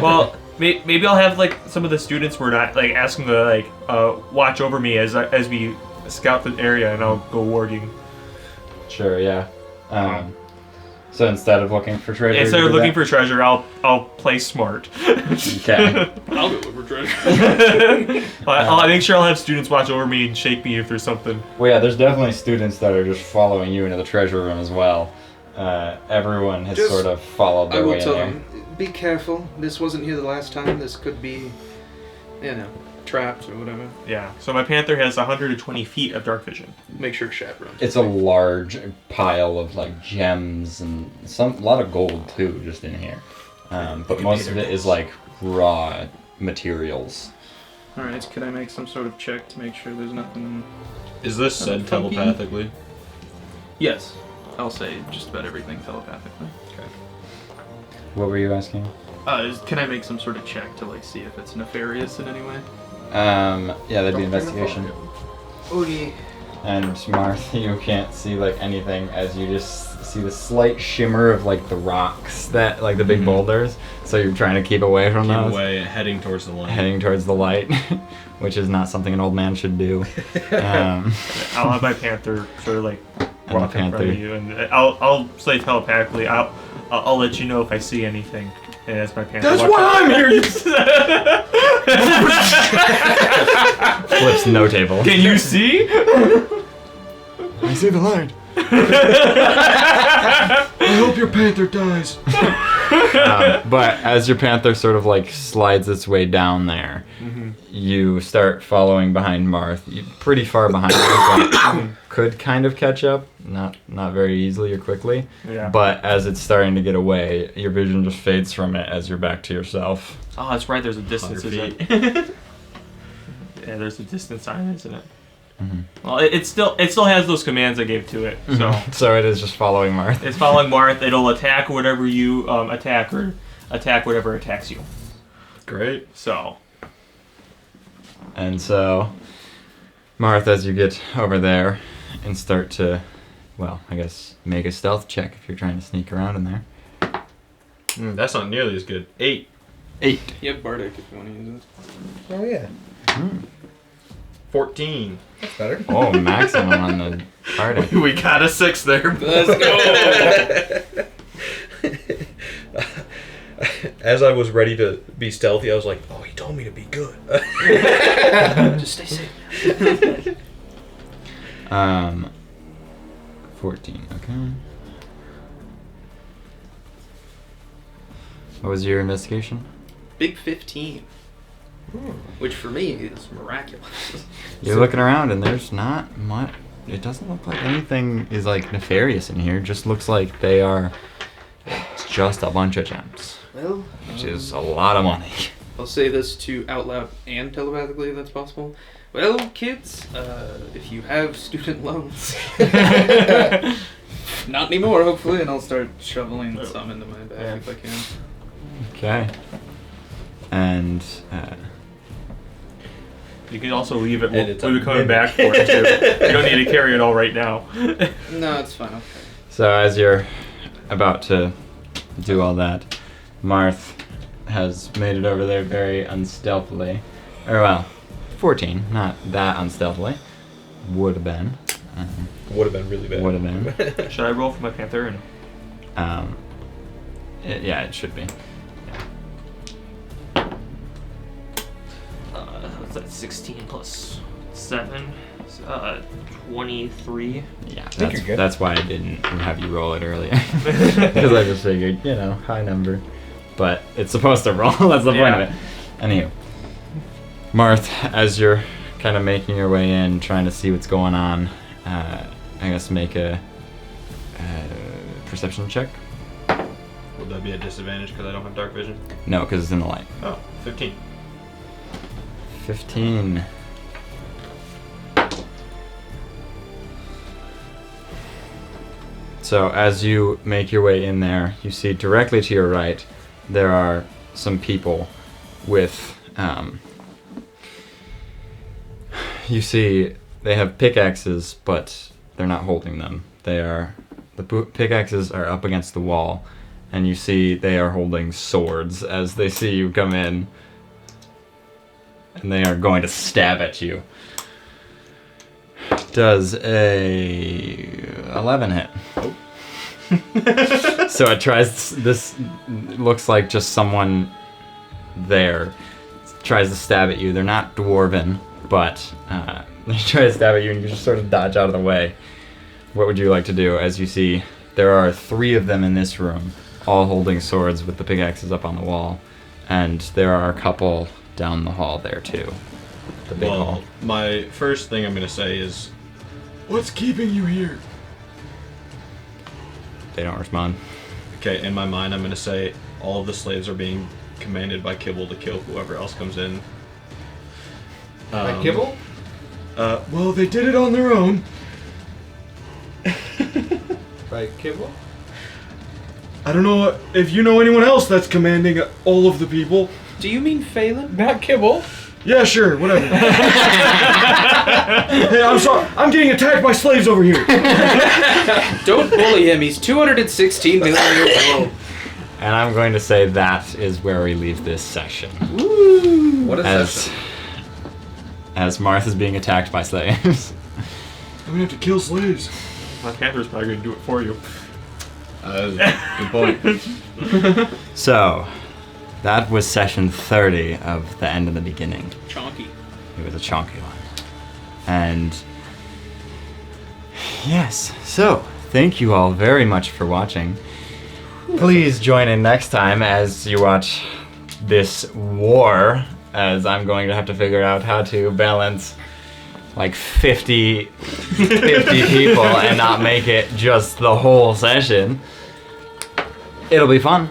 Well, maybe I'll have like some of the students we're not like ask them to like watch over me as we scout the area, and I'll go warding. Sure, yeah. So instead of looking for treasure, Instead of looking for treasure, I'll play smart. Okay. I'll go look for treasure. I'll make sure I'll have students watch over me and shake me if there's something. Well, yeah, there's definitely students that are just following you into the treasure room as well. Everyone has Just- sort of followed I their will way in tell there. them, be careful. This wasn't here the last time. This could be, trapped or whatever. Yeah. So my Panther has 120 feet of dark vision. Make sure Shat runs. It's a large pile of like gems and a lot of gold too, just in here. But most of it is like raw materials. All right. Could I make some sort of check to make sure there's nothing? Is this said Funky? telepathically? Yes. I'll say just about everything telepathically. What were you asking? Can I make some sort of check to like see if it's nefarious in any way? Yeah, that'd be investigation. Okay. And Marth, you can't see like anything as you just see the slight shimmer of like the rocks that like the big boulders. So you're trying to keep away from Keep those. away, heading towards the light. Heading towards the light, which is not something an old man should do. I'll have my Panther sort of like And the walk in front Panther. of you, and I'll say telepathically. I'll let you know if I see anything. And as my Panther. That's walks why up- I'm here. Flips no table. Can you see? I see the light. I hope your panther dies. But as your panther sort of like slides its way down there, you start following behind Marth. Pretty far behind her, but could kind of catch up. Not very easily or quickly. Yeah. But as it's starting to get away, your vision just fades from it as you're back to yourself. Oh, that's right. There's a distance, 100 isn't it? Yeah, there's a distance sign, isn't it? Mhm. Well, it still has those commands I gave to it. So So it is just following Marth. it's following Marth. It'll attack whatever you attack, or attack whatever attacks you. Great. So And so, Marth, as you get over there and start to, well, I guess make a stealth check if you're trying to sneak around in there. That's not nearly as good. 8. 8. You have Bardic if you want to use it. Oh yeah, 14. that's better. Oh, maximum on the Bardic. We got a 6 there. Let's go. As I was ready to be stealthy, I was like, "Oh, he told me to be good." Just stay safe. 14, okay. What was your investigation? Big 15. Which for me is miraculous. You're looking around and there's not much. It doesn't look like anything is like nefarious in here. It just looks like they are. It's just a bunch of gems, Well, which is a lot of money. I'll say this to out loud and telepathically if that's possible. Well, kids, if you have student loans, not anymore, hopefully, and I'll start shoveling some into my bag if I can. Okay. And you can also leave it. And it's We'll be a coming mimic. back for it too. You don't need to carry it all right now. No, it's fine. Okay. so as you're about to do all that, Marth has made it over there very unstealthily. Or well, 14, not that unstealthily. Would have been. Would have been really bad. Would have been. Should I roll for my Panther? And Yeah, it should be. what's that? 16 plus 7, 23. Yeah, think you're good. that's why I didn't have you roll it earlier. Because I just figured, high number. But it's supposed to roll, that's the point of it. Anywho, Marth, as you're kind of making your way in, trying to see what's going on, I guess make a perception check. Would that be a disadvantage because I don't have dark vision? No, because it's in the light. Oh, 15. 15. So as you make your way in there, you see directly to your right, there are some people with, you see they have pickaxes, but they're not holding them. The pickaxes are up against the wall, and you see they are holding swords as they see you come in, and they are going to stab at you. Does a 11 hit? So it tries. This looks like just someone there tries to stab at you. They're not dwarven, but they try to stab at you, and you just sort of dodge out of the way. What would you like to do? As you see, there are 3 of them in this room, all holding swords with the pickaxes up on the wall, and there are a couple down the hall there too. The big hall. My first thing I'm gonna say is, what's keeping you here? They don't respond. Okay, in my mind, I'm gonna say all of the slaves are being commanded by Kibble to kill whoever else comes in. By Kibble? Well, they did it on their own. By Kibble? I don't know if you know anyone else that's commanding all of the people. Do you mean Phelan? Not Kibble. Yeah, sure, whatever. Hey, I'm sorry. I'm getting attacked by slaves over here. Don't bully him. He's 216 million years old. And I'm going to say that is where we leave this session. Woo! What a session. As Marth is being attacked by slaves. I'm gonna have to kill slaves. My panther's probably gonna do it for you. Good point. So, that was session 30 of The End of the Beginning. Chonky. It was a chonky one. And yes, so thank you all very much for watching. Please join in next time as you watch this war, as I'm going to have to figure out how to balance like 50 people and not make it just the whole session. It'll be fun.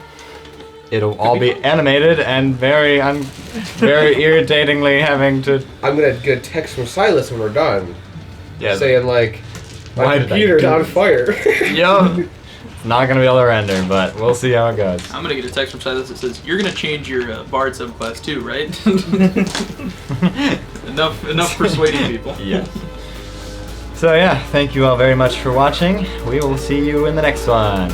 It'll all be animated and very irritatingly having to. I'm gonna get a text from Silas when we're done, Yeah, saying like, Why my did I computer's do on this? fire. Yup. It's not gonna be able to render, but we'll see how it goes. I'm gonna get a text from Silas that says, "You're gonna change your Bard subclass too, right?" enough persuading people. Yes. So yeah, thank you all very much for watching. We will see you in the next one.